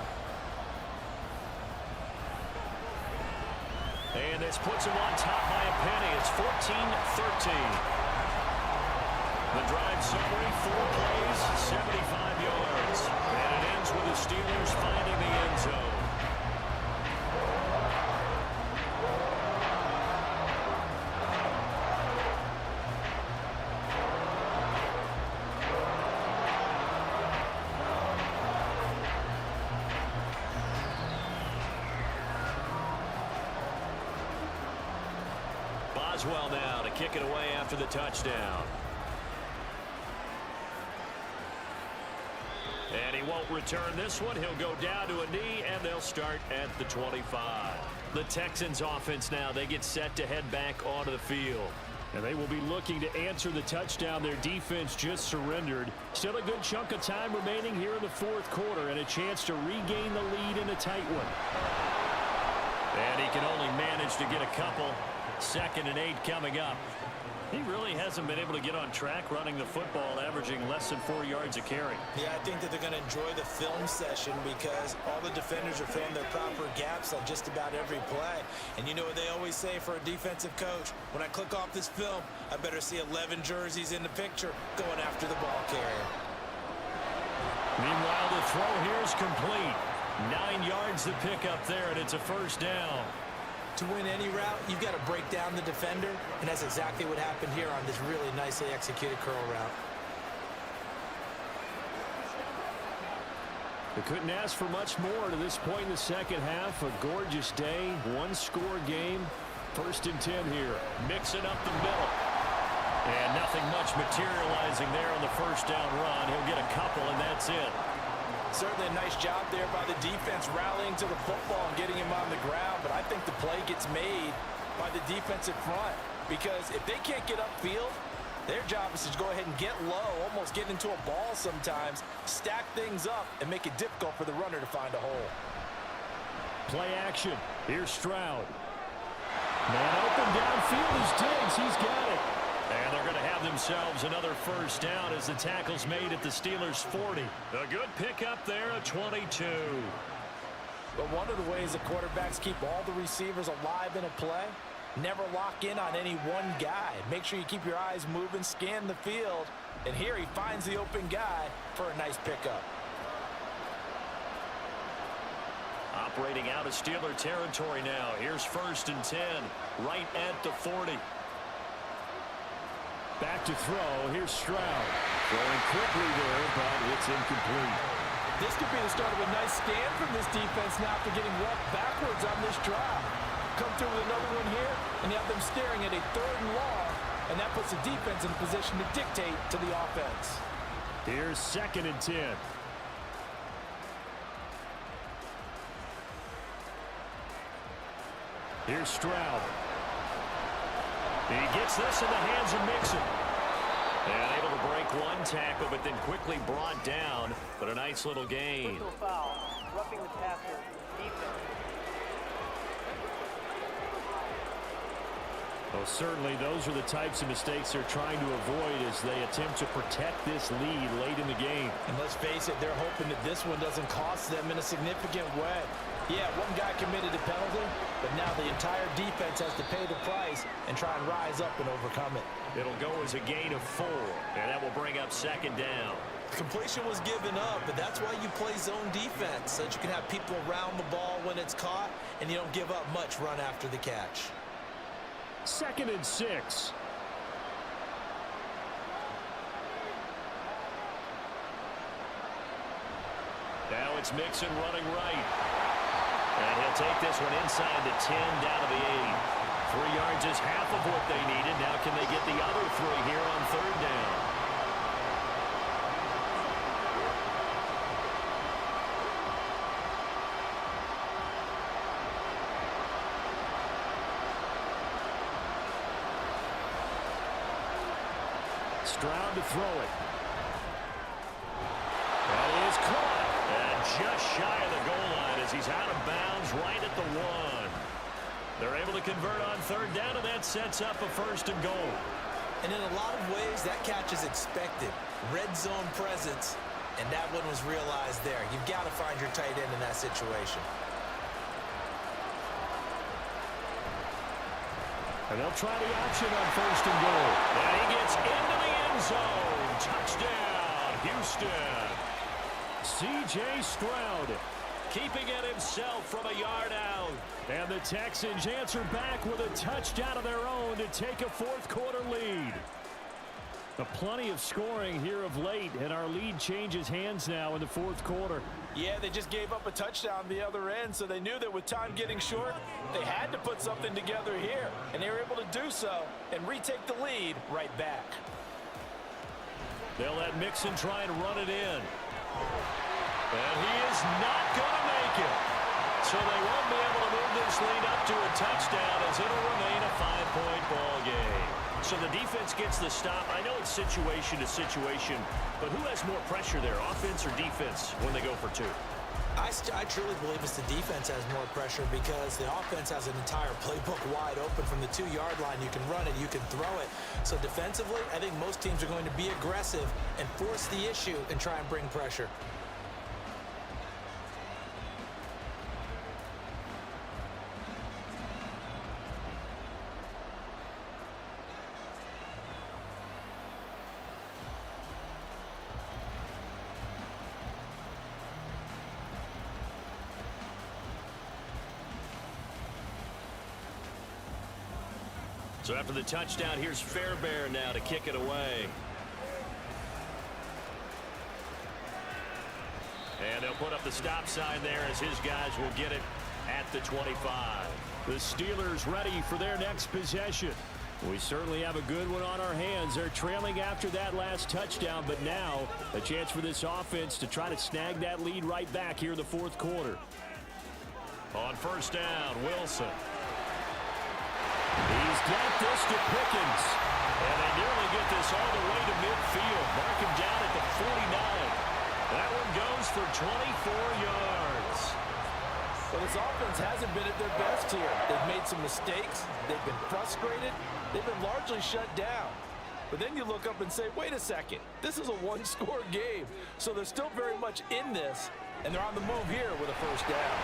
And this puts him on top by a penny. It's 14-13. The drive summary, 4 plays, 75 yards. And it ends with the Steelers finding the end zone. Boswell now to kick it away after the touchdown. And he won't return this one. He'll go down to a knee, and they'll start at the 25. The Texans offense now, they get set to head back onto the field. And they will be looking to answer the touchdown their defense just surrendered. Still a good chunk of time remaining here in the fourth quarter, and a chance to regain the lead in a tight one. And he can only manage to get a couple. 2nd and 8 coming up. He really hasn't been able to get on track running the football, averaging less than 4 yards a carry. Yeah, I think that they're going to enjoy the film session because all the defenders are filling their proper gaps on just about every play. And you know what they always say for a defensive coach? When I click off this film, I better see 11 jerseys in the picture going after the ball carrier. Meanwhile, the throw here is complete. 9 yards to pick up there, and it's a first down. To win any route, you've got to break down the defender, and that's exactly what happened here on this really nicely executed curl route. They couldn't ask for much more to this point in the second half. A gorgeous day, one-score game. 1st and 10 here. Mixing up the middle. And nothing much materializing there on the first down run. He'll get a couple, and that's it. Certainly a nice job there by the defense rallying to the football and getting him on the ground, but I think the play gets made by the defensive front because if they can't get upfield, their job is to go ahead and get low, almost get into a ball sometimes, stack things up, and make it difficult for the runner to find a hole. Play action. Here's Stroud. Man open downfield is Diggs. He's got it. And they're going to have themselves another first down as the tackle's made at the Steelers' 40. A good pickup there at 22. But one of the ways that quarterbacks keep all the receivers alive in a play, never lock in on any one guy. Make sure you keep your eyes moving, scan the field. And here he finds the open guy for a nice pickup. Operating out of Steeler territory now. Here's 1st and 10, right at the 40. Back to throw. Here's Stroud. Throwing quickly there, but it's incomplete. This could be the start of a nice stand from this defense now after getting walked backwards on this drive. Come through with another one here, and you have them staring at a 3rd and long, and that puts the defense in a position to dictate to the offense. Here's 2nd and 10. Here's Stroud. He gets this in the hands of Mixon. And able to break one tackle, but then quickly brought down. But a nice little gain. Foul, roughing the passer, defense. Well, certainly those are the types of mistakes they're trying to avoid as they attempt to protect this lead late in the game. And let's face it, they're hoping that this one doesn't cost them in a significant way. Yeah, one guy committed a penalty, but now the entire defense has to pay the price and try and rise up and overcome it. It'll go as a gain of 4, and that will bring up 2nd down. Completion was given up, but that's why you play zone defense, so that you can have people around the ball when it's caught, and you don't give up much run after the catch. 2nd and 6. Now it's Mixon running right. And he'll take this one inside the 10, down to the 8. 3 yards is half of what they needed. Now can they get the other 3 here on 3rd down? Stroud to throw it. That is caught. And just shy of the goal line as he's out of bounds right at the 1. They're able to convert on 3rd down, and that sets up a 1st and goal. And in a lot of ways, that catch is expected. Red zone presence, and that one was realized there. You've got to find your tight end in that situation. And they'll try the option on 1st and goal. And he gets into the end zone. Touchdown, Houston. C.J. Stroud keeping it himself from a yard out. And the Texans answer back with a touchdown of their own to take a 4th quarter lead. Plenty of scoring here of late, and our lead changes hands now in the 4th quarter. Yeah, they just gave up a touchdown on the other end, so they knew that with time getting short, they had to put something together here, and they were able to do so and retake the lead right back. They'll let Mixon try and run it in. And he is not going to make it. So they won't be able to move this lead up to a touchdown as it'll remain a 5-point ball game. So the defense gets the stop. I know it's situation to situation, but who has more pressure there, offense or defense, when they go for 2? I truly believe it's the defense has more pressure because the offense has an entire playbook wide open from the 2-yard line. You can run it, you can throw it. So defensively, I think most teams are going to be aggressive and force the issue and try and bring pressure. So after the touchdown, here's Fairbairn now to kick it away. And they'll put up the stop sign there as his guys will get it at the 25. The Steelers ready for their next possession. We certainly have a good one on our hands. They're trailing after that last touchdown, but now a chance for this offense to try to snag that lead right back here in the 4th quarter. On 1st down, Wilson. He's got this to Pickens. And they nearly get this all the way to midfield. Mark him down at the 49. That one goes for 24 yards. Well, this offense hasn't been at their best here. They've made some mistakes. They've been frustrated. They've been largely shut down. But then you look up and say, wait a second. This is a 1-score game. So they're still very much in this, and they're on the move here with a 1st down.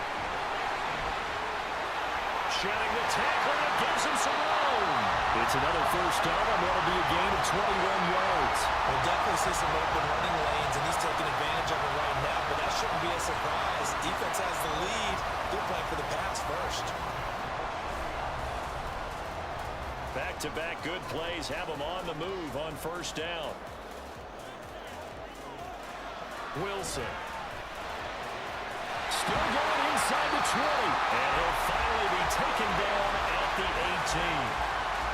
Shedding the tackle, and gives him some room. It's another 1st down, and that'll be a gain of 21 yards. We'll definitely see some open running lanes, and he's taking advantage of it right now, but that shouldn't be a surprise. Defense has the lead. They're playing for the pass first. Back-to-back good plays have them on the move on 1st down. Wilson. Still going inside the 20. And he'll finally be taken down at the 18.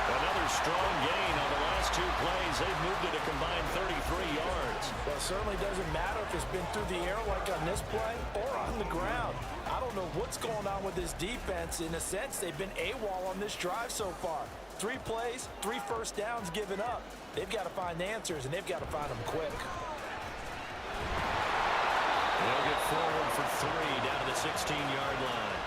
Another strong gain on the last 2 plays. They've moved it a combined 33 yards. Well, it certainly doesn't matter if it's been through the air like on this play or on the ground. I don't know what's going on with this defense. In a sense, they've been AWOL on this drive so far. 3 plays, 3 1st downs given up. They've got to find answers, and they've got to find them quick. They'll get forward for 3 down to the 16-yard line.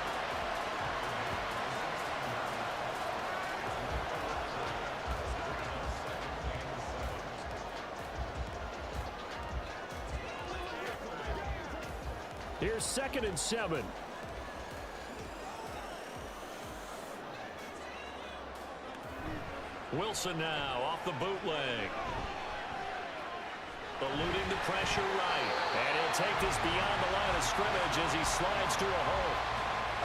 Here's 2nd and 7. Wilson now off the bootleg. Eluding the pressure right. And he'll take this beyond the line of scrimmage as he slides to a hole.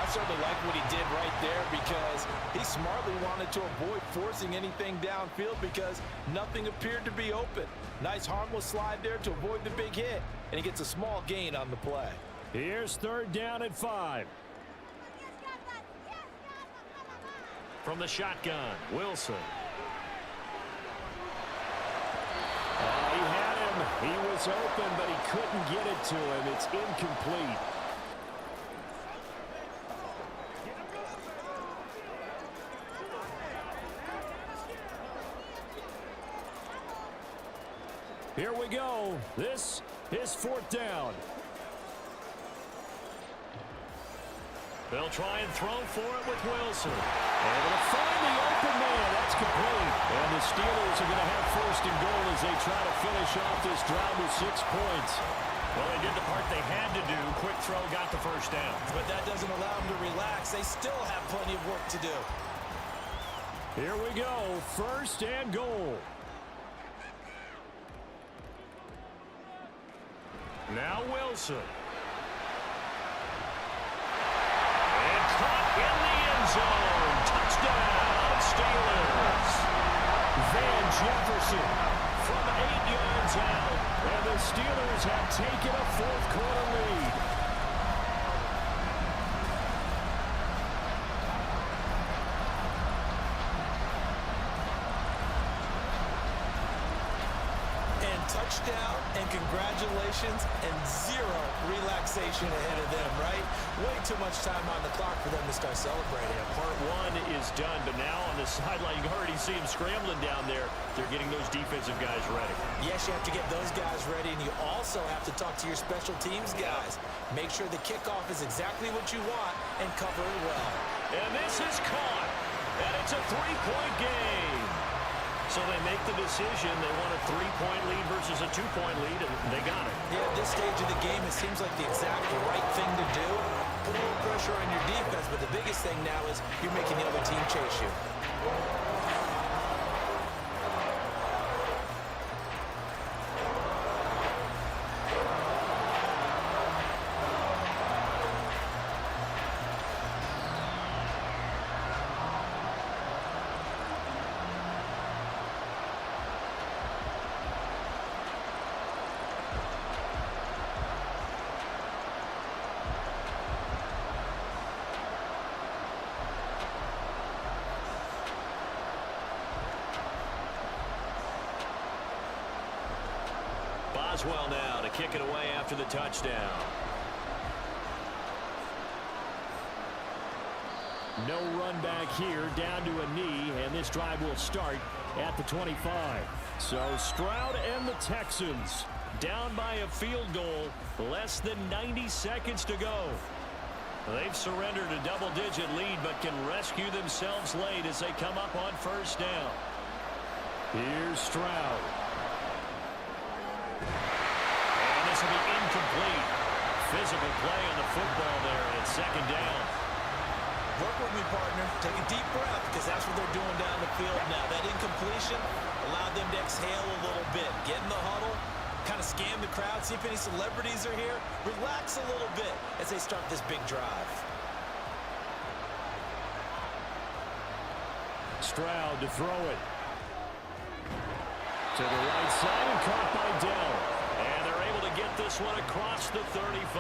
I certainly like what he did right there because he smartly wanted to avoid forcing anything downfield because nothing appeared to be open. Nice harmless slide there to avoid the big hit, and he gets a small gain on the play. Here's 3rd down at 5. From the shotgun, Wilson. He had him. He was open, but he couldn't get it to him. It's incomplete. Here we go. This is 4th down. They'll try and throw for it with Wilson. Able to find the open man. That's complete. And the Steelers are going to have 1st and goal as they try to finish off this drive with 6 points. Well, they did the part they had to do. Quick throw got the 1st down. But that doesn't allow them to relax. They still have plenty of work to do. Here we go. 1st and goal. Now Wilson. And caught in the end zone. Touchdown, Steelers. Van Jefferson from 8 yards out. And the Steelers have taken a 4th quarter lead. Touchdown and congratulations and 0 relaxation ahead of them, right? Way too much time on the clock for them to start celebrating. Part 1 is done, but now on the sideline, you already see them scrambling down there. They're getting those defensive guys ready. Yes, you have to get those guys ready, and you also have to talk to your special teams guys. Make sure the kickoff is exactly what you want and cover it well. And this is caught, and it's a 3-point game. So they make the decision. They want a 3-point lead versus a 2-point lead, and they got it. Yeah, at this stage of the game, it seems like the exact right thing to do. Put a little pressure on your defense, but the biggest thing now is you're making the other team chase you. Boswell now to kick it away after the touchdown. No run back here, down to a knee, and this drive will start at the 25. So Stroud and the Texans down by a field goal, less than 90 seconds to go. They've surrendered a double-digit lead, but can rescue themselves late as they come up on 1st down. Here's Stroud. And this will be incomplete. Physical play on the football there, and it's 2nd down. Work with me, partner. Take a deep breath, because that's what they're doing down the field now. That incompletion allowed them to exhale a little bit. Get in the huddle, kind of scan the crowd, see if any celebrities are here. Relax a little bit as they start this big drive. Stroud to throw it. To the right side and caught by Dell. And they're able to get this one across the 35.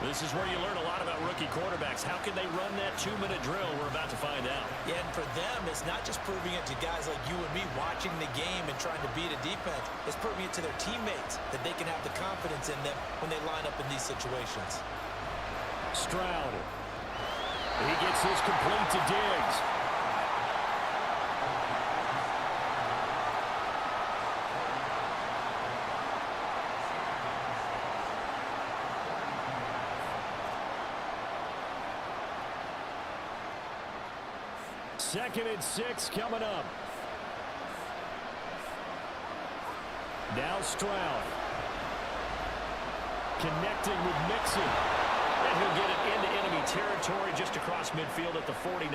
This is where you learn a lot about rookie quarterbacks. How can they run that 2-minute drill? We're about to find out. Yeah, and for them, it's not just proving it to guys like you and me watching the game and trying to beat a defense. It's proving it to their teammates that they can have the confidence in them when they line up in these situations. Stroud. He gets his complete to Diggs. Second and 6 coming up. Now Stroud. Connecting with Mixon. And he'll get it into enemy territory just across midfield at the 49.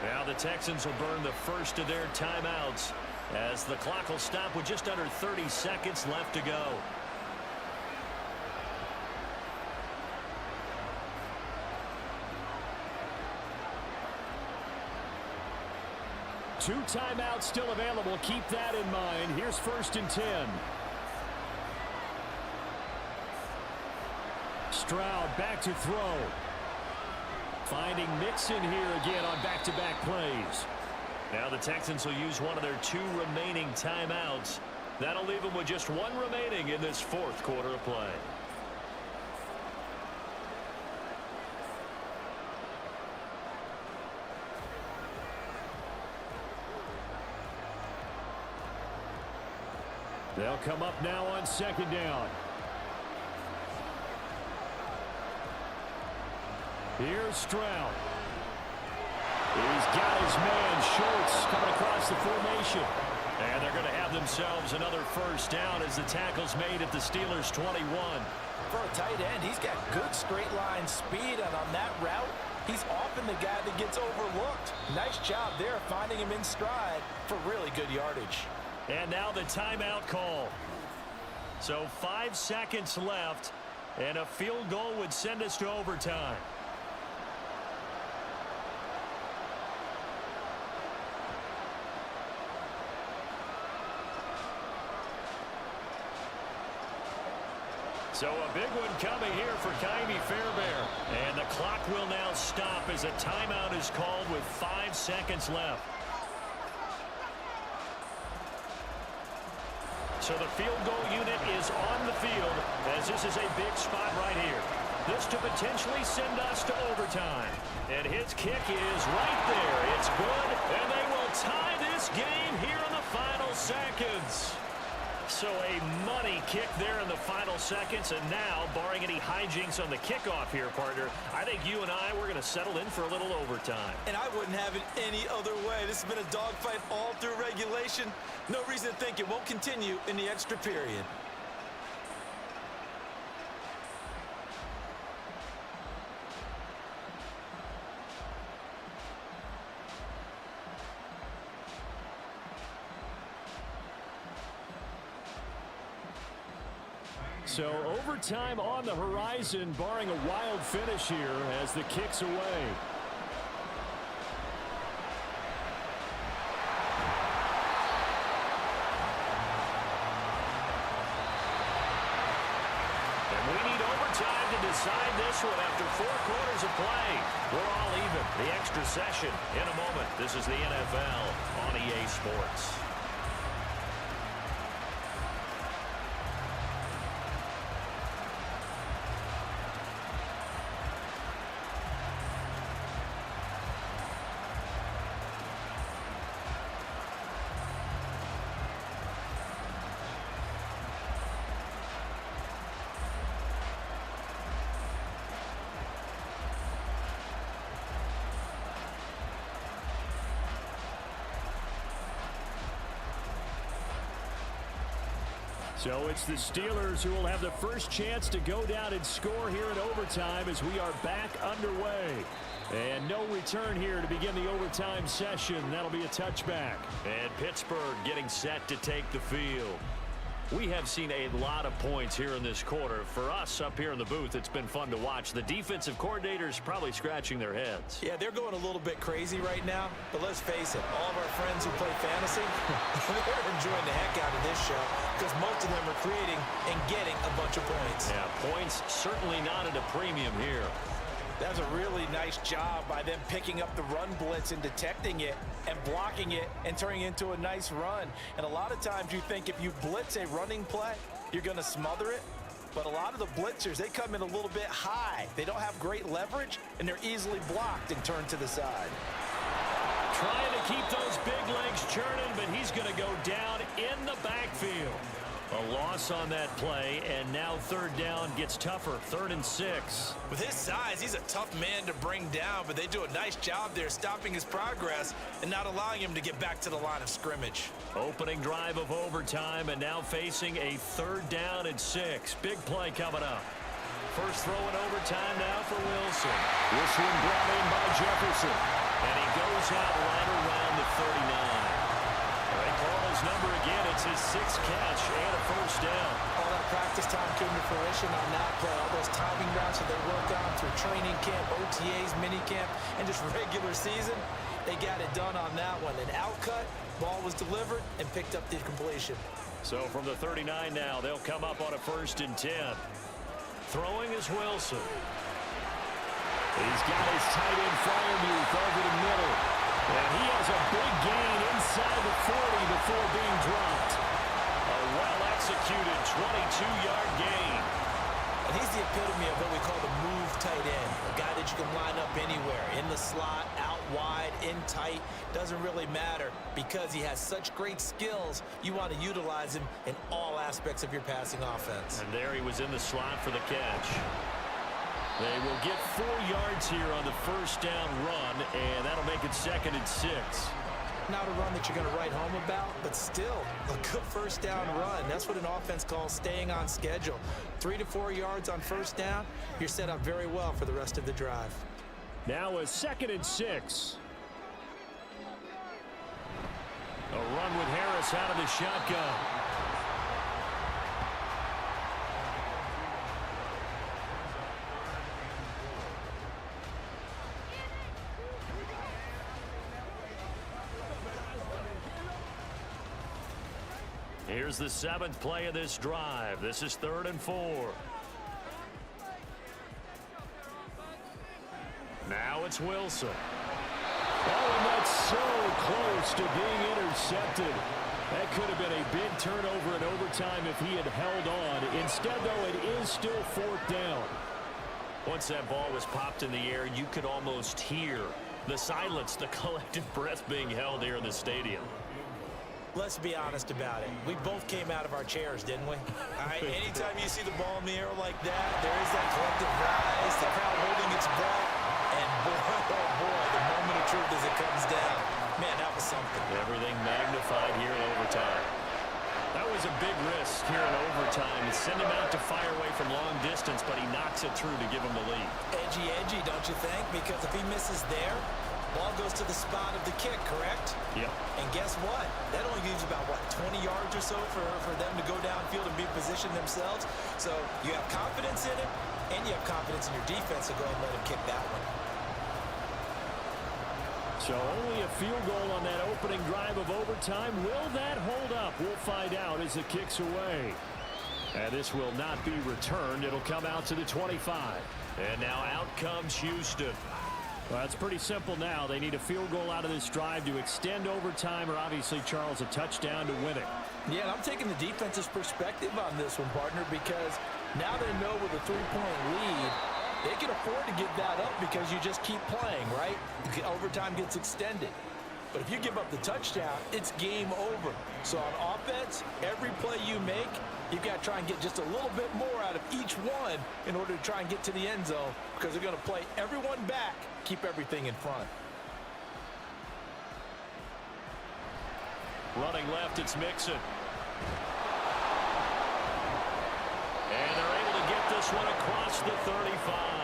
Now the Texans will burn the first of their timeouts as the clock will stop with just under 30 seconds left to go. Two timeouts still available. Keep that in mind. Here's 1st and 10. Stroud back to throw. Finding Mixon here again on back-to-back plays. Now the Texans will use one of their 2 remaining timeouts. That'll leave them with just 1 remaining in this 4th quarter of play. They'll come up now on 2nd down. Here's Stroud. He's got his man, Schultz, coming across the formation. And they're going to have themselves another 1st down as the tackle's made at the Steelers' 21. For a tight end, he's got good straight line speed, and on that route, he's often the guy that gets overlooked. Nice job there finding him in stride for really good yardage. And now the timeout call. So 5 seconds left, and a field goal would send us to overtime. So a big one coming here for Kymie Fairbairn. And the clock will now stop as a timeout is called with 5 seconds left. So the field goal unit is on the field as this is a big spot right here. This to potentially send us to overtime. And his kick is right there. It's good, and they will tie this game here in the final seconds. So a money kick there in the final seconds, and now, barring any hijinks on the kickoff here, partner, I think you and I, we're going to settle in for a little overtime. And I wouldn't have it any other way. This has been a dogfight all through regulation. No reason to think it won't continue in the extra period. So overtime on the horizon, barring a wild finish here as the kick's away. And we need overtime to decide this one after 4 quarters of play. We're all even. The extra session in a moment. This is the NFL on EA Sports. So it's the Steelers who will have the first chance to go down and score here in overtime as we are back underway. And no return here to begin the overtime session. That'll be a touchback. And Pittsburgh getting set to take the field. We have seen a lot of points here in this quarter. For us up here in the booth, it's been fun to watch. The defensive coordinators probably scratching their heads. Yeah, they're going a little bit crazy right now. But let's face it, all of our friends who play fantasy, they're enjoying the heck out of this show because most of them are creating and getting a bunch of points. Yeah, points certainly not at a premium here. That was a really nice job by them picking up the run blitz and detecting it and blocking it and turning it into a nice run. And a lot of times you think if you blitz a running play, you're going to smother it. But a lot of the blitzers, they come in a little bit high. They don't have great leverage, and they're easily blocked and turned to the side. Trying to keep those big legs churning, but he's going to go down in the backfield. A loss on that play, and now 3rd down gets tougher, 3rd and 6. With his size, he's a tough man to bring down, but they do a nice job there stopping his progress and not allowing him to get back to the line of scrimmage. Opening drive of overtime, and now facing a 3rd down and 6. Big play coming up. First throw in overtime now for Wilson. This one brought in by Jefferson, and he goes out right around the 39. They call his number again. It's his 6th catch and a 1st down. All that practice time came to fruition on that play. All those timing routes that they worked on through training camp, OTAs, minicamp, and just regular season, they got it done on that one. An outcut, ball was delivered, and picked up the completion. So from the 39 now, they'll come up on a 1st and 10. Throwing is Wilson. He's got his tight end Freiermuth over the middle. And he has a big gain inside the 40 before being dropped. A well-executed 22-yard gain. And he's the epitome of what we call the move tight end. A guy that you can line up anywhere, in the slot, out wide, in tight, doesn't really matter because he has such great skills. You want to utilize him in all aspects of your passing offense. And there he was in the slot for the catch. They will get 4 yards here on the first down run, and that'll make it 2nd and 6. Not a run that you're going to write home about, but still a good first down run. That's what an offense calls staying on schedule. 3 to 4 yards on first down, you're set up very well for the rest of the drive. Now a 2nd and 6. A run with Harris out of the shotgun. Here's the 7th play of this drive. This is 3rd and 4. Now it's Wilson. Oh, and that's so close to being intercepted. That could have been a big turnover in overtime if he had held on. Instead, though, it is still 4th down. Once that ball was popped in the air, you could almost hear the silence, the collective breath being held here in the stadium. Let's be honest about it. We both came out of our chairs, didn't we? All right, anytime you see the ball in the air like that, there is that collective rise, the crowd holding its breath, and boy, oh boy, the moment of truth as it comes down. Man, that was something. Everything magnified here in overtime. That was a big risk here in overtime. Send him out to fire away from long distance, but he knocks it through to give him the lead. Edgy, don't you think? Because if he misses there, ball goes to the spot of the kick, correct? Yep. And guess what? That only leaves about, 20 yards or so for them to go downfield and be positioned themselves. So you have confidence in him, and you have confidence in your defense to go ahead and let him kick that one. So only a field goal on that opening drive of overtime. Will that hold up? We'll find out as it kicks away. And this will not be returned. It'll come out to the 25. And now out comes Houston. Well, it's pretty simple now. They need a field goal out of this drive to extend overtime, or obviously, Charles, a touchdown to win it. Yeah, and I'm taking the defense's perspective on this one, partner, because now they know with a 3-point lead, they can afford to give that up because you just keep playing, right? Overtime gets extended. But if you give up the touchdown, it's game over. So on offense, every play you make, you've got to try and get just a little bit more out of each one in order to try and get to the end zone, because they're going to play everyone back, keep everything in front. Running left, it's Mixon. And they're able to get this one across the 35.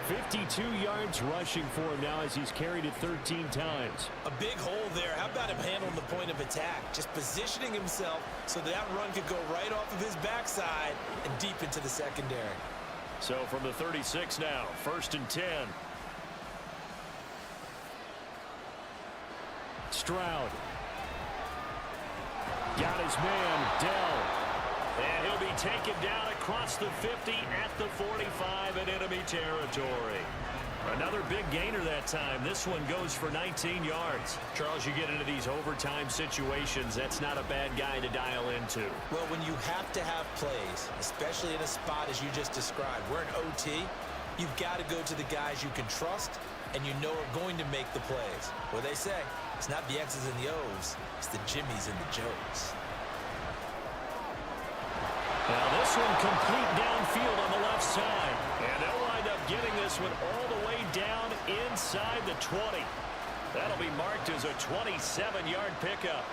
52 yards rushing for him now as he's carried it 13 times. A big hole there. How about him handling the point of attack? Just positioning himself so that run could go right off of his backside and deep into the secondary. So from the 36 now, 1st and 10. Stroud. Got his man, Dell. And he'll be taken down across the 50 at the 45 in enemy territory. Another big gainer that time. This one goes for 19 yards. Charles, you get into these overtime situations, that's not a bad guy to dial into. Well, when you have to have plays, especially in a spot as you just described, we're in OT, you've got to go to the guys you can trust and you know are going to make the plays. What they say, it's not the X's and the O's, it's the Jimmies and the Joes. Now this one complete downfield on the left side. And they'll wind up getting this one all the way down inside the 20. That'll be marked as a 27-yard pickup.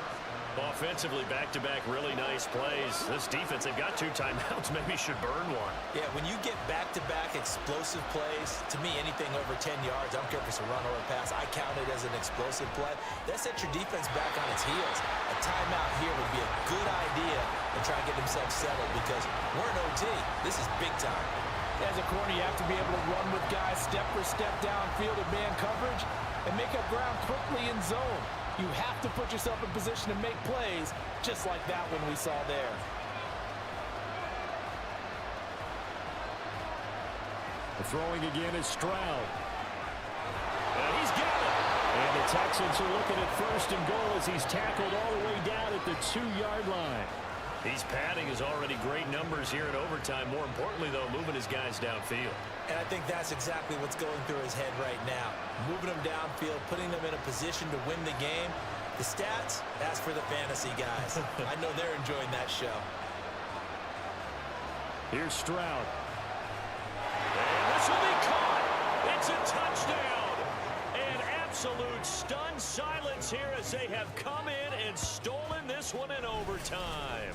Offensively, back-to-back really nice plays. This defense, they've got 2 timeouts, maybe should burn one. Yeah, when you get back-to-back explosive plays, to me, anything over 10 yards, I don't care if it's a run or a pass, I count it as an explosive play. That sets your defense back on its heels. A timeout here would be a good idea and try and get themselves settled because we're in OT. This is big time. As a corner, you have to be able to run with guys step for step downfield in man coverage and make up ground quickly in zone. You have to put yourself in position to make plays, just like that one we saw there. The throwing again is Stroud. And he's got it. And the Texans are looking at 1st and goal as he's tackled all the way down at the 2-yard line. He's padding his already great numbers here in overtime. More importantly, though, moving his guys downfield. And I think that's exactly what's going through his head right now. Moving them downfield, putting them in a position to win the game. The stats, that's for the fantasy guys. I know they're enjoying that show. Here's Stroud. And this will be caught. It's a touchdown. An absolute stunned silence here as they have come in and stolen this one in overtime.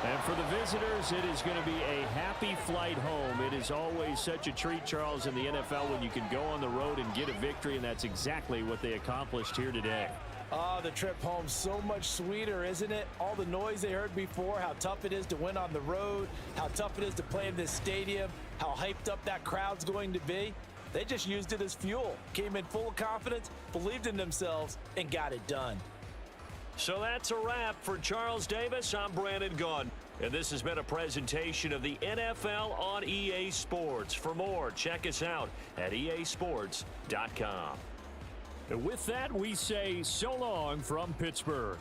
And for the visitors, it is going to be a happy flight home. It is always such a treat, Charles, in the NFL when you can go on the road and get a victory, and that's exactly what they accomplished here today. Oh, the trip home so much sweeter, isn't it? All the noise they heard before, how tough it is to win on the road, how tough it is to play in this stadium, how hyped up that crowd's going to be. They just used it as fuel, came in full of confidence, believed in themselves, and got it done. So that's a wrap for Charles Davis. I'm Brandon Gaudin, and this has been a presentation of the NFL on EA Sports. For more, check us out at easports.com. And with that, we say so long from Pittsburgh.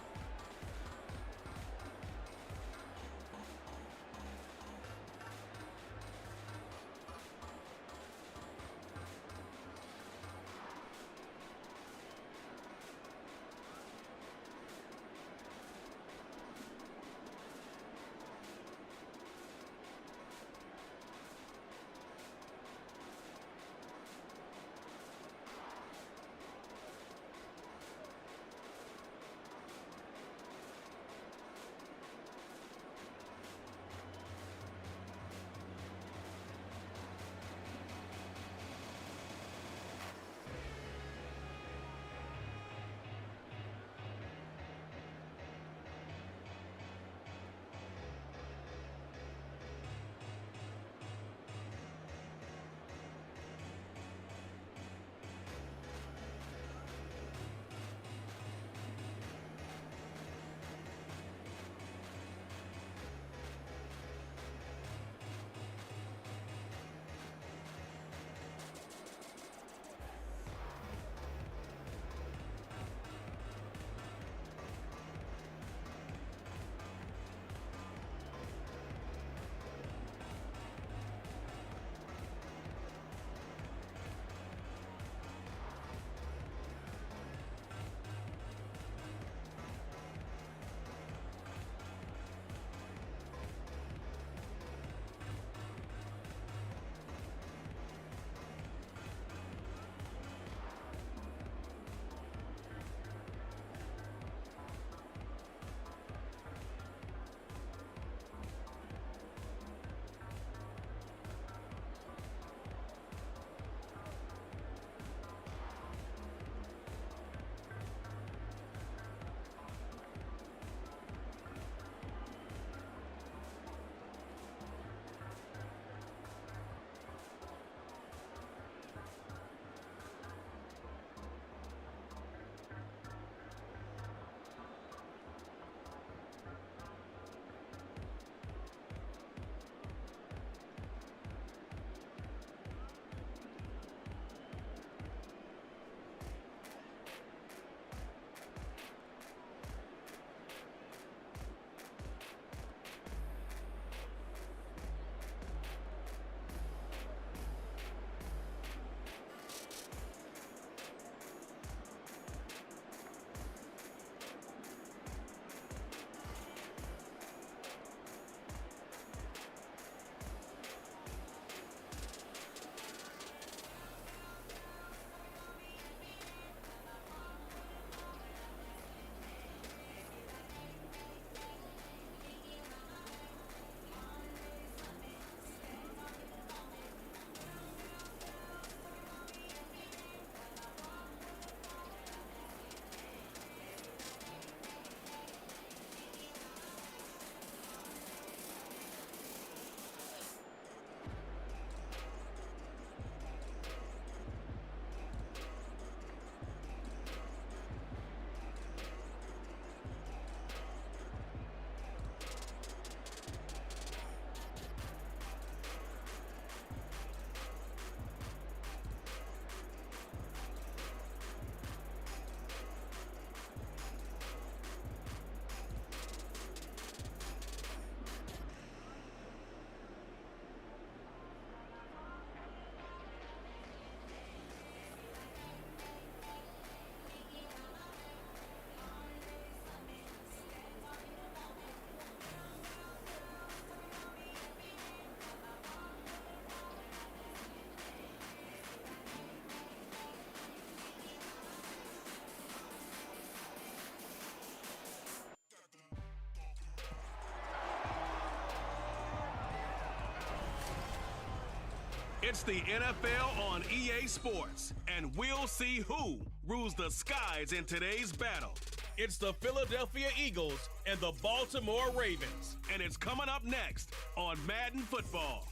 It's the NFL on EA Sports, and we'll see who rules the skies in today's battle. It's the Philadelphia Eagles and the Baltimore Ravens, and it's coming up next on Madden Football.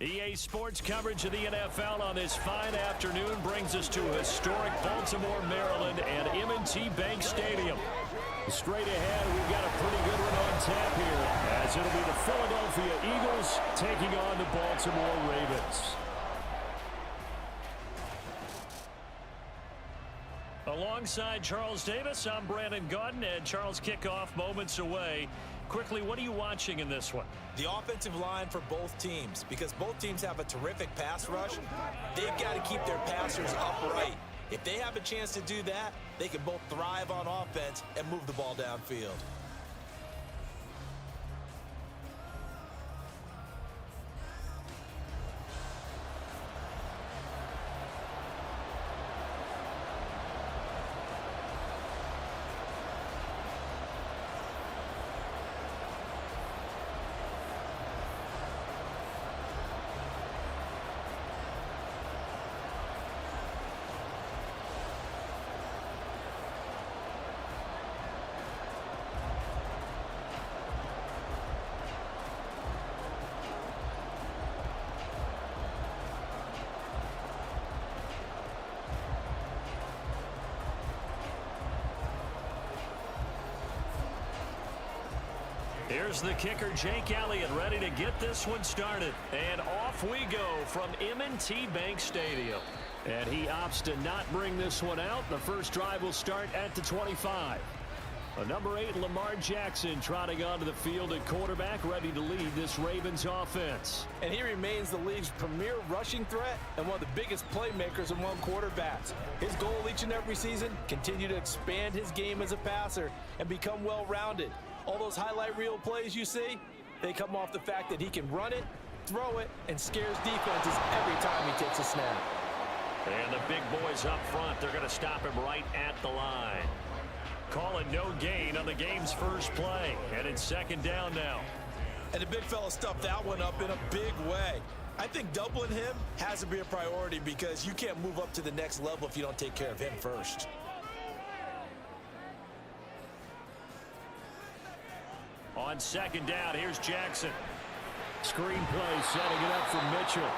EA Sports coverage of the NFL on this fine afternoon brings us to historic Baltimore, Maryland, and M&T Bank Stadium. Straight ahead, we've got a pretty good one on tap here, as it'll be the Philadelphia Eagles taking on the Baltimore Ravens. Alongside Charles Davis, I'm Brandon Gaudin, and Charles, kickoff moments away. Quickly, what are you watching in this one? The offensive line for both teams, because both teams have a terrific pass rush. They've got to keep their passers upright. If they have a chance to do that, they can both thrive on offense and move the ball downfield. Here's the kicker, Jake Elliott, ready to get this one started. And off we go from M&T Bank Stadium. And he opts to not bring this one out. The first drive will start at the 25. Number 8, Lamar Jackson, trotting onto the field at quarterback, ready to lead this Ravens offense. And he remains the league's premier rushing threat and one of the biggest playmakers among quarterbacks. His goal each and every season, continue to expand his game as a passer and become well-rounded. All those highlight reel plays you see, they come off the fact that he can run it, throw it, and scares defenses every time he takes a snap. And the big boys up front, they're going to stop him right at the line. Calling no gain on the game's first play. And it's second down now. And the big fella stuffed that one up in a big way. I think doubling him has to be a priority because you can't move up to the next level if you don't take care of him first. On second down, here's Jackson. Screen play, setting it up for Mitchell.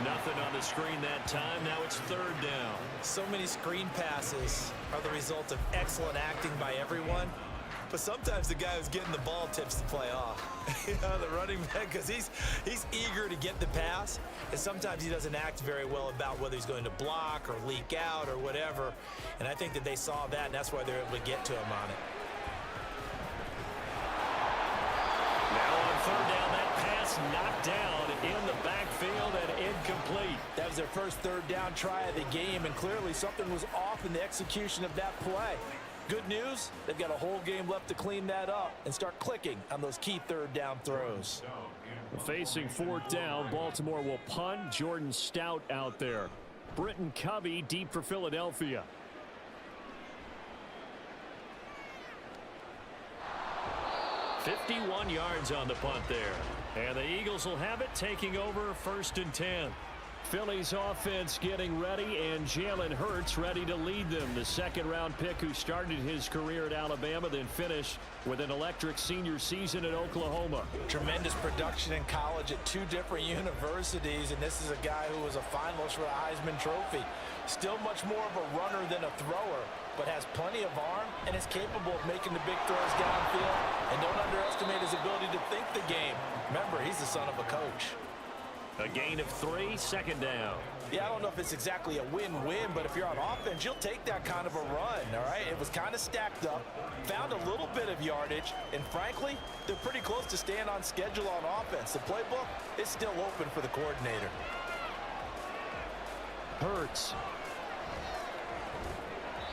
Nothing on the screen that time. Now it's third down. So many screen passes are the result of excellent acting by everyone. But sometimes the guy who's getting the ball tips the play off. You know, the running back, because he's eager to get the pass. And sometimes he doesn't act very well about whether he's going to block or leak out or whatever. And I think that they saw that, and that's why they're able to get to him on it. Now on third down, that pass knocked down in the backfield and incomplete. That was their first third down try of the game, and clearly something was off in the execution of that play. Good news, they've got a whole game left to clean that up and start clicking on those key third down throws. Facing fourth down, Baltimore will punt. Jordan Stout out there. Britton Covey deep for Philadelphia. "51 yards on the punt there. And the Eagles will have it, taking over first and 10. Philly's offense getting ready, and Jalen Hurts ready to lead them. The second-round pick who started his career at Alabama, then finished with an electric senior season at Oklahoma. Tremendous production in college at 2 different universities, and this is a guy who was a finalist for a Heisman Trophy. Still much more of a runner than a thrower, but has plenty of arm and is capable of making the big throws downfield. And don't underestimate his ability to think the game. Remember, he's the son of a coach. A gain of 3, second down. Yeah, I don't know if it's exactly a win-win, but if you're on offense, you'll take that kind of a run, all right? It was kind of stacked up, found a little bit of yardage, and frankly, they're pretty close to staying on schedule on offense. The playbook is still open for the coordinator. Hurts.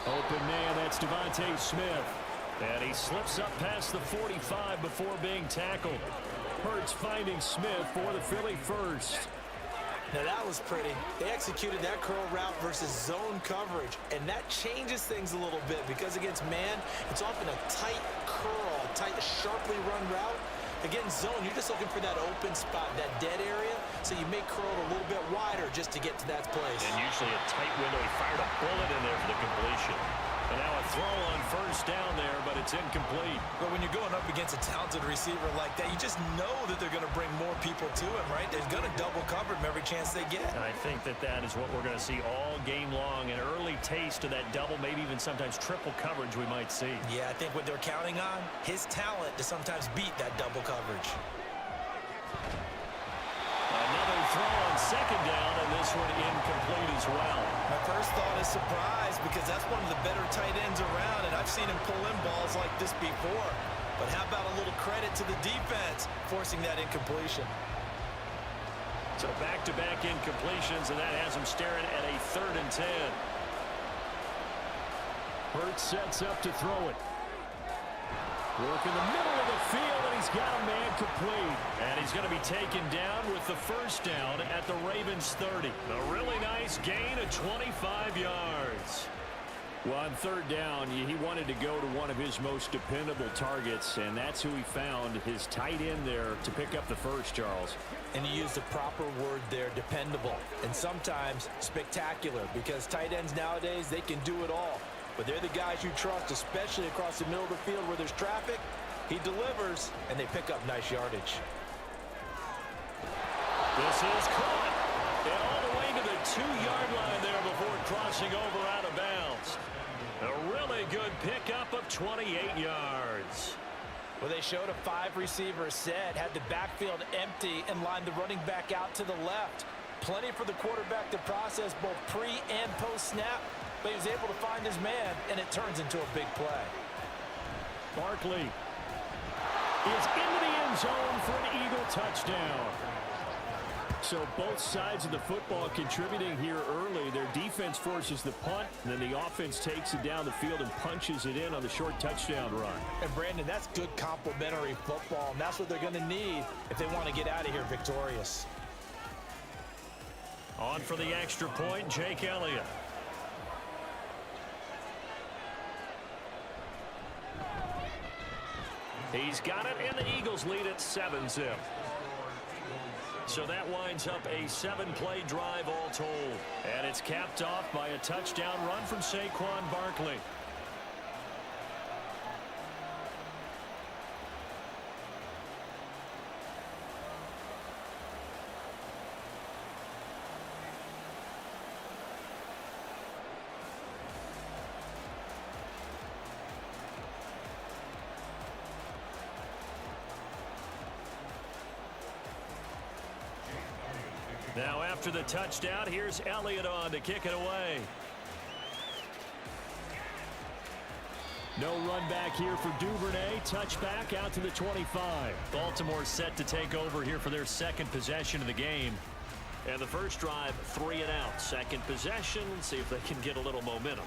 Open man, that's Devontae Smith. And he slips up past the 45 before being tackled. Hurts finding Smith for the Philly first. Now that was pretty. They executed that curl route versus zone coverage, and that changes things a little bit because against man, it's often a tight curl, tight, sharply run route. Against zone, you're just looking for that open spot, that dead area, so you may curl it a little bit wider just to get to that place. And usually a tight window. He fired a bullet in there for the completion. And now a throw on first down there, but it's incomplete. But when you're going up against a talented receiver like that, you just know that they're going to bring more people to him, right? They're going to double cover him every chance they get. And I think that is what we're going to see all game long. An early taste of that double, maybe even sometimes triple coverage we might see. Yeah, I think what they're counting on, his talent to sometimes beat that double coverage. Another throw on second down, and this one incomplete as well. My first thought is surprise, because that's one of the better tight ends around, and I've seen him pull in balls like this before. But how about a little credit to the defense forcing that incompletion? So back-to-back incompletions, and that has him staring at a 3rd and 10. Hurts sets up to throw it. Work in the middle of the field, and he's got a man complete. And he's going to be taken down with the first down at the Ravens 30. A really nice gain of 25 yards. Well, on 3rd down, he wanted to go to one of his most dependable targets, and that's who he found, his tight end there, to pick up the first, Charles. And he used the proper word there, dependable, and sometimes spectacular, because tight ends nowadays, they can do it all. But they're the guys you trust, especially across the middle of the field where there's traffic. He delivers, and they pick up nice yardage. This is caught. And all the way to the 2-yard line there before crossing over out of bounds. A really good pickup of 28 yards. Well, they showed a 5-receiver set, had the backfield empty, and lined the running back out to the left. Plenty for the quarterback to process both pre- and post-snap. But he was able to find his man, and it turns into a big play. Barkley is into the end zone for an Eagle touchdown. So both sides of the football contributing here early. Their defense forces the punt, and then the offense takes it down the field and punches it in on the short touchdown run. And, Brandon, that's good complementary football, and that's what they're going to need if they want to get out of here victorious. On for the extra point, Jake Elliott. He's got it, and the Eagles lead at 7-0. So that winds up a 7-play drive all told. And it's capped off by a touchdown run from Saquon Barkley. Now after the touchdown, here's Elliott on to kick it away. No run back here for Duvernay. Touchback out to the 25. Baltimore set to take over here for their second possession of the game. And the first drive, 3 and out. Second possession, see if they can get a little momentum.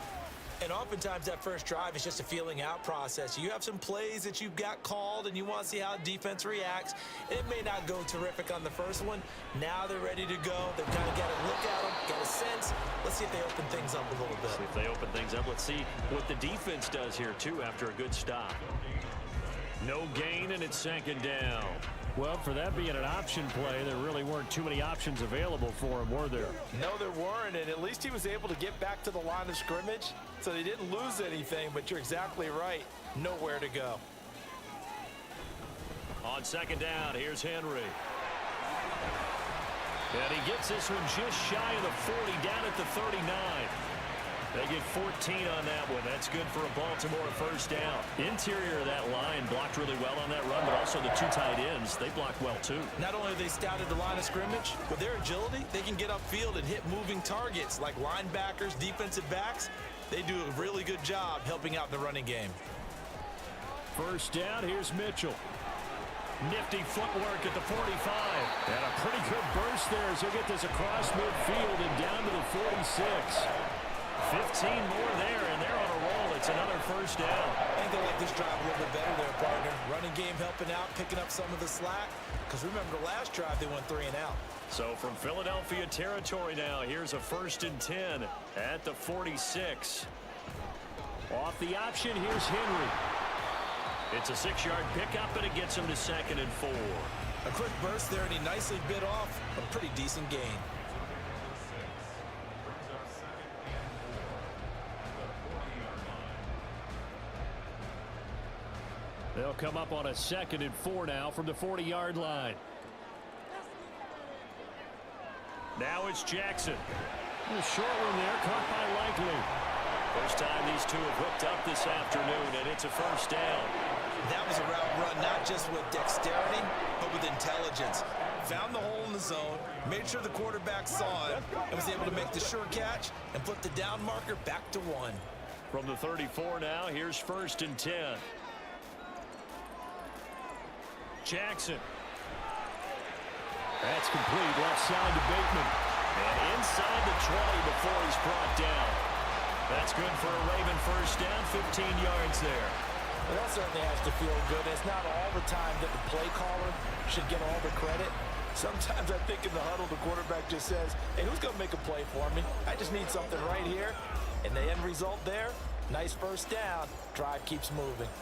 And oftentimes that first drive is just a feeling out process. You have some plays that you've got called and you want to see how defense reacts. It may not go terrific on the first one. Now they're ready to go. They've kind of got a look at them, got a sense. Let's see if they open things up a little bit. See if they open things up. Let's see what the defense does here, too, after a good stop. No gain, and it's second down. Well, for that being an option play, there really weren't too many options available for him, were there? No, there weren't, and at least he was able to get back to the line of scrimmage, so they didn't lose anything, but you're exactly right. Nowhere to go. On second down, here's Henry. And he gets this one just shy of the 40, down at the 39. They get 14 on that one. That's good for a Baltimore first down. Interior of that line blocked really well on that run, but also the 2 tight ends, they blocked well too. Not only have they scouted the line of scrimmage, with their agility, they can get upfield and hit moving targets like linebackers, defensive backs. They do a really good job helping out in the running game. First down, here's Mitchell. Nifty footwork at the 45. And a pretty good burst there as he'll get this across midfield and down to the 46. 15 more there, and they're on a roll. It's another first down. I think they like this drive a little bit better there, partner. Running game helping out, picking up some of the slack. Because remember, the last drive, they went 3 and out. So from Philadelphia territory now, here's a 1st and 10 at the 46. Off the option, here's Henry. It's a 6-yard pickup, and it gets him to 2nd and 4. A quick burst there, and he nicely bit off a pretty decent gain. They'll come up on a 2nd and 4 now from the 40-yard line. Now it's Jackson. A short one there, caught by Likely. First time these two have hooked up this afternoon, and it's a first down. That was a route run not just with dexterity, but with intelligence. Found the hole in the zone, made sure the quarterback saw it, and was able to make the sure catch and flip the down marker back to 1. From the 34 now, here's 1st and 10. Jackson. That's complete, left side to Bateman. And inside the 20 before he's brought down. That's good for a Raven first down, 15 yards there. Well, that certainly has to feel good. It's not all the time that the play caller should get all the credit. Sometimes I think in the huddle, the quarterback just says, hey, who's going to make a play for me? I just need something right here. And the end result there, nice first down. Drive keeps moving.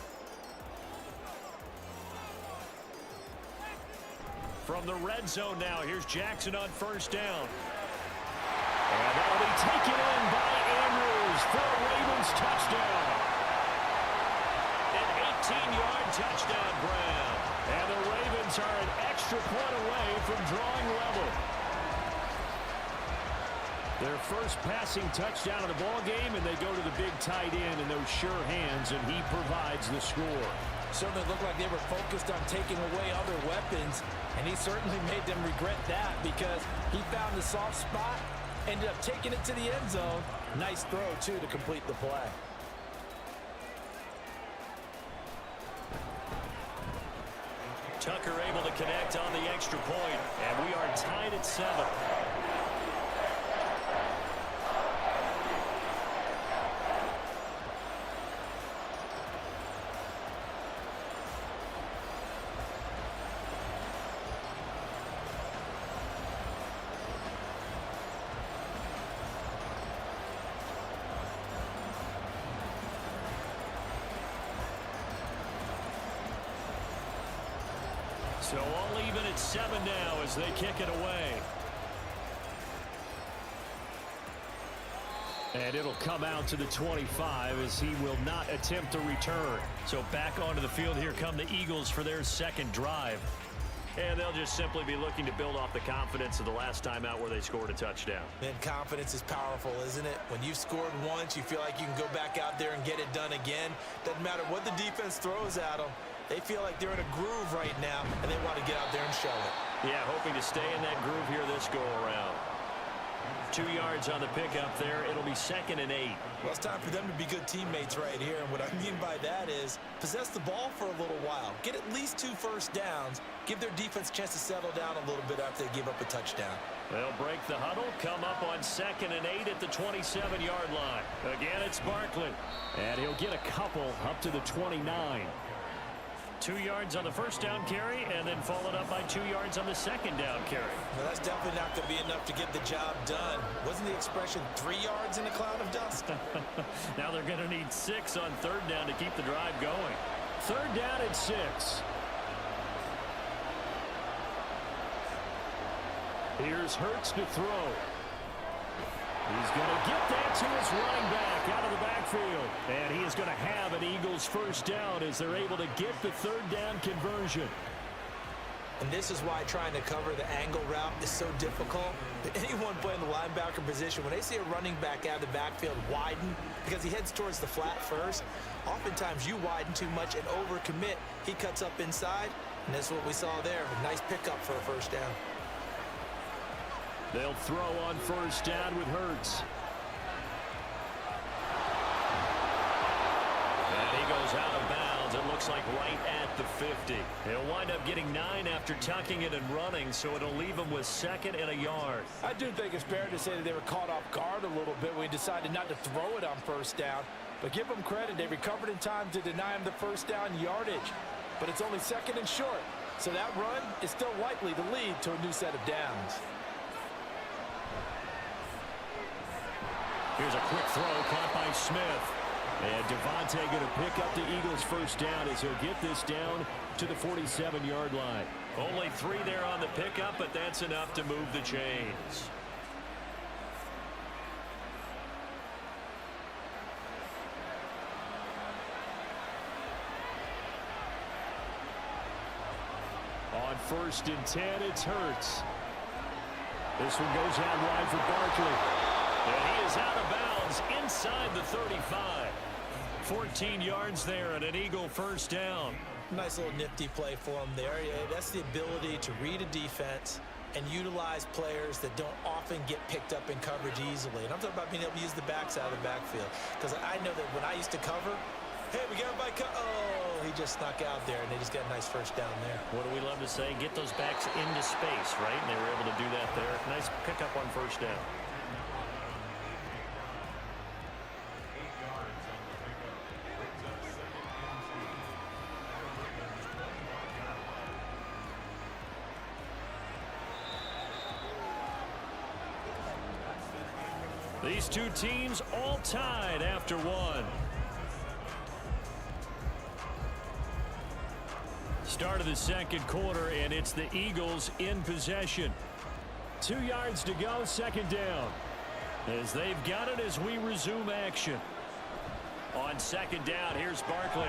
From the red zone now, here's Jackson on first down. And that'll be taken in by Andrews for a Ravens touchdown. An 18-yard touchdown grab. And the Ravens are an extra point away from drawing level. Their first passing touchdown of the ball game, and they go to the big tight end in those sure hands, and he provides the score. Certainly looked like they were focused on taking away other weapons, and he certainly made them regret that because he found the soft spot, ended up taking it to the end zone. Nice throw, too, to complete the play. Tucker able to connect on the extra point, and we are tied at 7. So all even at 7 now as they kick it away. And it'll come out to the 25 as he will not attempt a return. So back onto the field here come the Eagles for their second drive. And they'll just simply be looking to build off the confidence of the last time out where they scored a touchdown. Man, confidence is powerful, isn't it? When you've scored once, you feel like you can go back out there and get it done again. Doesn't matter what the defense throws at them. They feel like they're in a groove right now, and they want to get out there and show it. Yeah, hoping to stay in that groove here this go-around. 2 yards on the pickup there. It'll be 2nd and 8. Well, it's time for them to be good teammates right here. And what I mean by that is possess the ball for a little while. Get at least 2 first downs. Give their defense a chance to settle down a little bit after they give up a touchdown. They'll break the huddle, come up on 2nd and 8 at the 27-yard line. Again, it's Barkley. And he'll get a couple up to the 29. 2 yards on the first down carry, and then followed up by 2 yards on the second down carry. Well, that's definitely not going to be enough to get the job done. Wasn't the expression 3 yards in a cloud of dust? Now they're going to need 6 on third down to keep the drive going. Third down at 6. Here's Hurts to throw. He's going to get that to his running back out of the backfield. And he is going to have an Eagles first down as they're able to get the third down conversion. And this is why trying to cover the angle route is so difficult. Anyone playing the linebacker position, when they see a running back out of the backfield widen because he heads towards the flat first, oftentimes you widen too much and overcommit. He cuts up inside, and that's what we saw there. A nice pickup for a first down. They'll throw on first down with Hurts. And he goes out of bounds. It looks like right at the 50. He'll wind up getting 9 after tucking it and running, so it'll leave him with 2nd and a yard. I do think it's fair to say that they were caught off guard a little bit when he decided not to throw it on first down. But give them credit. They recovered in time to deny him the first down yardage. But it's only 2nd and short. So that run is still likely to lead to a new set of downs. Here's a quick throw caught by Smith. And Devontae going to pick up the Eagles' first down as he'll get this down to the 47-yard line. Only 3 there on the pickup, but that's enough to move the chains. On 1st and 10, it's Hurts. This one goes out wide for Barkley. And he is out of bounds inside the 35. 14 yards there and an Eagle first down. Nice little nifty play for him there. Yeah, that's the ability to read a defense and utilize players that don't often get picked up in coverage easily. And I'm talking about being able to use the backside of the backfield. Because I know that when I used to cover, hey, we got everybody oh, he just snuck out there, and they just got a nice first down there. What do we love to say? Get those backs into space, right? And they were able to do that there. Nice pickup on first down. These two teams all tied after one. Start of the second quarter, and it's the Eagles in possession. 2 yards to go, second down. As they've got it as we resume action. On second down, here's Barkley.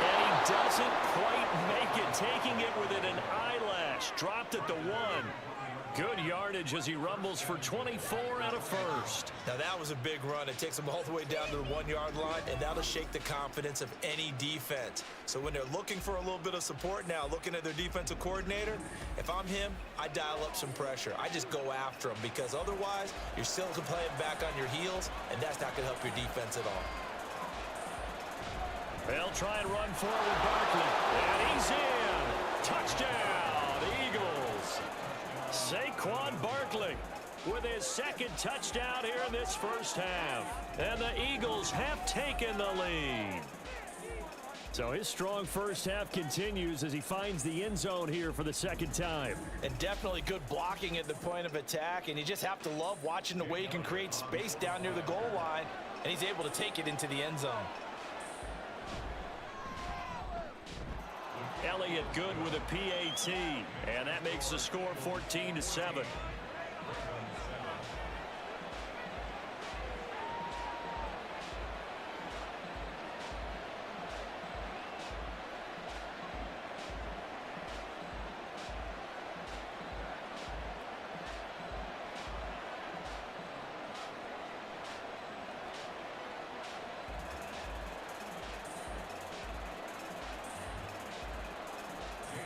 And he doesn't quite make it, taking it within an eyelash. Dropped at the 1. Good yardage as he rumbles for 24 out of first. Now that was a big run. It takes them all the way down to the 1-yard line, and that'll shake the confidence of any defense. So when they're looking for a little bit of support now, looking at their defensive coordinator, if I'm him, I dial up some pressure. I just go after him, because otherwise you're still playing back on your heels, and that's not going to help your defense at all. They'll try and run forward, Barkley. And he's in. Touchdown, Eagles. Saquon Barkley with his second touchdown here in this first half. And the Eagles have taken the lead. So his strong first half continues as he finds the end zone here for the second time. And definitely good blocking at the point of attack. And you just have to love watching the way he can create space down near the goal line. And he's able to take it into the end zone. Elliott good with a PAT, and that makes the score 14-7.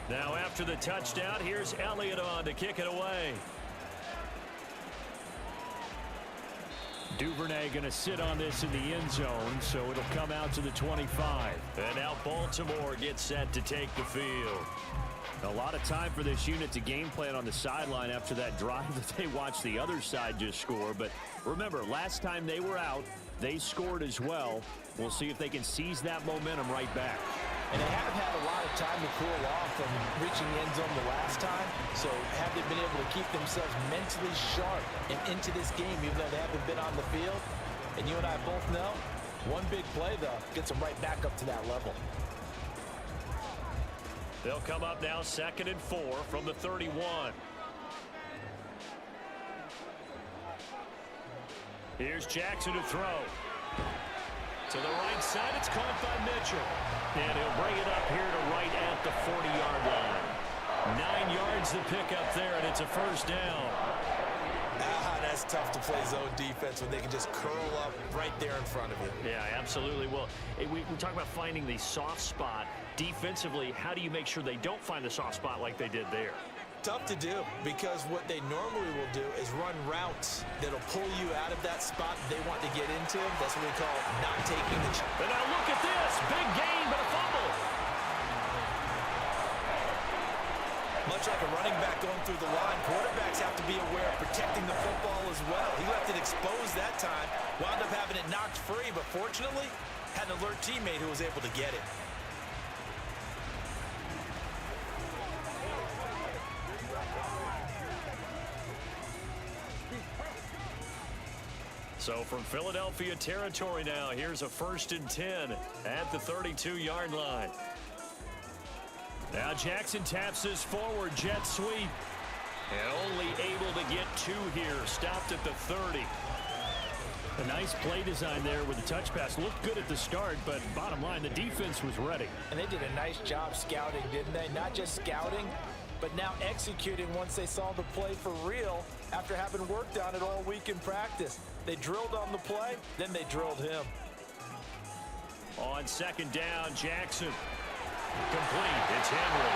Now after the touchdown, here's Elliott on to kick it away. Duvernay going to sit on this in the end zone, so it'll come out to the 25. And now Baltimore gets set to take the field. A lot of time for this unit to game plan on the sideline after that drive that they watched the other side just score. But remember, last time they were out, they scored as well. We'll see if they can seize that momentum right back. And they haven't had a lot of time to cool off from reaching the end zone the last time. So have they been able to keep themselves mentally sharp and into this game, even though they haven't been on the field? And you and I both know, one big play, though, gets them right back up to that level. They'll come up now 2nd and 4 from the 31. Here's Jackson to throw. To the right side, it's caught by Mitchell. And he'll bring it up here to right at the 40-yard line. 9 yards to pick up there, and it's a first down. That's tough to play zone defense when they can just curl up right there in front of you. Yeah, absolutely. Well, we talk about finding the soft spot. Defensively, how do you make sure they don't find the soft spot like they did there? Tough to do, because what they normally will do is run routes that'll pull you out of that spot they want to get into. That's what we call not taking the chance. And now look at this. Big gain, but a fumble. Much like a running back going through the line, quarterbacks have to be aware of protecting the football as well. He left it exposed that time, wound up having it knocked free, but fortunately, had an alert teammate who was able to get it. So from Philadelphia territory now, here's a 1st and 10 at the 32-yard line. Now Jackson taps this forward jet sweep. And only able to get 2 here. Stopped at the 30. A nice play design there with the touch pass. Looked good at the start, but bottom line, the defense was ready. And they did a nice job scouting, didn't they? Not just scouting, but now executing once they saw the play for real after having worked on it all week in practice. They drilled on the play, then they drilled him. On 2nd down, Jackson. Complete. It's Henry.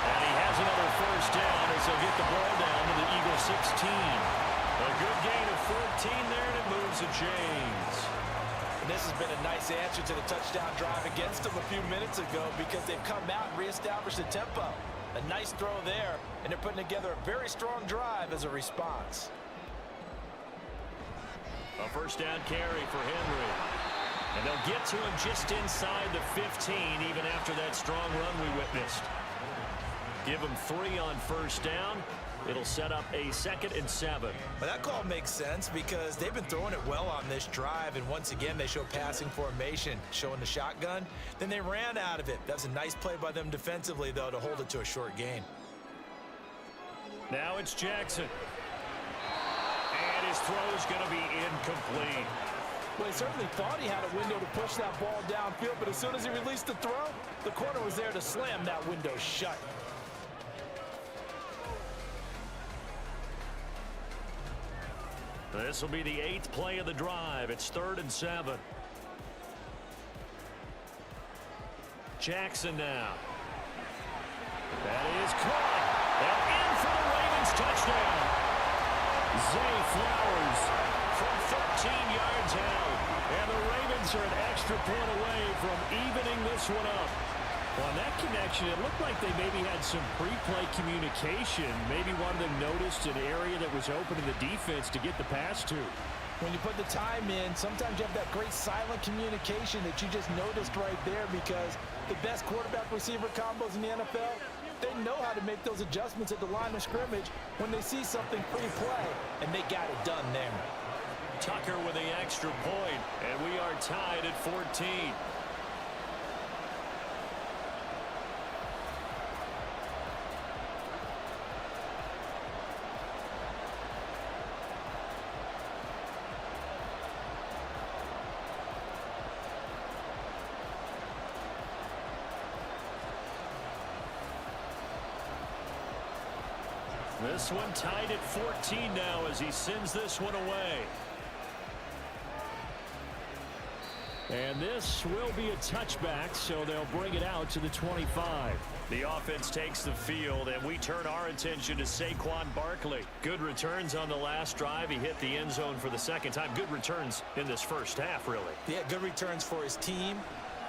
And he has another 1st down as they'll get the ball down to the Eagle 16. A good gain of 14 there, and it moves to James. And this has been a nice answer to the touchdown drive against them a few minutes ago because they've come out and reestablished the tempo. A nice throw there, and they're putting together a very strong drive as a response. A 1st down carry for Henry. And they'll get to him just inside the 15, even after that strong run we witnessed. Give him 3 on 1st down. It'll set up a 2nd and 7. Well, that call makes sense because they've been throwing it well on this drive, and once again, they show passing formation, showing the shotgun. Then they ran out of it. That was a nice play by them defensively, though, to hold it to a short gain. Now it's Jackson. And his throw is going to be incomplete. Well, he certainly thought he had a window to push that ball downfield, but as soon as he released the throw, the corner was there to slam that window shut. This will be the 8th play of the drive. It's 3rd and 7. Jackson now. That is caught. And in for the Ravens touchdown. Zay Flowers from 13 yards out. And the Ravens are an extra point away from evening this one up. On that connection, it looked like they maybe had some pre-play communication. Maybe one of them noticed an area that was open in the defense to get the pass to. When you put the time in, sometimes you have that great silent communication that you just noticed right there because the best quarterback-receiver combos in the NFL, they know how to make those adjustments at the line of scrimmage when they see something pre-play, and they got it done there. Tucker with the extra point, and we are tied at 14. This one tied at 14 now as he sends this one away. And this will be a touchback, so they'll bring it out to the 25. The offense takes the field, and we turn our attention to Saquon Barkley. Good returns on the last drive. He hit the end zone for the 2nd time. Good returns in this 1st half, really. Yeah, good returns for his team.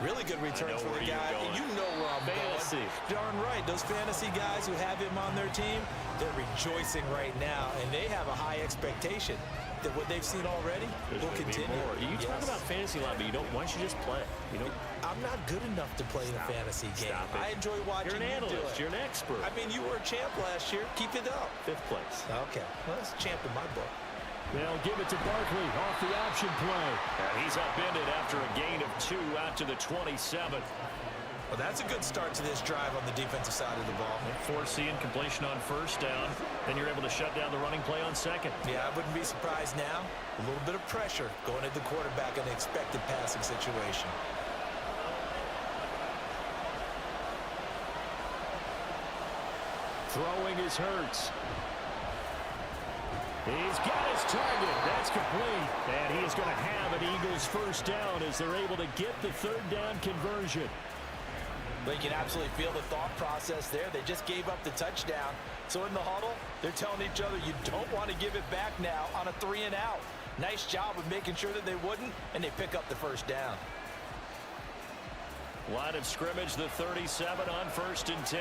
Really good returns for the guy. And you know where I'm fantasy. Going. Darn right. Those fantasy guys who have him on their team, they're rejoicing right now, and they have a high expectation that what they've seen already will continue. You talk about fantasy a lot, but you don't. Why don't you just play? You know, I'm not good enough to play in a fantasy game. I enjoy watching. You're an analyst. Do it. You're an expert. I mean, you were a champ last year. Keep it up. 5th place. Okay. Well, that's a champ in my book. They'll give it to Barkley off the option play. And he's upended after a gain of 2 out to the 27. Well, that's a good start to this drive on the defensive side of the ball. Forcing completion on 1st down. Then you're able to shut down the running play on 2nd. Yeah, I wouldn't be surprised now. A little bit of pressure going at the quarterback in an expected passing situation. Throwing is Hurts. He's got his target. That's complete. And he is going to have an Eagles 1st down as they're able to get the 3rd down conversion. But you can absolutely feel the thought process there. They just gave up the touchdown. So in the huddle, they're telling each other, you don't want to give it back now on a 3 and out. Nice job of making sure that they wouldn't, and they pick up the 1st down. Line of scrimmage, the 37 on 1st and 10.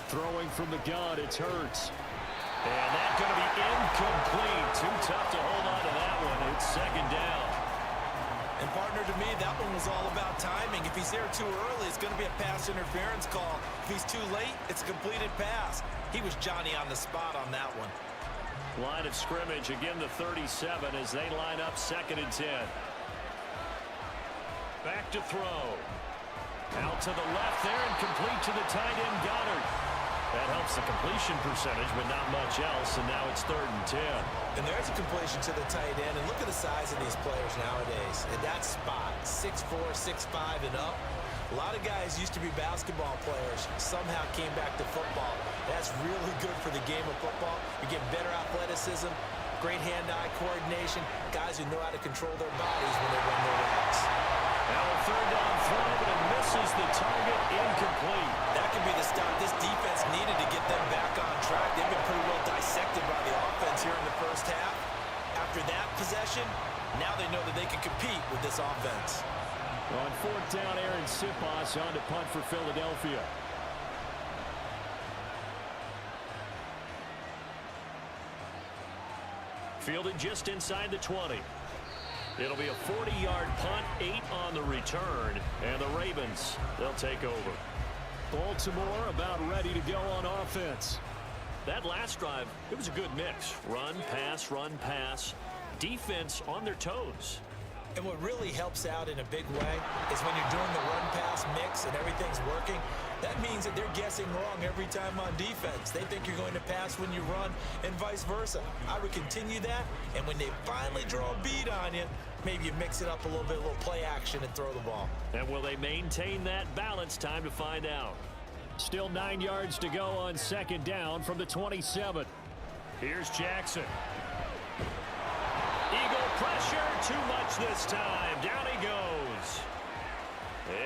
Throwing from the gun, it's Hurts. And that's going to be incomplete. Too tough to hold on to that one. It's 2nd down. And partner, to me, that one was all about timing. If he's there too early, it's going to be a pass interference call. If he's too late, it's a completed pass. He was Johnny on the spot on that one. Line of scrimmage, again the 37 as they line up 2nd and 10. Back to throw. Out to the left there and complete to the tight end Goddard. That helps the completion percentage, but not much else, and now it's 3rd and 10. And there's a completion to the tight end, and look at the size of these players nowadays. In that spot, 6'4", 6'5", and up. A lot of guys used to be basketball players, somehow came back to football. That's really good for the game of football. You get better athleticism, great hand-eye coordination, guys who know how to control their bodies when they run their routes. Now a 3rd down throw, but it misses the target, incomplete. That could be the stop this defense needed to get them back on track. They've been pretty well dissected by the offense here in the first half. After that possession, now they know that they can compete with this offense. On 4th down, Aaron Siposs on to punt for Philadelphia. Fielded just inside the 20. It'll be a 40-yard punt, 8 on the return, and the Ravens, they'll take over. Baltimore about ready to go on offense. That last drive, it was a good mix. Run, pass, defense on their toes. And what really helps out in a big way is when you're doing the run-pass mix and everything's working, that means that they're guessing wrong every time on defense. They think you're going to pass when you run and vice versa. I would continue that, and when they finally draw a bead on you, maybe you mix it up a little bit, a little play action and throw the ball. And will they maintain that balance? Time to find out. Still 9 yards to go on 2nd down from the 27. Here's Jackson. Eagle pressure, too much this time. Down he goes.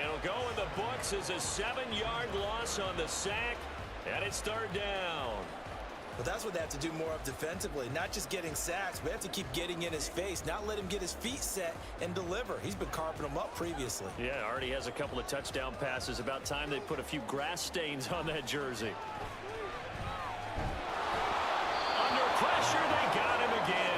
It'll go in the books as a 7-yard loss on the sack, and it's 3rd down. But that's what they have to do more of defensively, not just getting sacks, but have to keep getting in his face, not let him get his feet set and deliver. He's been carving them up previously. Yeah, already has a couple of touchdown passes. About time they put a few grass stains on that jersey. Under pressure, they got him again.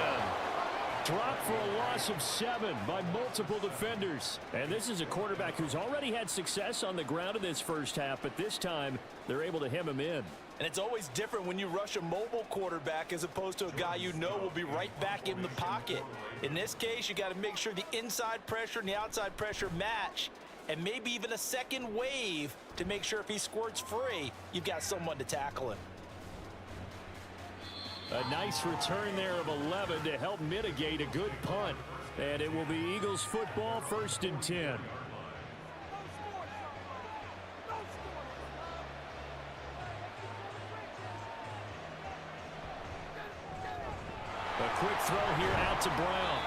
Dropped for a loss of 7 by multiple defenders. And this is a quarterback who's already had success on the ground in this first half, but this time they're able to hem him in. And it's always different when you rush a mobile quarterback as opposed to a guy you know will be right back in the pocket. In this case, you got to make sure the inside pressure and the outside pressure match, and maybe even a second wave to make sure if he squirts free, you've got someone to tackle him. A nice return there of 11 to help mitigate a good punt. And it will be Eagles football, 1st and 10. A quick throw here out to Brown.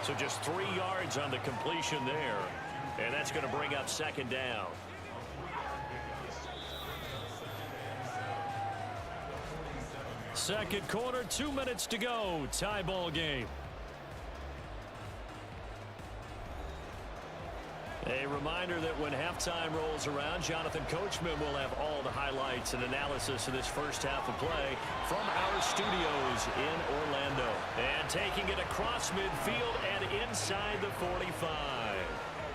So just 3 yards on the completion there. And that's going to bring up 2nd down. Second quarter, 2 minutes to go. Tie ball game. A reminder that when halftime rolls around, Jonathan Coachman will have all the highlights and analysis of this first half of play from our studios in Orlando. And taking it across midfield and inside the 45.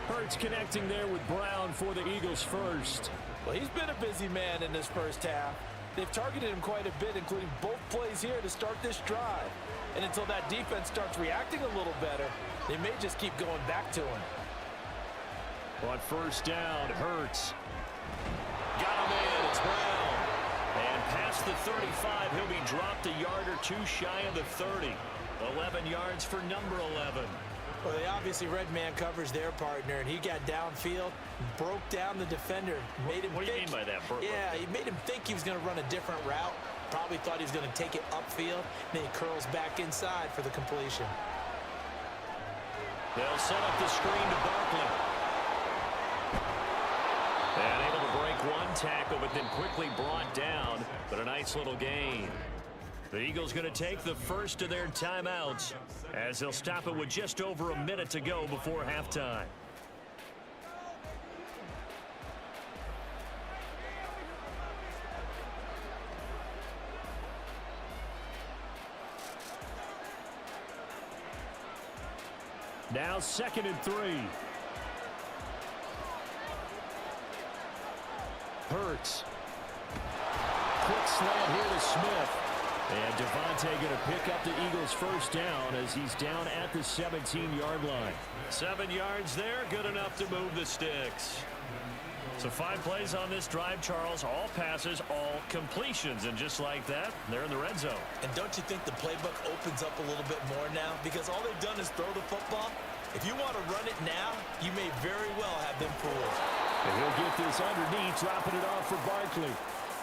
Hurts connecting there with Brown for the Eagles first. Well, he's been a busy man in this first half. They've targeted him quite a bit, including both plays here to start this drive. And until that defense starts reacting a little better, they may just keep going back to him. On 1st down, Hurts. Got him in, it's Brown. And past the 35, he'll be dropped a yard or two shy of the 30. 11 yards for number 11. Well, they obviously red man covers their partner, and he got downfield, broke down the defender, made him What do you mean by that? Yeah, he made him think he was going to run a different route. Probably thought he was going to take it upfield. Then he curls back inside for the completion. They'll set up the screen to Barkley. And able to break one tackle, but then quickly brought down. But a nice little gain. The Eagles going to take the first of their timeouts as they'll stop it with just over a minute to go before halftime. Now 2nd and 3. Hurts. Quick slant here to Smith. And Devontae going to pick up the Eagles' first down as he's down at the 17-yard line. 7 yards there, good enough to move the sticks. So 5 plays on this drive, Charles. All passes, all completions. And just like that, they're in the red zone. And don't you think the playbook opens up a little bit more now? Because all they've done is throw the football. If you want to run it now, you may very well have them fooled. And he'll get this underneath, dropping it off for Barkley.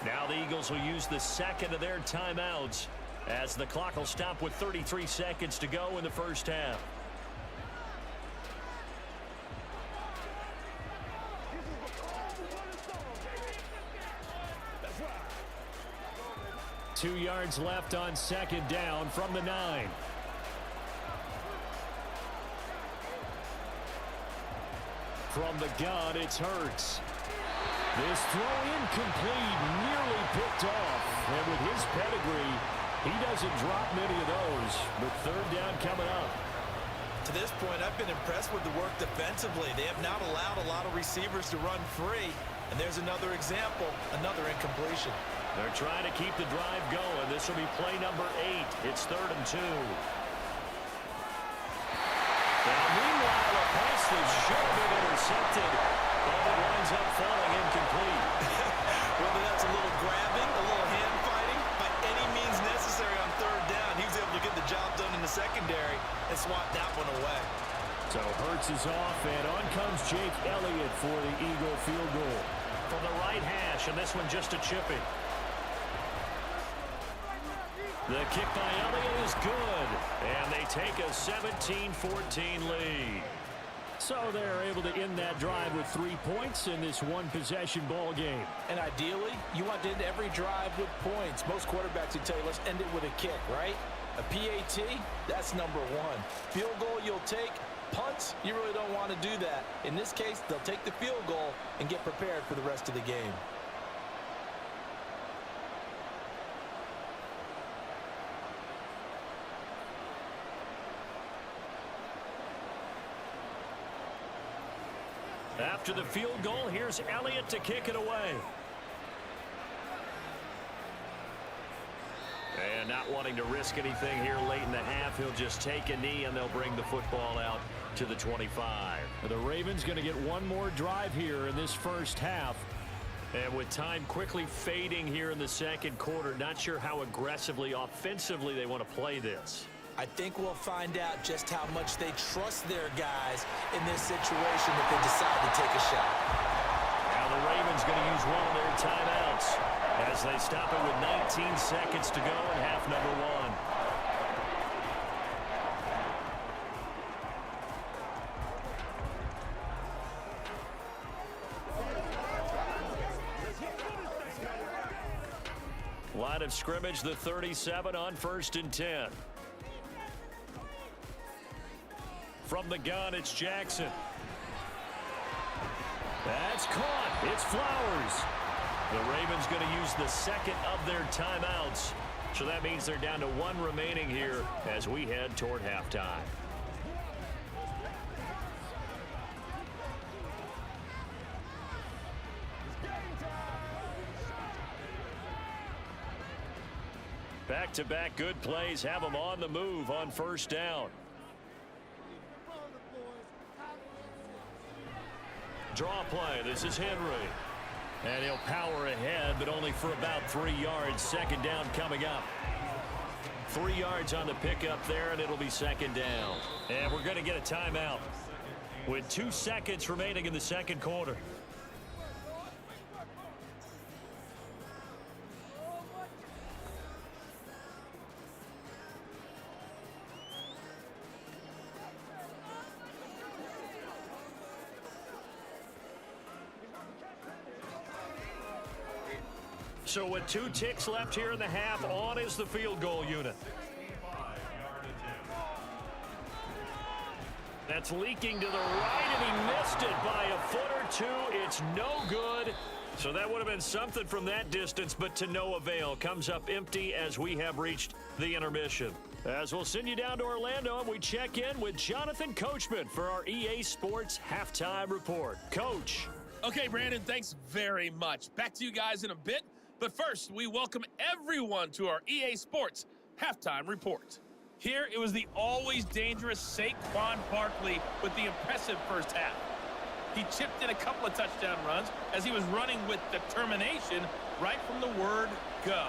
Now the Eagles will use the second of their timeouts as the clock will stop with 33 seconds to go in the first half. Two yards left on second down from the 9. From the gun, it's Hurts. This throw incomplete, nearly picked off. And with his pedigree, he doesn't drop many of those. But third down coming up. To this point, I've been impressed with the work defensively. They have not allowed a lot of receivers to run free. And there's another example, another incompletion. They're trying to keep the drive going. This will be play number 8. It's 3rd and 2. Now, meanwhile, a pass that should have been intercepted, but it winds up falling incomplete. Whether that's a little grabbing, a little hand fighting, by any means necessary on 3rd down, he was able to get the job done in the secondary and swat that one away. So Hurts is off, and on comes Jake Elliott for the Eagle field goal. From the right hash, and this one just a chippy. The kick by Elliott is good, and they take a 17-14 lead. So they're able to end that drive with 3 points in this one-possession ball game. And ideally, you want to end every drive with points. Most quarterbacks would tell you, let's end it with a kick, right? A PAT, that's number 1. Field goal you'll take. Punts, you really don't want to do that. In this case, they'll take the field goal and get prepared for the rest of the game. After the field goal, here's Elliott to kick it away. And not wanting to risk anything here late in the half, he'll just take a knee and they'll bring the football out to the 25. The Ravens going to get one more drive here in this first half. And with time quickly fading here in the second quarter, not sure how aggressively, offensively they want to play this. I think we'll find out just how much they trust their guys in this situation if they decide to take a shot. Now the Ravens going to use one of their timeouts as they stop it with 19 seconds to go in half number 1. Line of scrimmage, the 37 on 1st and 10. From the gun, it's Jackson. That's caught. It's Flowers. The Ravens going to use the second of their timeouts. So that means they're down to 1 remaining here as we head toward halftime. Back-to-back good plays have them on the move on 1st down. Draw play. This is Henry. And he'll power ahead, but only for about 3 yards. 2nd down coming up. 3 yards on the pickup there, and it'll be 2nd down. And we're going to get a timeout with 2 seconds remaining in the second quarter. So with 2 ticks left here in the half, on is the field goal unit. That's leaking to the right, and he missed it by a foot or 2. It's no good. So that would have been something from that distance, but to no avail. Comes up empty as we have reached the intermission. As we'll send you down to Orlando, and we check in with Jonathan Coachman for our EA Sports Halftime Report. Coach. Okay, Brandon, thanks very much. Back to you guys in a bit. But first, we welcome everyone to our EA Sports Halftime Report. Here, it was the always dangerous Saquon Barkley with the impressive first half. He chipped in a couple of touchdown runs as he was running with determination right from the word go.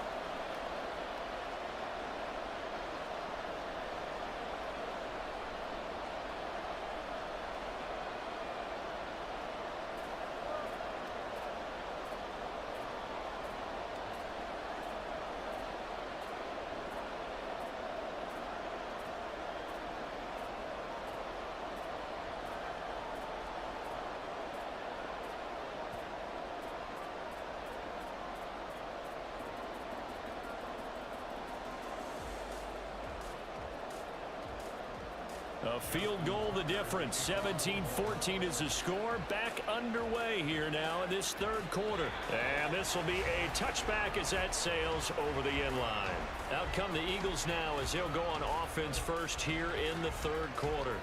A field goal the difference. 17-14 is the score. Back underway here now in this third quarter. And this will be a touchback as that sails over the end line. Out come the Eagles now as they'll go on offense first here in the third quarter.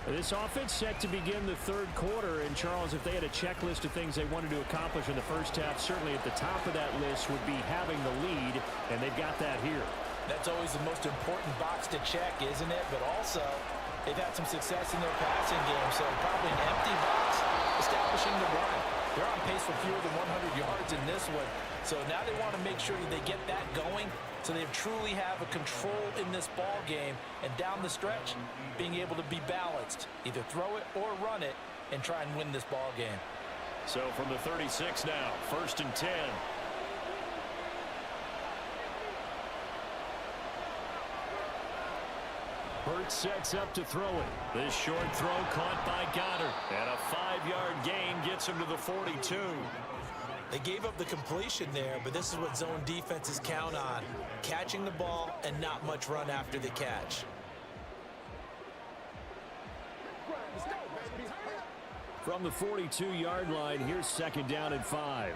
This offense set to begin the third quarter. And, Charles, if they had a checklist of things they wanted to accomplish in the first half, certainly at the top of that list would be having the lead, and they've got that here. That's always the most important box to check, isn't it? But also, they've had some success in their passing game, so probably an empty box establishing the run. They're on pace for fewer than 100 yards in this one. So now they want to make sure that they get that going so they truly have a control in this ball game, and down the stretch, being able to be balanced. Either throw it or run it and try and win this ball game. So from the 36 now, 1st and 10. Hurts sets up to throw it. This short throw caught by Goddard. And a 5-yard gain gets him to the 42. They gave up the completion there, but this is what zone defenses count on. Catching the ball and not much run after the catch. From the 42-yard line, here's 2nd down and 5.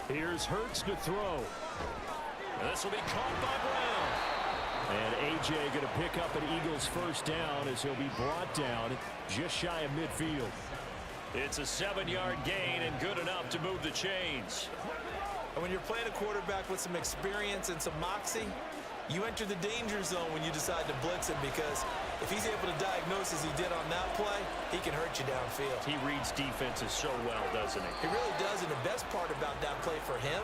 Here's Hurts to throw. And this will be caught by Brown. And A.J. going to pick up an Eagles first down as he'll be brought down just shy of midfield. It's a 7-yard gain and good enough to move the chains. And when you're playing a quarterback with some experience and some moxie, you enter the danger zone when you decide to blitz him, because if he's able to diagnose as he did on that play, he can hurt you downfield. He reads defenses so well, doesn't he? He really does, and the best part about that play for him,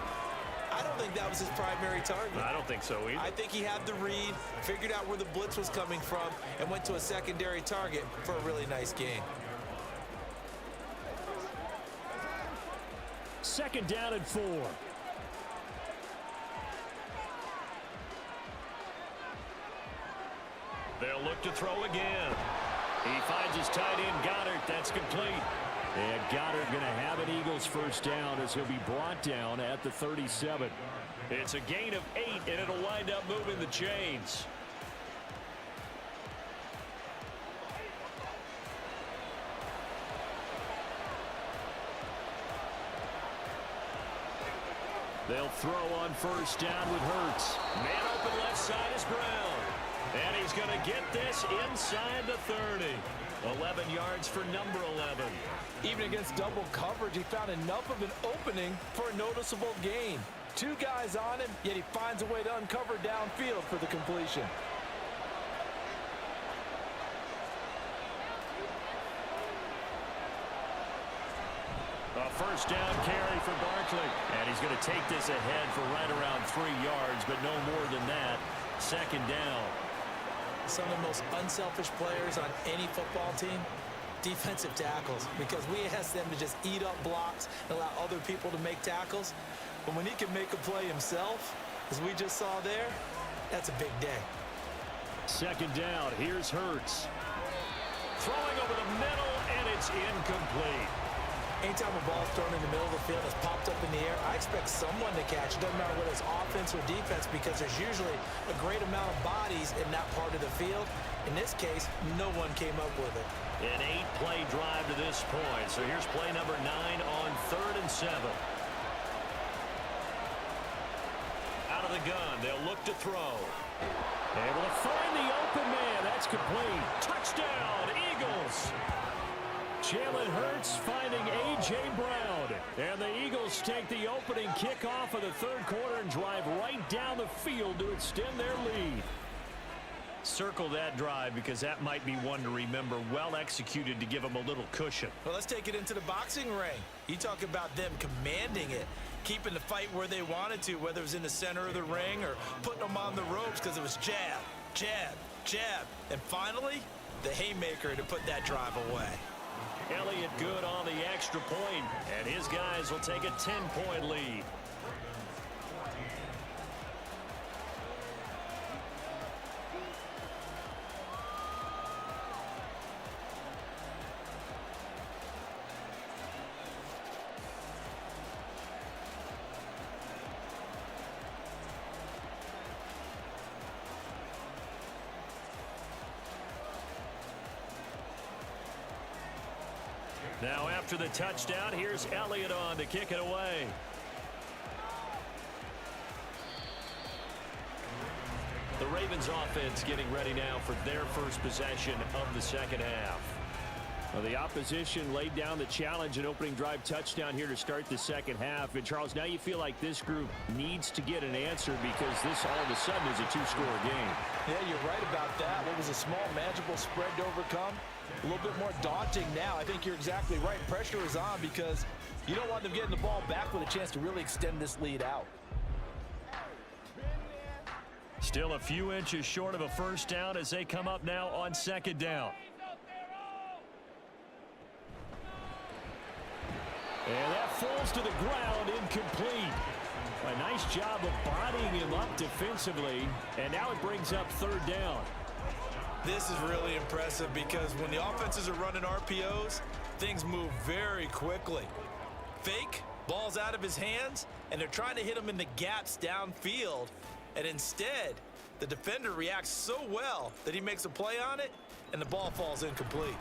I don't think that was his primary target. I don't think so either. I think he had the read, figured out where the blitz was coming from, and went to a secondary target for a really nice gain. 2nd down and 4. They'll look to throw again. He finds his tight end, Goddard. That's complete. And Goddard going to have an Eagles first down as he'll be brought down at the 37. It's a gain of 8, and it'll wind up moving the chains. They'll throw on first down with Hurts. Man open left side is Brown. And he's going to get this inside the 30. 11 yards for number 11. Even against double coverage, he found enough of an opening for a noticeable gain. 2 guys on him, yet he finds a way to uncover downfield for the completion. A first down carry for Barkley. And he's going to take this ahead for right around 3 yards, but no more than that. 2nd down. Some of the most unselfish players on any football team, defensive tackles, because we ask them to just eat up blocks and allow other people to make tackles. But when he can make a play himself, as we just saw there, that's a big day. 2nd down. Here's Hurts. Throwing over the middle, and it's incomplete. Anytime a ball's thrown in the middle of the field, it's popped up in the air, I expect someone to catch it. Doesn't matter whether it's offense or defense, because there's usually a great amount of bodies in that part of the field. In this case, no one came up with it. An 8-play drive to this point. So here's play number 9 on 3rd and 7. Out of the gun, they'll look to throw. Able to find the open man. That's complete. Touchdown, Eagles. Jalen Hurts finding A.J. Brown. And the Eagles take the opening kickoff of the third quarter and drive right down the field to extend their lead. Circle that drive because that might be one to remember. Well executed to give them a little cushion. Well, let's take it into the boxing ring. You talk about them commanding it, keeping the fight where they wanted to, whether it was in the center of the ring or putting them on the ropes because it was jab, jab, jab. And finally, the haymaker to put that drive away. Elliott good on the extra point, and his guys will take a 10-point lead. Now after the touchdown, here's Elliott on to kick it away. The Ravens offense getting ready now for their first possession of the second half. Well, the opposition laid down the challenge and opening drive touchdown here to start the second half. And Charles, now you feel like this group needs to get an answer because this all of a sudden is a two-score game. Yeah, you're right about that. What was a small, manageable spread to overcome? A little bit more daunting now. I think you're exactly right. Pressure is on because you don't want them getting the ball back with a chance to really extend this lead out. Still a few inches short of a first down as they come up now on second down. And that falls to the ground, incomplete. A nice job of bodying him up defensively, and now it brings up third down. This is really impressive because when the offenses are running RPOs, things move very quickly. Fake, ball's out of his hands, and they're trying to hit him in the gaps downfield. And instead, the defender reacts so well that he makes a play on it, and the ball falls incomplete.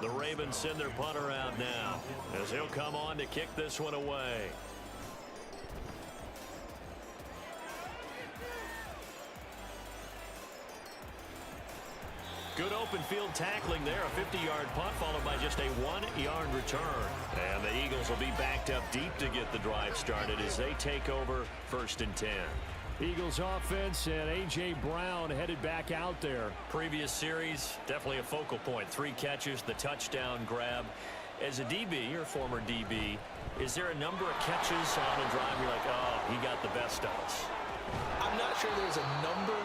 The Ravens send their punter out now as he'll come on to kick this one away. Good open field tackling there. A 50-yard punt followed by just a 1-yard return. And the Eagles will be backed up deep to get the drive started as they take over 1st and 10. Eagles offense and A.J. Brown headed back out there. Previous series, definitely a focal point. 3 catches, the touchdown grab. As a DB, or former DB, is there a number of catches on a drive you're like, oh, he got the best of us? I'm not sure there's a number,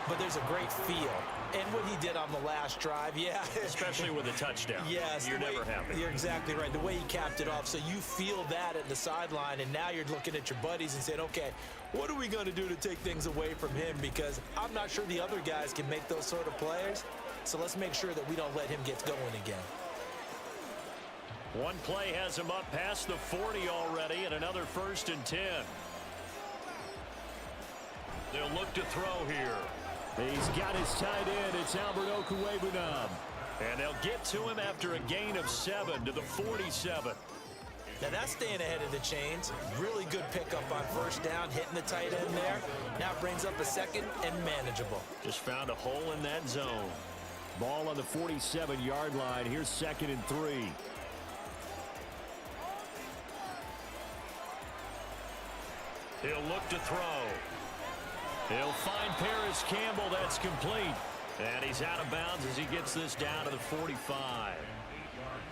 but there's a great feel. And what he did on the last drive, yeah. Especially with a touchdown. Yes. You're never happy. You're exactly right. The way he capped it off. So you feel that at the sideline, and now you're looking at your buddies and saying, okay, what are we going to do to take things away from him? Because I'm not sure the other guys can make those sort of players. So let's make sure that we don't let him get going again. One play has him up past the 40 already, and another 1st and 10. They'll look to throw here. He's got his tight end. It's Albert Okwuegbunam. And they'll get to him after a gain of 7 to the 47. Now that's staying ahead of the chains. Really good pickup on 1st down, hitting the tight end there. Now it brings up a 2nd and manageable. Just found a hole in that zone. Ball on the 47-yard line. Here's 2nd and 3. He'll look to throw. He'll find Paris Campbell. That's complete. And he's out of bounds as he gets this down to the 45.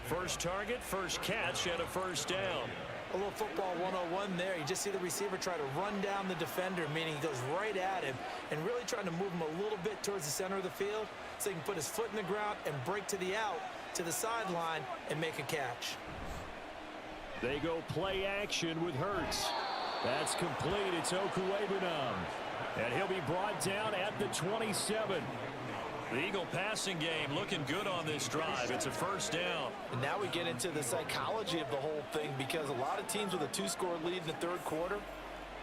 First target, first catch, and a 1st down. A little football 101 there. You just see the receiver try to run down the defender, meaning he goes right at him and really trying to move him a little bit towards the center of the field so he can put his foot in the ground and break to the out, to the sideline, and make a catch. They go play action with Hurts. That's complete. It's Okwuegbunam. And he'll be brought down at the 27. The Eagle passing game looking good on this drive. It's a 1st down. And now we get into the psychology of the whole thing because a lot of teams with a 2-score lead in the 3rd quarter,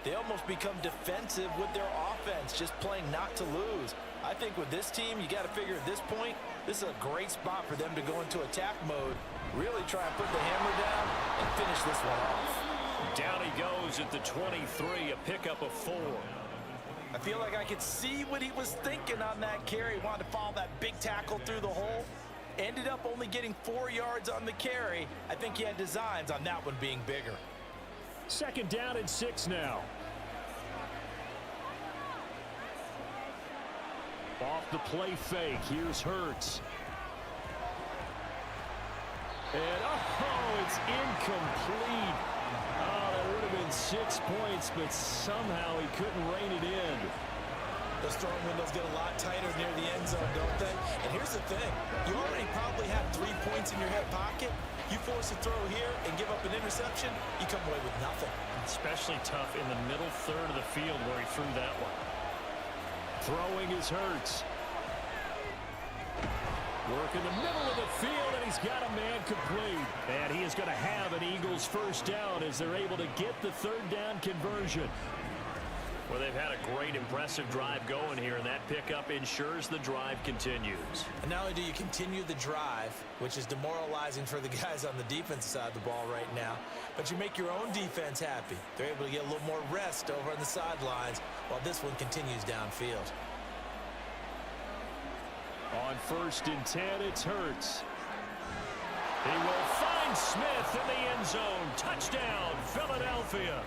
They almost become defensive with their offense, just playing not to lose. I think with this team, you got to figure at this point, this is a great spot for them to go into attack mode, really try and put the hammer down and finish this one off. Down he goes at the 23, a pickup of 4. I feel like I could see what he was thinking on that carry. Wanted to follow that big tackle through the hole. Ended up only getting 4 yards on the carry. I think he had designs on that one being bigger. Second down and 6 now. Off the play fake, here's Hurts. And oh, it's incomplete. Oh, that would have been 6 points, but somehow he couldn't rein it in. Those throwing windows get a lot tighter near the end zone, don't they? And here's the thing. You already probably have 3 points in your hip pocket. You force a throw here and give up an interception, you come away with nothing. Especially tough in the middle third of the field where he threw that one. Throwing is Hurts. Work in the middle of the field, and he's got a man complete. And he is going to have an Eagles first down as they're able to get the third down conversion. Well, they've had a great, impressive drive going here, and that pickup ensures the drive continues. And not only do you continue the drive, which is demoralizing for the guys on the defensive side of the ball right now, but you make your own defense happy. They're able to get a little more rest over on the sidelines while this one continues downfield. On 1st and 10, it's Hurts. He will find Smith in the end zone. Touchdown, Philadelphia.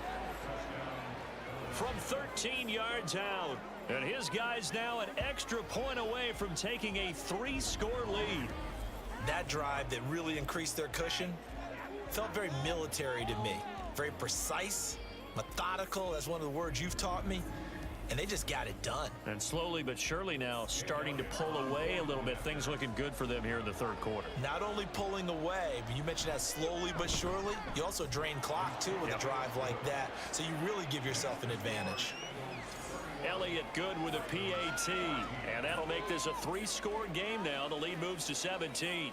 From 13 yards out. And his guys now an extra point away from taking a 3-score lead. That drive that really increased their cushion felt very military to me. Very precise, methodical, that's one of the words you've taught me. And they just got it done. And slowly but surely now starting to pull away a little bit. Things looking good for them here in the third quarter. Not only pulling away, but you mentioned that slowly but surely. You also drain clock, too, with a drive like that. So you really give yourself an advantage. Elliott good with a PAT. And that'll make this a 3-score game now. The lead moves to 17.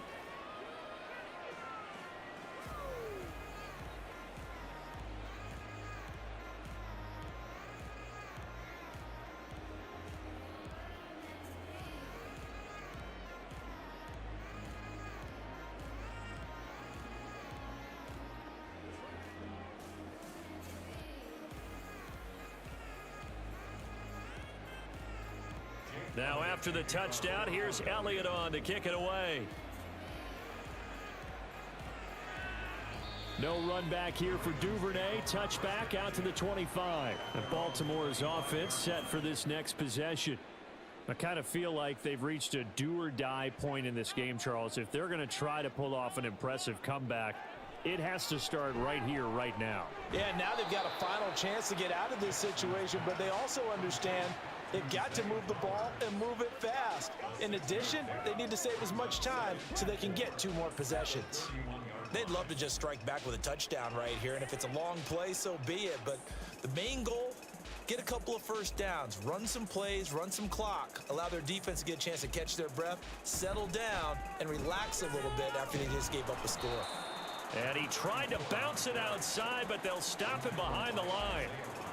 Now after the touchdown, here's Elliott on to kick it away. No run back here for Duvernay. Touchback out to the 25. And Baltimore's offense set for this next possession. I kind of feel like they've reached a do-or-die point in this game, Charles. If they're going to try to pull off an impressive comeback, it has to start right here, right now. Yeah, now they've got a final chance to get out of this situation, but they also understand they've got to move the ball and move it fast. In addition, they need to save as much time so they can get 2 more possessions. They'd love to just strike back with a touchdown right here, and if it's a long play, so be it. But the main goal, get a couple of first downs, run some plays, run some clock, allow their defense to get a chance to catch their breath, settle down, and relax a little bit after they just gave up a score. And he tried to bounce it outside, but they'll stop him behind the line.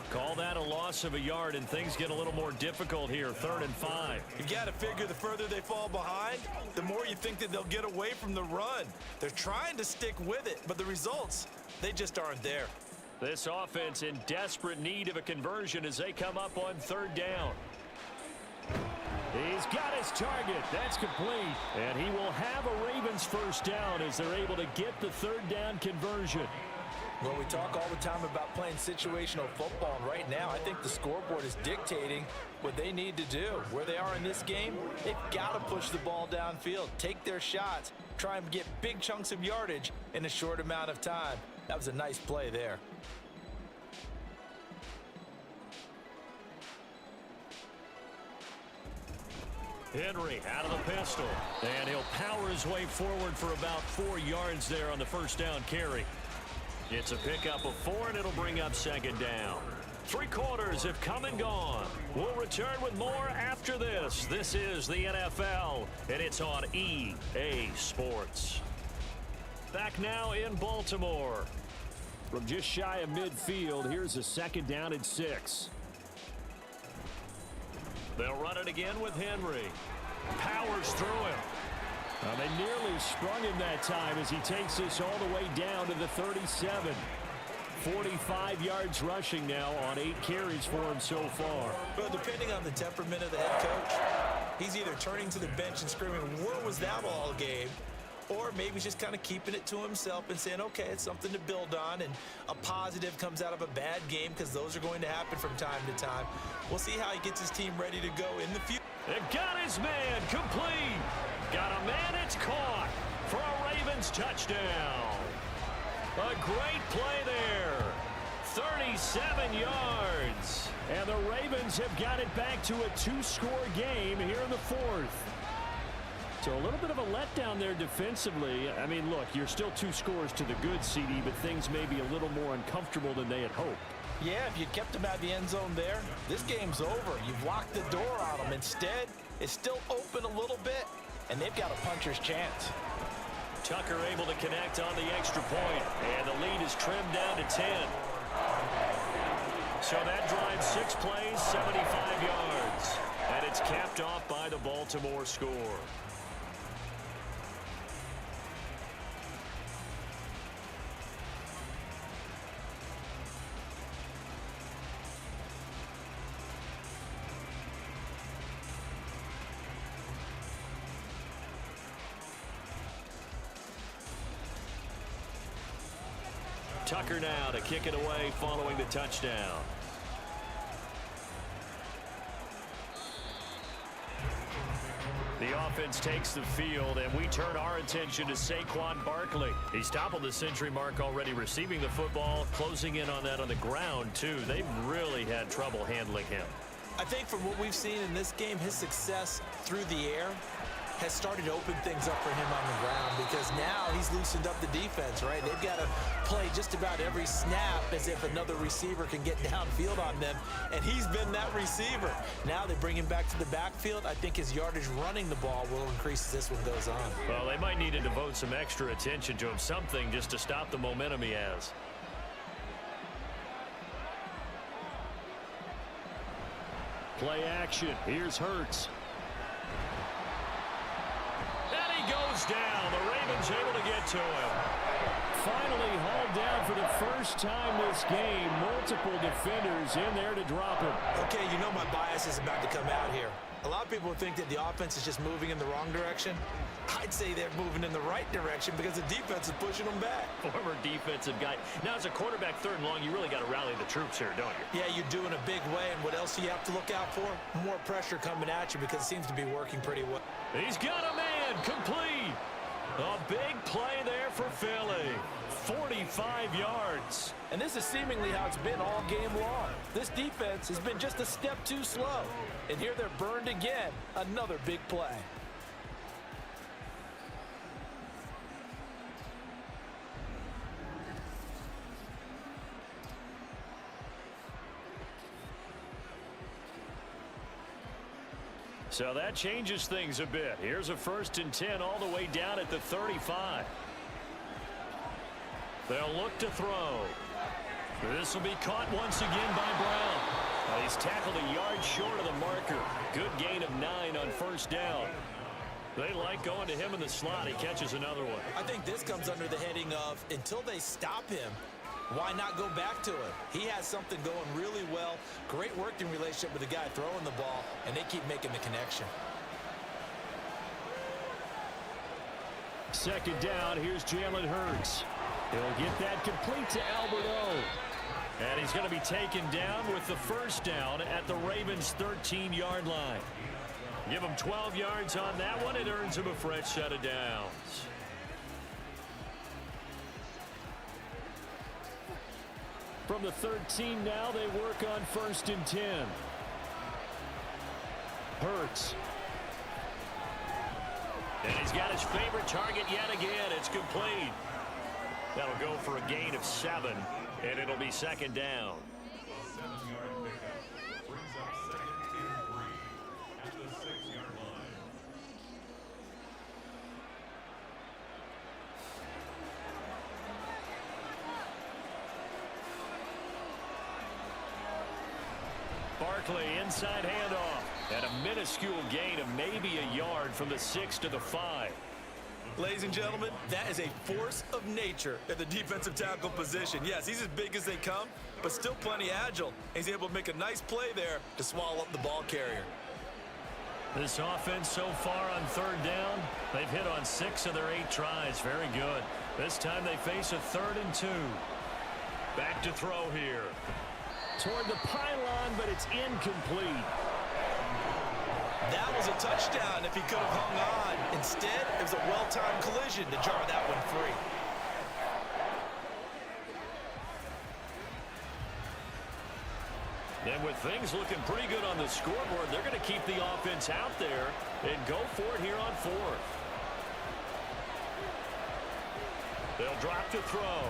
Call that a loss of a yard, and things get a little more difficult here. 3rd and 5. You got to figure the further they fall behind, the more you think that they'll get away from the run. They're trying to stick with it, but the results, they just aren't there. This offense in desperate need of a conversion as they come up on 3rd down. He's got his target. That's complete. And he will have a Ravens first down as they're able to get the 3rd down conversion. Well, we talk all the time about playing situational football, and right now I think the scoreboard is dictating what they need to do. Where they are in this game, they've got to push the ball downfield, take their shots, try and get big chunks of yardage in a short amount of time. That was a nice play there. Henry out of the pistol, and he'll power his way forward for about 4 yards there on the first down carry. It's a pickup of 4, and it'll bring up 2nd down. 3 quarters have come and gone. We'll return with more after this. This is the NFL, and it's on EA Sports. Back now in Baltimore. From just shy of midfield, here's a 2nd down and 6. They'll run it again with Henry. Powers through him. They nearly sprung him that time as he takes this all the way down to the 37. 45 yards rushing now on 8 carries for him so far. Well, depending on the temperament of the head coach, he's either turning to the bench and screaming, "Where was that all game?" Or maybe he's just kind of keeping it to himself and saying, okay, it's something to build on, and a positive comes out of a bad game, because those are going to happen from time to time. We'll see how he gets his team ready to go in the future. They've got his man complete. Got a man, it's caught for a Ravens touchdown. A great play there. 37 yards. And the Ravens have got it back to a 2-score game here in the 4th. So a little bit of a letdown there defensively. I mean, look, you're still 2 scores to the good, CD, but things may be a little more uncomfortable than they had hoped. Yeah, if you kept them out the end zone there, this game's over. You've locked the door on them. Instead, it's still open a little bit, and they've got a puncher's chance. Tucker able to connect on the extra point, and the lead is trimmed down to 10. So that drives 6 plays, 75 yards, and it's capped off by the Baltimore score. Tucker now to kick it away following the touchdown. The offense takes the field, and we turn our attention to Saquon Barkley. He's toppled the century mark already receiving the football, closing in on that on the ground, too. They've really had trouble handling him. I think from what we've seen in this game, his success through the air has started to open things up for him on the ground, because now he's loosened up the defense, right? They've got to play just about every snap as if another receiver can get downfield on them, and he's been that receiver. Now they bring him back to the backfield. I think his yardage running the ball will increase as this one goes on. Well, they might need to devote some extra attention to him, something just to stop the momentum he has. Play action. Here's Hurts. Goes down. The Ravens able to get to him. Finally hauled down for the first time this game. Multiple defenders in there to drop him. Okay, you know my bias is about to come out here. A lot of people think that the offense is just moving in the wrong direction. I'd say they're moving in the right direction because the defense is pushing them back. Former defensive guy. Now, as a quarterback 3rd and long, you really got to rally the troops here, don't you? Yeah, you do in a big way. And what else do you have to look out for? More pressure coming at you, because it seems to be working pretty well. He's got a man complete. A big play there for Philly. 45 yards. And this is seemingly how it's been all game long. This defense has been just a step too slow. And here they're burned again. Another big play. So that changes things a bit. Here's a 1st and 10 all the way down at the 35. They'll look to throw. This will be caught once again by Brown. He's tackled a yard short of the marker. Good gain of 9 on 1st down. They like going to him in the slot. He catches another one. I think this comes under the heading of, until they stop him, why not go back to it? He has something going really well. Great working relationship with the guy throwing the ball, and they keep making the connection. 2nd down, here's Jalen Hurts. He'll get that complete to Albert O. And he's going to be taken down with the 1st down at the Ravens' 13-yard line. Give him 12 yards on that one. It earns him a fresh set of downs. From the 13 now, they work on 1st and 10. Hurts. And he's got his favorite target yet again. It's complete. That'll go for a gain of 7, and it'll be 2nd down. Barkley, inside handoff. And a minuscule gain of maybe a yard from the 6 to the 5. Ladies and gentlemen, that is a force of nature at the defensive tackle position. Yes, he's as big as they come, but still plenty agile. He's able to make a nice play there to swallow up the ball carrier. This offense so far on 3rd down, they've hit on 6 of their 8 tries. Very good. This time they face a 3rd and 2. Back to throw here. Toward the pylon, but it's incomplete. That was a touchdown if he could have hung on. Instead, it was a well-timed collision to jar that one free. And with things looking pretty good on the scoreboard, they're going to keep the offense out there and go for it here on 4th. They'll drop to throw.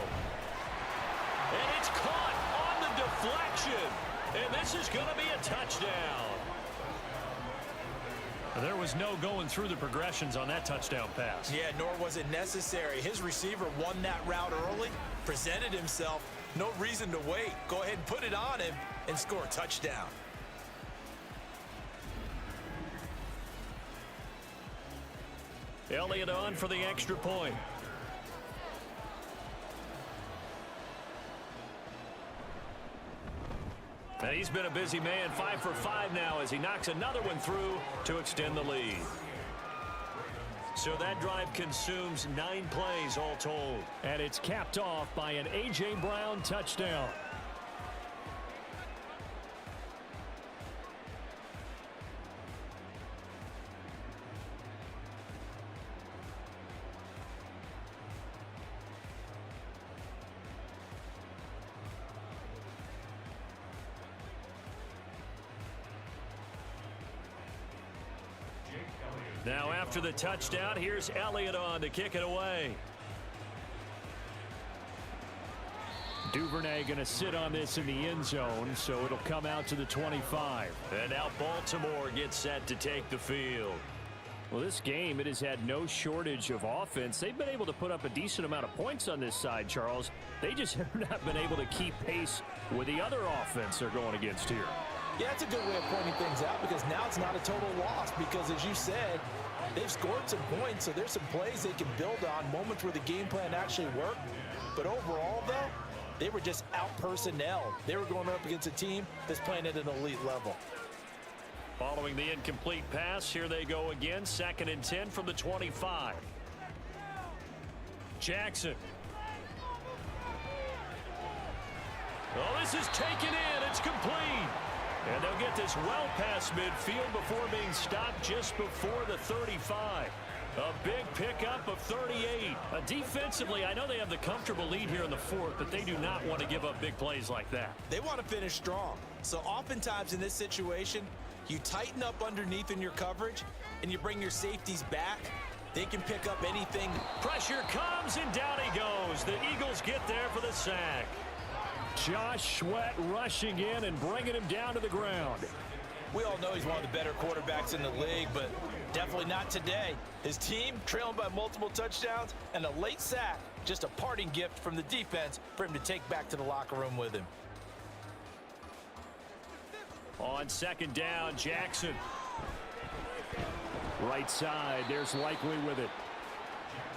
And it's caught on the deflection. And this is going to be a touchdown. There was no going through the progressions on that touchdown pass. Yeah, nor was it necessary. His receiver won that route early, presented himself. No reason to wait. Go ahead and put it on him and score a touchdown. Elliott on for the extra point. And he's been a busy man, 5 for 5 now as he knocks another one through to extend the lead. So that drive consumes 9 plays all told. And it's capped off by an A.J. Brown touchdown. Now after the touchdown, here's Elliott on to kick it away. Duvernay going to sit on this in the end zone, so it'll come out to the 25. And now Baltimore gets set to take the field. Well, this game, it has had no shortage of offense. They've been able to put up a decent amount of points on this side, Charles. They just have not been able to keep pace with the other offense they're going against here. Yeah, that's a good way of pointing things out because now it's not a total loss because, as you said, they've scored some points, so there's some plays they can build on, moments where the game plan actually worked. But overall, though, they were just out-personnel. They were going up against a team that's playing at an elite level. Following the incomplete pass, here they go again, 2nd and 10 from the 25. Jackson. Oh, this is taken in. It's complete. And they'll get this well past midfield before being stopped just before the 35. A big pickup of 38. Defensively, I know they have the comfortable lead here in the 4th, but they do not want to give up big plays like that. They want to finish strong. So oftentimes in this situation, you tighten up underneath in your coverage, and you bring your safeties back. They can pick up anything. Pressure comes, and down he goes. The Eagles get there for the sack. Josh Sweat rushing in and bringing him down to the ground. We all know he's one of the better quarterbacks in the league, but definitely not today. His team trailing by multiple touchdowns and a late sack. Just a parting gift from the defense for him to take back to the locker room with him. On 2nd down, Jackson. Right side, there's Likely with it.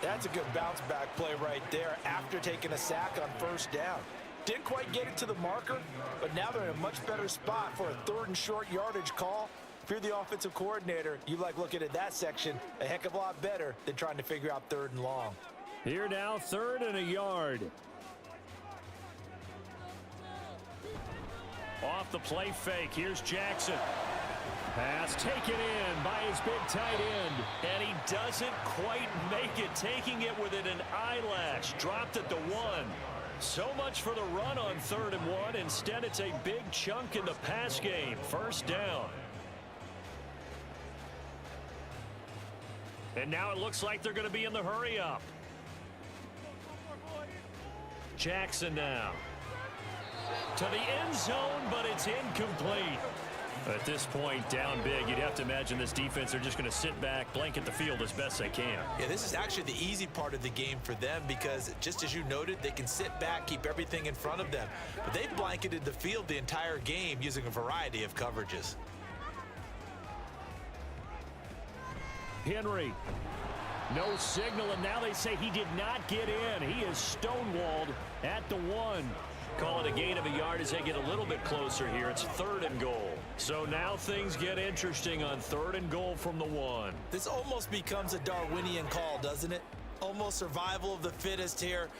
That's a good bounce back play right there after taking a sack on 1st down. Didn't quite get it to the marker, but now they're in a much better spot for a 3rd and short yardage call. If you're the offensive coordinator, you like looking at that section a heck of a lot better than trying to figure out 3rd and long. Here now, 3rd and a yard. Off the play fake, here's Jackson. Pass taken in by his big tight end. And he doesn't quite make it, taking it within an eyelash. Dropped at the 1. So much for the run on 3rd and 1. Instead, it's a big chunk in the pass game. 1st down. And now it looks like they're going to be in the hurry up. Jackson now. To the end zone, but it's incomplete. At this point, down big, you'd have to imagine this defense are just going to sit back, blanket the field as best they can. Yeah, this is actually the easy part of the game for them because, just as you noted, they can sit back, keep everything in front of them. But they've blanketed the field the entire game using a variety of coverages. Henry. No signal, and now they say he did not get in. He is stonewalled at the 1. Call it a gain of a yard as they get a little bit closer here. It's 3rd and goal. So now things get interesting on 3rd and goal from the 1. This almost becomes a Darwinian call, doesn't it? Almost survival of the fittest here.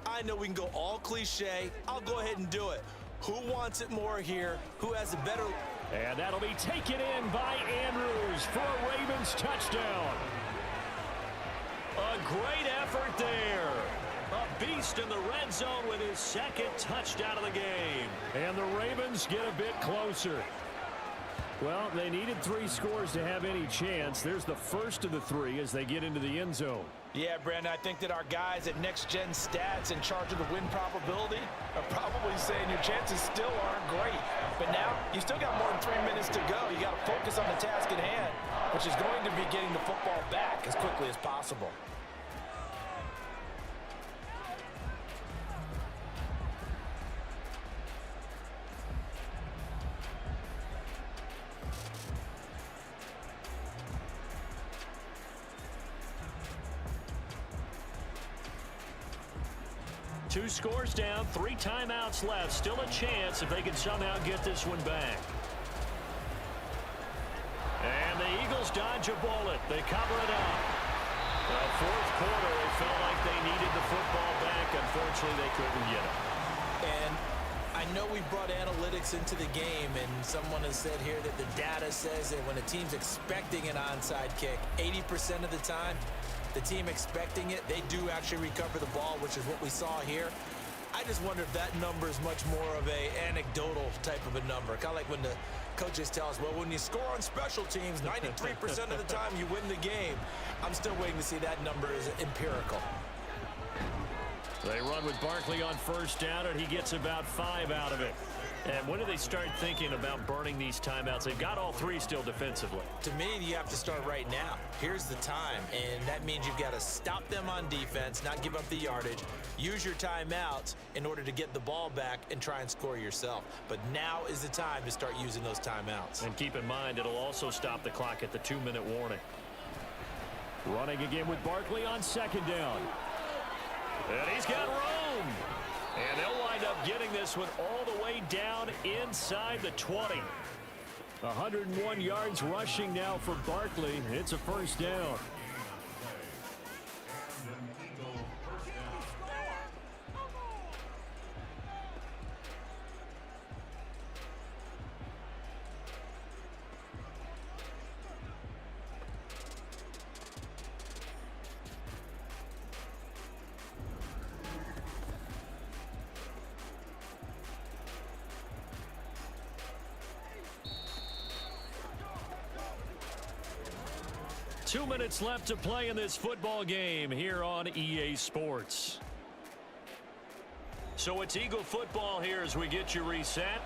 I know we can go all cliche. I'll go ahead and do it. Who wants it more here? Who has a better... And that'll be taken in by Andrews for a Ravens touchdown. A great effort there. A beast in the red zone with his 2nd touchdown of the game. And the Ravens get a bit closer. Well, they needed 3 scores to have any chance. There's the first of the 3 as they get into the end zone. Yeah, Brandon, I think that our guys at Next Gen Stats in charge of the win probability are probably saying your chances still aren't great. But now, you still got more than 3 minutes to go. You got to focus on the task at hand, which is going to be getting the football back as quickly as possible. Two scores down, 3 timeouts left. Still a chance if they can somehow get this one back. And the Eagles dodge a bullet. They cover it up. The 4th quarter, they felt like they needed the football back. Unfortunately, they couldn't get it. And I know we brought analytics into the game, and someone has said here that the data says that when a team's expecting an onside kick, 80% of the time, the team expecting it, they do actually recover the ball, which is what we saw here. I just wonder if that number is much more of a anecdotal type of a number. Kind of like when the coaches tell us, well, when you score on special teams, 93% of the time you win the game. I'm still waiting to see that number is empirical. They run with Barkley on 1st down, and he gets about 5 out of it. And when do they start thinking about burning these timeouts? They've got all 3 still defensively. To me, you have to start right now. Here's the time, and that means you've got to stop them on defense, not give up the yardage, use your timeouts in order to get the ball back and try and score yourself. But now is the time to start using those timeouts. And keep in mind, it'll also stop the clock at the 2-minute warning. Running again with Barkley on 2nd down. And he's got room. And they'll wind up getting this one all the way down inside the 20. 101 yards rushing now for Barkley. It's a 1st down. Two minutes left to play in this football game here on EA Sports. So it's Eagle football here as we get you reset.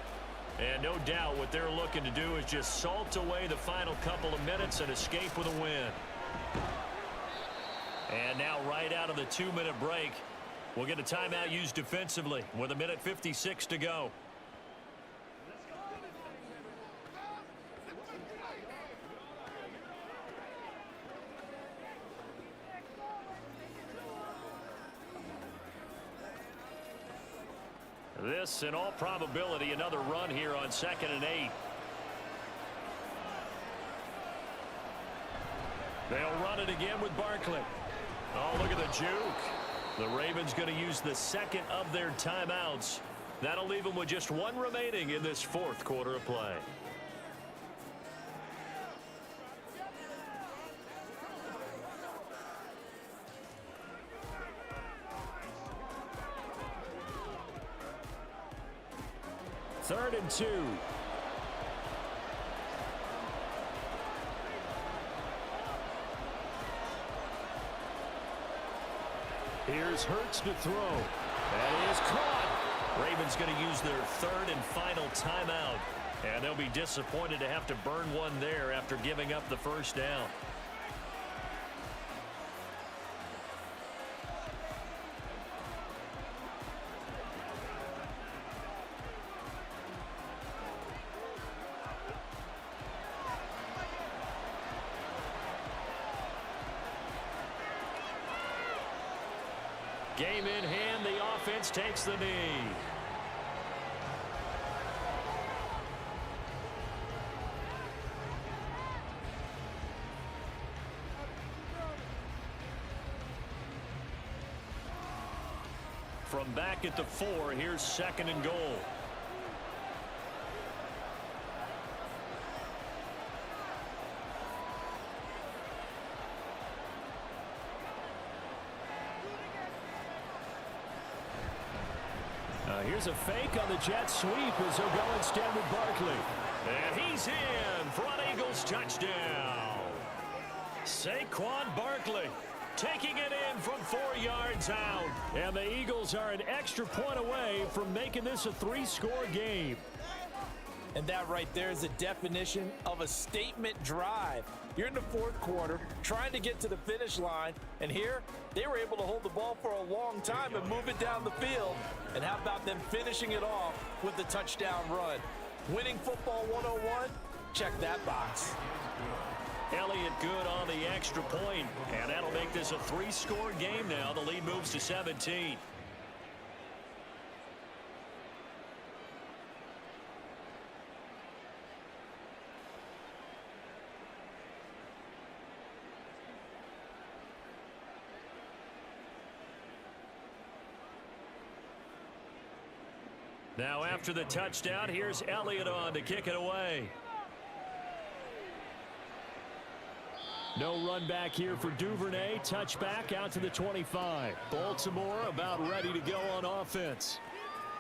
And no doubt what they're looking to do is just salt away the final couple of minutes and escape with a win. And now right out of the 2-minute break, we'll get a timeout used defensively with 1:56 to go. This, in all probability, another run here on 2nd and 8. They'll run it again with Barkley. Oh, look at the juke. The Ravens going to use the 2nd of their timeouts. That'll leave them with just 1 remaining in this 4th quarter of play. Third and 2. Here's Hurts to throw. That is caught. Ravens going to use their 3rd and final timeout. And they'll be disappointed to have to burn one there after giving up the first down. Game in hand, the offense takes the knee. From back at the 4, here's 2nd and goal. Here's a fake on the jet sweep as they'll go instead with Barkley. And he's in for an Eagles touchdown. Saquon Barkley taking it in from 4 yards out. And the Eagles are an extra point away from making this a 3-score game. And that right there is a definition of a statement drive. You're in the 4th quarter, trying to get to the finish line, and here they were able to hold the ball for a long time and move it down the field. And how about them finishing it off with the touchdown run? Winning football 101? Check that box. Elliott good on the extra point, and that'll make this a 3-score game now. The lead moves to 17. Now after the touchdown, here's Elliott on to kick it away. No run back here for Duvernay. Touchback out to the 25. Baltimore about ready to go on offense.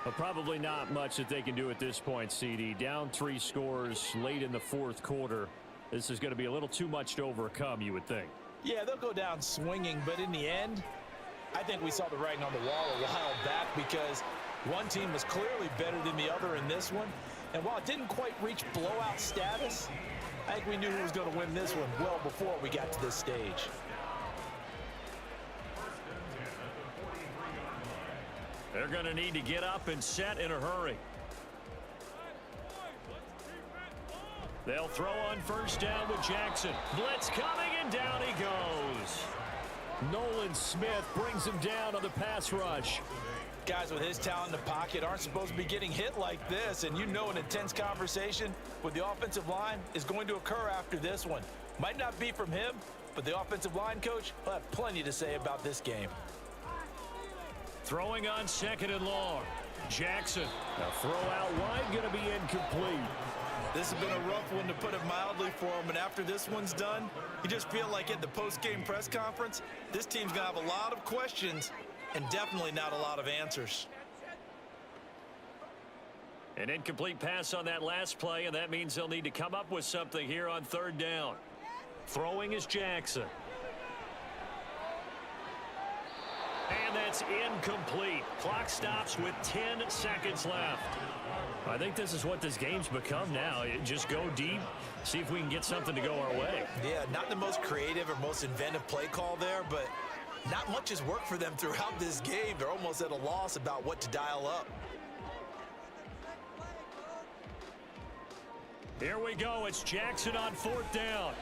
But probably not much that they can do at this point, CD. Down 3 scores late in the 4th quarter. This is going to be a little too much to overcome, you would think. Yeah, they'll go down swinging, but in the end, I think we saw the writing on the wall a while back because one team was clearly better than the other in this one. And while it didn't quite reach blowout status, I think we knew who was going to win this one well before we got to this stage. They're going to need to get up and set in a hurry. They'll throw on 1st down with Jackson. Blitz coming, and down he goes. Nolan Smith brings him down on the pass rush. Guys with his talent in the pocket aren't supposed to be getting hit like this, and you know an intense conversation with the offensive line is going to occur after this one. Might not be from him, but the offensive line coach will have plenty to say about this game. Throwing on 2nd and long. Jackson. A throw out wide, going to be incomplete. This has been a rough one, to put it mildly, for him, and after this one's done, you just feel like at the post-game press conference, this team's going to have a lot of questions and definitely not a lot of answers. An incomplete pass on that last play, and that means they'll need to come up with something here on 3rd down. Throwing is Jackson. And that's incomplete. Clock stops with 10 seconds left. I think this is what this game's become now. Just go deep, see if we can get something to go our way. Yeah, not the most creative or most inventive play call there, but not much has worked for them throughout this game. They're almost at a loss about what to dial up. Here we go. It's Jackson on 4th down.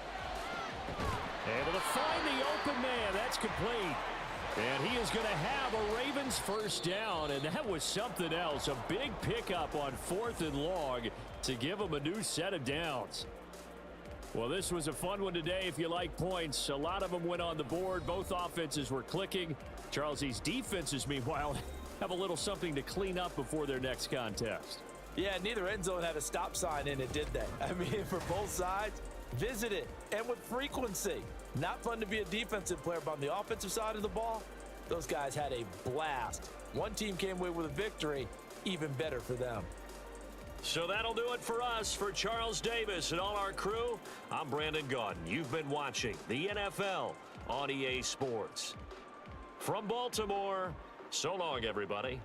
Able to find the open man. That's complete. And he is going to have a Ravens 1st down, and that was something else. A big pickup on 4th and long to give them a new set of downs. Well, this was a fun one today if you like points. A lot of them went on the board. Both offenses were clicking. Charles, these defenses, meanwhile, have a little something to clean up before their next contest. Yeah, neither end zone had a stop sign in it, did they? I mean, for both sides, visit it, and with frequency. Not fun to be a defensive player, but on the offensive side of the ball, those guys had a blast. One team came away with a victory, even better for them. So that'll do it for us. For Charles Davis and all our crew, I'm Brandon Gaudin. You've been watching the NFL on EA Sports. From Baltimore, so long, everybody.